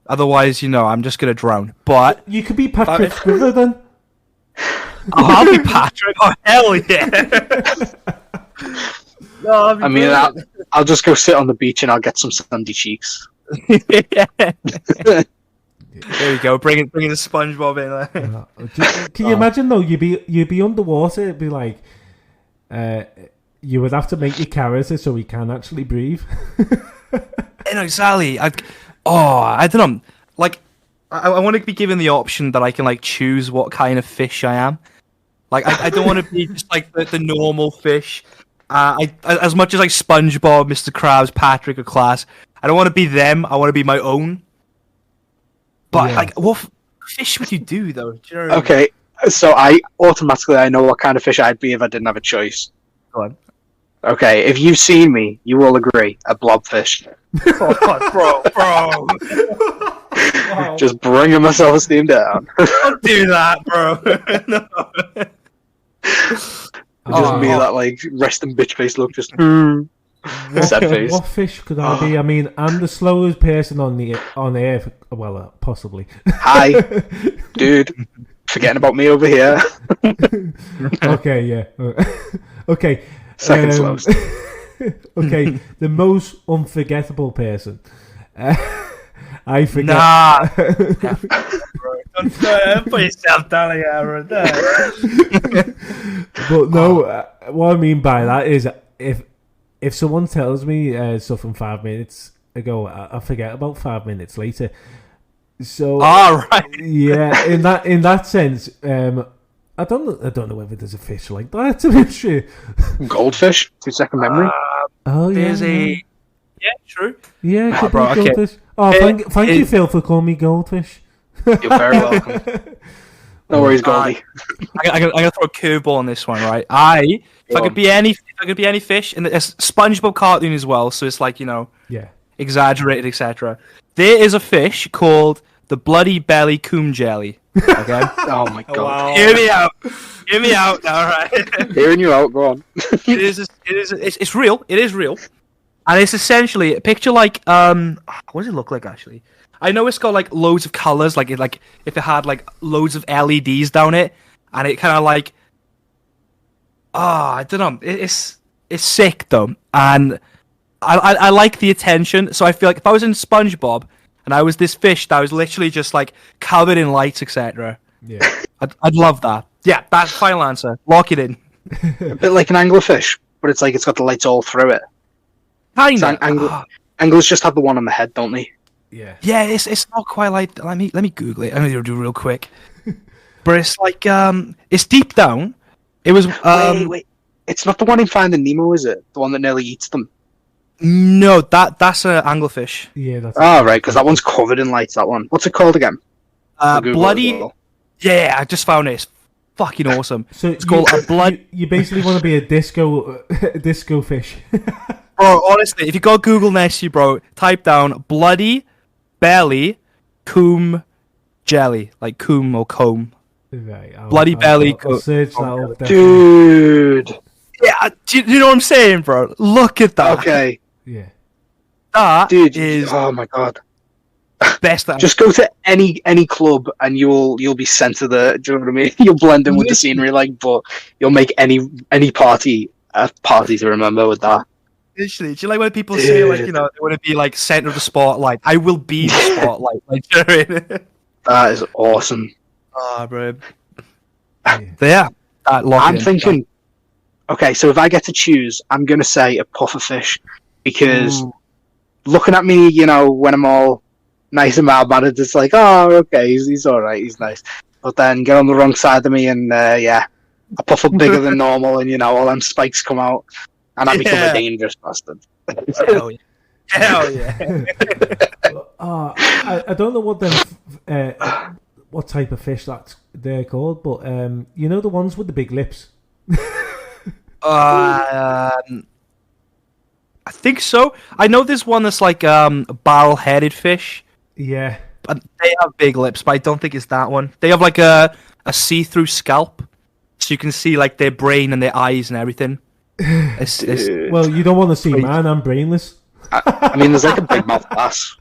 Otherwise, I'm just gonna drown. But you could be Patrick Squidward then. I'll be Patrick. Oh hell yeah! No, I'll just go sit on the beach and I'll get some sandy cheeks. There you go. Bringing the SpongeBob in. Can you imagine though? You'd be underwater. It'd be like, you would have to make your character so he can actually breathe. Exactly. I don't know. Like, I want to be given the option that I can like choose what kind of fish I am. Like, I don't want to be just like the normal fish. As much as like SpongeBob, Mr. Krabs, Patrick, or Class, I don't want to be them. I want to be my own. But like, what fish would you do though? Do you know what I mean? Okay, so I know what kind of fish I'd be if I didn't have a choice. Go on. Okay, if you've seen me, you will agree, a blobfish. Oh, bro. Wow. Just bringing my self-esteem down. Don't do that, bro. No. Just me, that like resting bitch face look, just sad face. What fish could I be? I mean, I'm the slowest person on Earth. Well, possibly. Hi, dude. Forgetting about me over here. Okay, yeah. Okay. Second slowest. Okay, the most unforgettable person. I forget. Nah. Don't put yourself down here, But no, what I mean by that is if someone tells me something 5 minutes ago, I forget about 5 minutes later. So, right. Yeah, in that sense, I don't know whether there's a fish like that. To be true, goldfish, 2-second memory. There's a true. Yeah, could bro, be goldfish. Oh, thank you, Phil, for calling me goldfish. You're very welcome. No worries, Goldie. I'm gonna throw a curveball on this one, right? If I could be any fish, and it's SpongeBob cartoon as well, so it's like, you know, exaggerated, etc. There is a fish called the bloody belly coom jelly. Okay. Oh my god. Wow. Hear me out. All right. Hearing you out. Go on. It's real. It is real, and it's essentially a picture like what does it look like actually? I know it's got like loads of colors, like if it had like loads of LEDs down it, and it kind of like, I don't know. It's sick though, and I like the attention. So I feel like if I was in SpongeBob and I was this fish that was literally just like covered in lights, etc. Yeah, I'd love that. Yeah, that's final answer. Lock it in. A bit like an anglerfish, but it's like it's got the lights all through it. Kinda. Anglers just have the one on the head, don't they? Yeah. Yeah, it's not quite like. Let me Google it. I'm gonna do it real quick. But it's like it's deep down. It was wait. It's not the one in Finding Nemo, is it? The one that nearly eats them. No, that's an anglerfish. Yeah, that's. Oh right, because that one's covered in lights. That one. What's it called again? Bloody. Well. Yeah, I just found it. It's fucking awesome. So it's called a blood. You basically want to be a disco fish. Bro, honestly, if you got Google next to you, bro, type down bloody belly coom jelly, like coom or comb. Right, bloody belly. I'll search that up, dude. Yeah, do you know what I'm saying, bro? Look at that. Okay. Yeah. That dude, is. Oh my god. Best. Just go to any club and you'll be sent to the. Do you know what I mean? You'll blend in with the scenery, like, but you'll make any party a party to remember with that. Literally, do you like when people say, like, you know, they want to be like center of the spotlight? I will be the spotlight. Like, do you know what I mean? That is awesome. Bro. Yeah. I'm thinking. Okay, so if I get to choose, I'm gonna say a pufferfish because looking at me, you know, when I'm all nice and mild-mannered, it's like, oh, okay, he's all right, he's nice. But then get on the wrong side of me, and a puffer bigger than normal, and you know, all them spikes come out, and I become a dangerous bastard. Hell yeah! Hell yeah! I don't know what type of fish they're called, but you know the ones with the big lips. I think so. I know there's one that's like a barrel-headed fish. Yeah. But they have big lips, but I don't think it's that one. They have like a see-through scalp, so you can see like their brain and their eyes and everything. Well, you don't want to see man. I'm brainless. I mean, there's like a big mouth bass.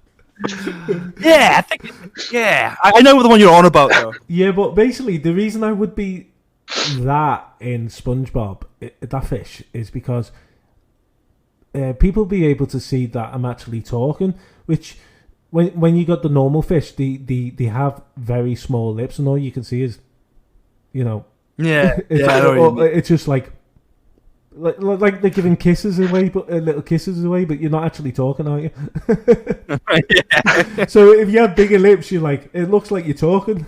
Yeah, I think. Yeah, I know the one you're on about though. Yeah, but basically the reason I would be that in SpongeBob, that fish, is because people be able to see that I'm actually talking, which when you got the normal fish, they have very small lips, and all you can see is, you know, it's just like they're giving kisses away, but little kisses away, but you're not actually talking, are you? So if you have bigger lips, you're like, it looks like you're talking.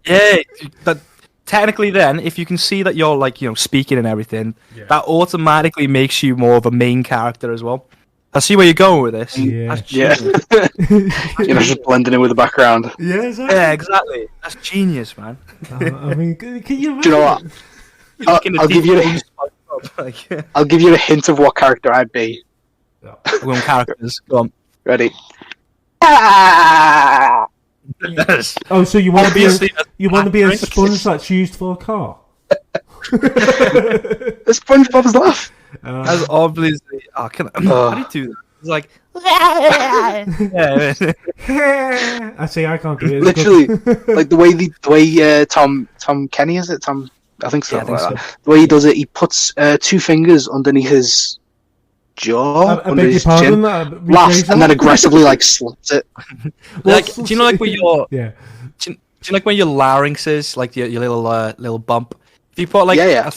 Yeah, but technically, then, if you can see that you're like, you know, speaking and everything, that automatically makes you more of a main character as well. I see where you're going with this. Yeah. You're not just blending in with the background. Yeah, exactly. Yeah, exactly. That's genius, man. I mean, can you? Do you know what? I'll give you I'll give you a hint of what character I'd be. Go on, characters. Go on. Ready? Oh, so you want to be a sponge that's used for a car? The SpongeBob's laugh. As obviously, how do you do that? It's like, I say I can't do it. Literally, like the way Tom Kenny, is it Tom? I think so. Yeah, I think so. The way he does it, he puts 2 fingers underneath his jaw, I under beg his your chin, pardon, laughs, and then aggressively like slaps it. like, do you know like where your yeah? Do you like when your larynx is like your little bump? If you put like a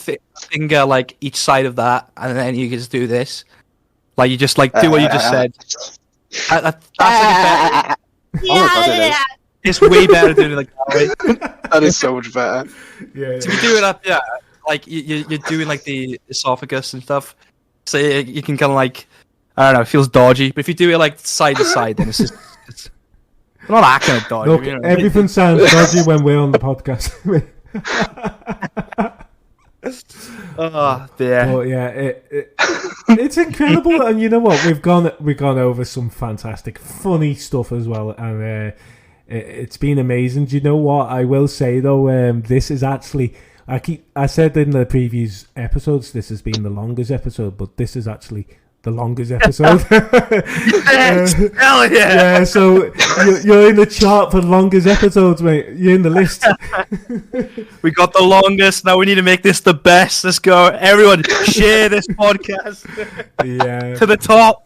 finger like each side of that, and then you just do this, like you just like do what you just said. That's like it is. It's way better doing it like that way. That is so much better. Yeah. So if you do it up, like you're doing like the esophagus and stuff, so you can kind of like, I don't know, it feels dodgy. But if you do it like side to side, then it's just not that kind of dodgy. Look, you know? everything sounds dodgy when we're on the podcast. Oh dear. But yeah, it's incredible, and you know what? We've gone over some fantastic, funny stuff as well, and it's been amazing. Do you know what I will say though? This is actually, I said in the previous episodes, this has been the longest episode, but this is actually the longest episode. Hell yeah! Yeah, so you're in the chart for longest episodes, mate. You're in the list. We got the longest. Now we need to make this the best. Let's go, everyone! Share this podcast. Yeah, to the top.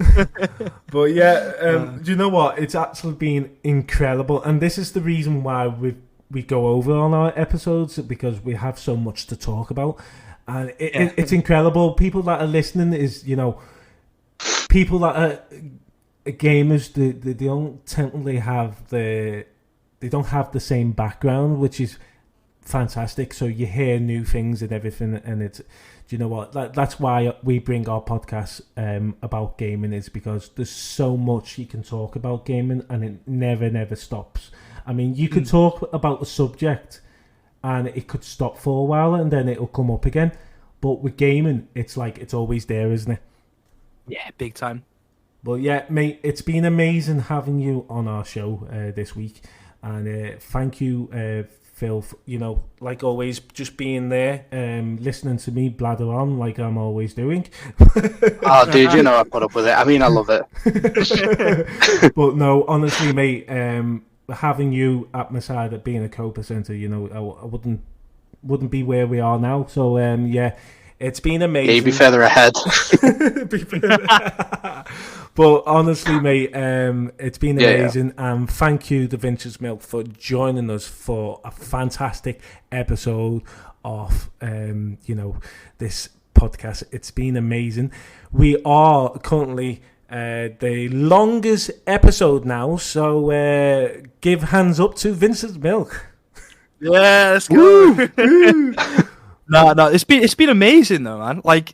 But yeah, do you know what? It's actually been incredible, and this is the reason why we go over on our episodes, because we have so much to talk about, and it's incredible. People that are listening is, you know, people that are gamers, they don't technically have they don't have the same background, which is fantastic. So you hear new things and everything, and it's, do you know what? That's why we bring our podcast about gaming, is because there's so much you can talk about gaming, and it never stops. I mean, you could talk about the subject, and it could stop for a while, and then it'll come up again. But with gaming, it's like it's always there, isn't it? Yeah, big time. Well, yeah, mate, it's been amazing having you on our show this week, and thank you, Phil, for, you know, like always, just being there, listening to me blather on like I'm always doing. Oh, dude, you know I put up with it. I mean, I love it. But no, honestly, mate, having you at my side, at being a co-presenter, you know, I wouldn't be where we are now. So yeah, it's been amazing. Yeah, you'd be further ahead. But honestly, mate, it's been amazing. And thank you, The Vintage Milk, for joining us for a fantastic episode of you know, this podcast. It's been amazing. We are currently the longest episode now, so give hands up to Vintage Milk. Yeah, let's go. No, it's been amazing though, man. Like,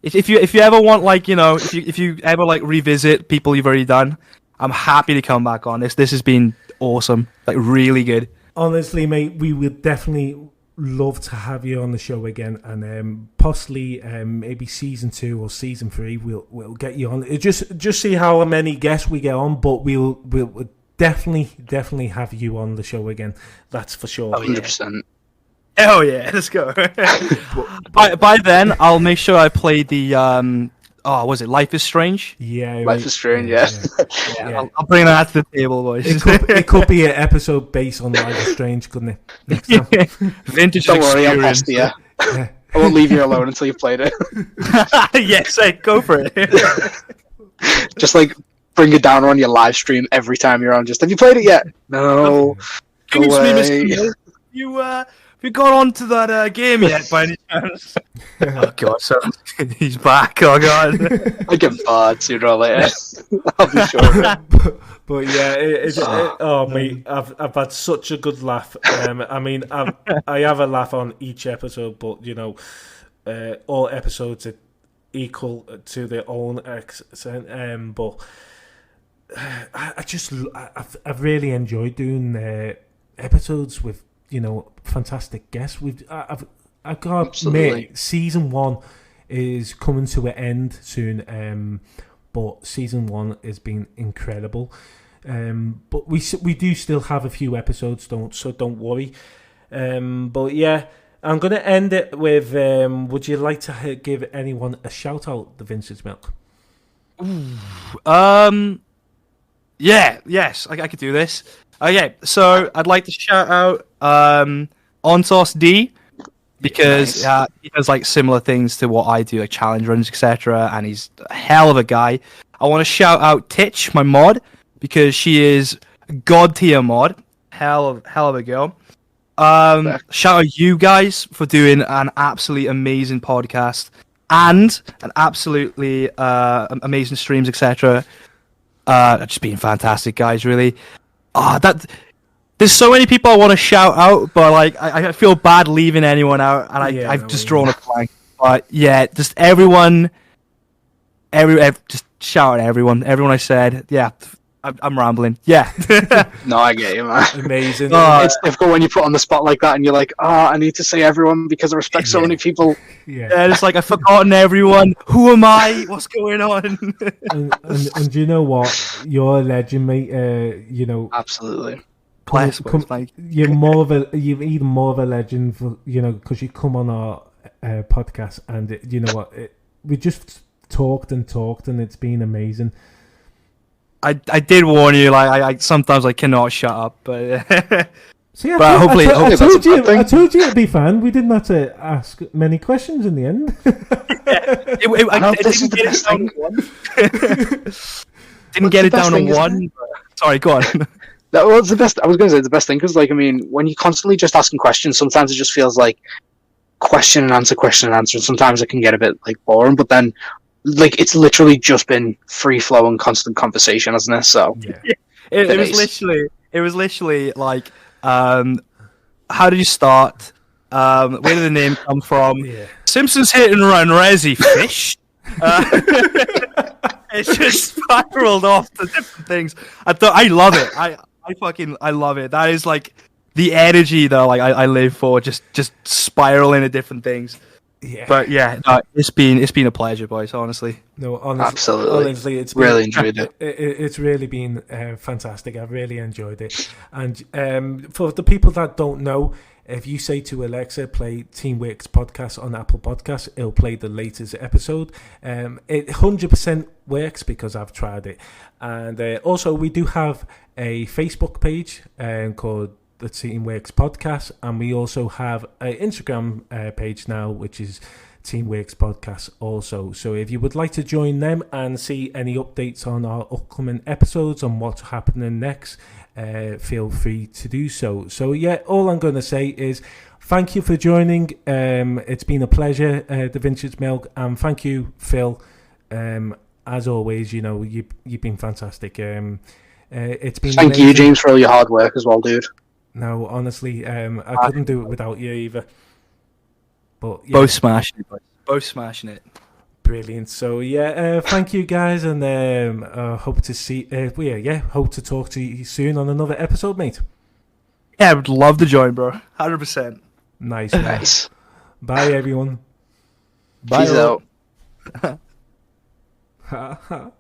if you ever want, like, you know, if you ever like revisit people you've already done, I'm happy to come back on this. This has been awesome, like really good. Honestly, mate, we would definitely love to have you on the show again, and possibly maybe season 2 or season 3 we'll get you on. Just see how many guests we get on, but we'll definitely have you on the show again. That's for sure. 100%. Oh yeah, let's go. By then, I'll make sure I play the was it Life is Strange? Yeah, Life is Strange. Yeah. I'll bring that to the table, boys. It could be an episode based on Life is Strange, couldn't it? Next time. Vintage Don't worry, I'll experience. pass to you. I won't leave you alone until you've played it. Yes, go for it. Just like bring it down on your live stream every time you're on. Just, have you played it yet? No. Go Excuse me, away. Mr. Milk. You got onto that game yet, by any chance? Oh god, so he's back. Oh god. I get bored sooner or later. I'll be sure. But yeah, oh mate, I've had such a good laugh. I mean, I have a laugh on each episode, but you know, all episodes are equal to their own accent. But I've really enjoyed doing episodes with, you know, fantastic guests. I've got to admit, season 1 is coming to an end soon. But season 1 has been incredible. But we do still have a few episodes, so don't worry. But yeah, I'm going to end it with, would you like to give anyone a shout out, the Vintage Milk? Yes, I could do this. Okay, so I'd like to shout out Ontos D, because he does like similar things to what I do, like challenge runs, etc. And he's a hell of a guy. I want to shout out Titch, my mod, because she is a god tier mod. Hell of a girl. Shout out you guys for doing an absolutely amazing podcast and an absolutely amazing streams, etc. Just being fantastic, guys. Really. There's so many people I want to shout out, but like I feel bad leaving anyone out, and I've just drawn a blank. But yeah, just everyone, just shout out everyone I said. Yeah, I'm rambling. Yeah. No, I get you, man. Amazing. It's difficult when you put on the spot like that, and you're like, I need to say everyone because I respect so many people. Yeah, it's like I've forgotten everyone. Who am I? What's going on? and you know what? You're a legend, mate. You know, absolutely. You're even more of a legend for, you know, because you come on our podcast, and you know what? We just talked, and it's been amazing. I did warn you, like I sometimes I cannot shut up, but see, I told you it'd be fun. We didn't have to ask many questions in the end. I didn't get it down to one. Didn't get it down to one. Sorry, go on. That was the best. I was going to say the best thing, because, like, I mean, when you're constantly just asking questions, sometimes it just feels like question and answer, and sometimes it can get a bit like boring. But then, like, it's literally just been free flow and constant conversation, hasn't it? So it was literally like, how did you start? Where did the name come from? Yeah. Simpsons Hit and Run, Resi Fish. It's just spiraled off to different things. I love it. I love it. That is like the energy that like I live for. Just spiraling into different things. Yeah. But yeah, no, it's been a pleasure, boys. Honestly. No, honestly, it's been, really enjoyed it. It's really been fantastic. I've really enjoyed it. And for the people that don't know, if you say to Alexa, play Teamworks podcast on Apple Podcasts, it'll play the latest episode. It 100% works because I've tried it. And also, we do have a Facebook page called the Teamworks Podcast, and we also have an Instagram page now, which is Teamworks Podcast also. So if you would like to join them and see any updates on our upcoming episodes and what's happening next, feel free to do so. So yeah, all I'm going to say is thank you for joining. It's been a pleasure, the Vintage Milk, and thank you, Phil. As always, you know, you've been fantastic. It's been thank amazing. You, James, for all your hard work as well, dude. No, honestly, I couldn't do it without you either. But yeah. Both smashing it, boys. Both smashing it. Brilliant. So yeah, thank you guys, and hope to see. Hope to talk to you soon on another episode, mate. Yeah, I would love to join, bro. 100%. Nice. Bye, everyone. Bye. Peace out.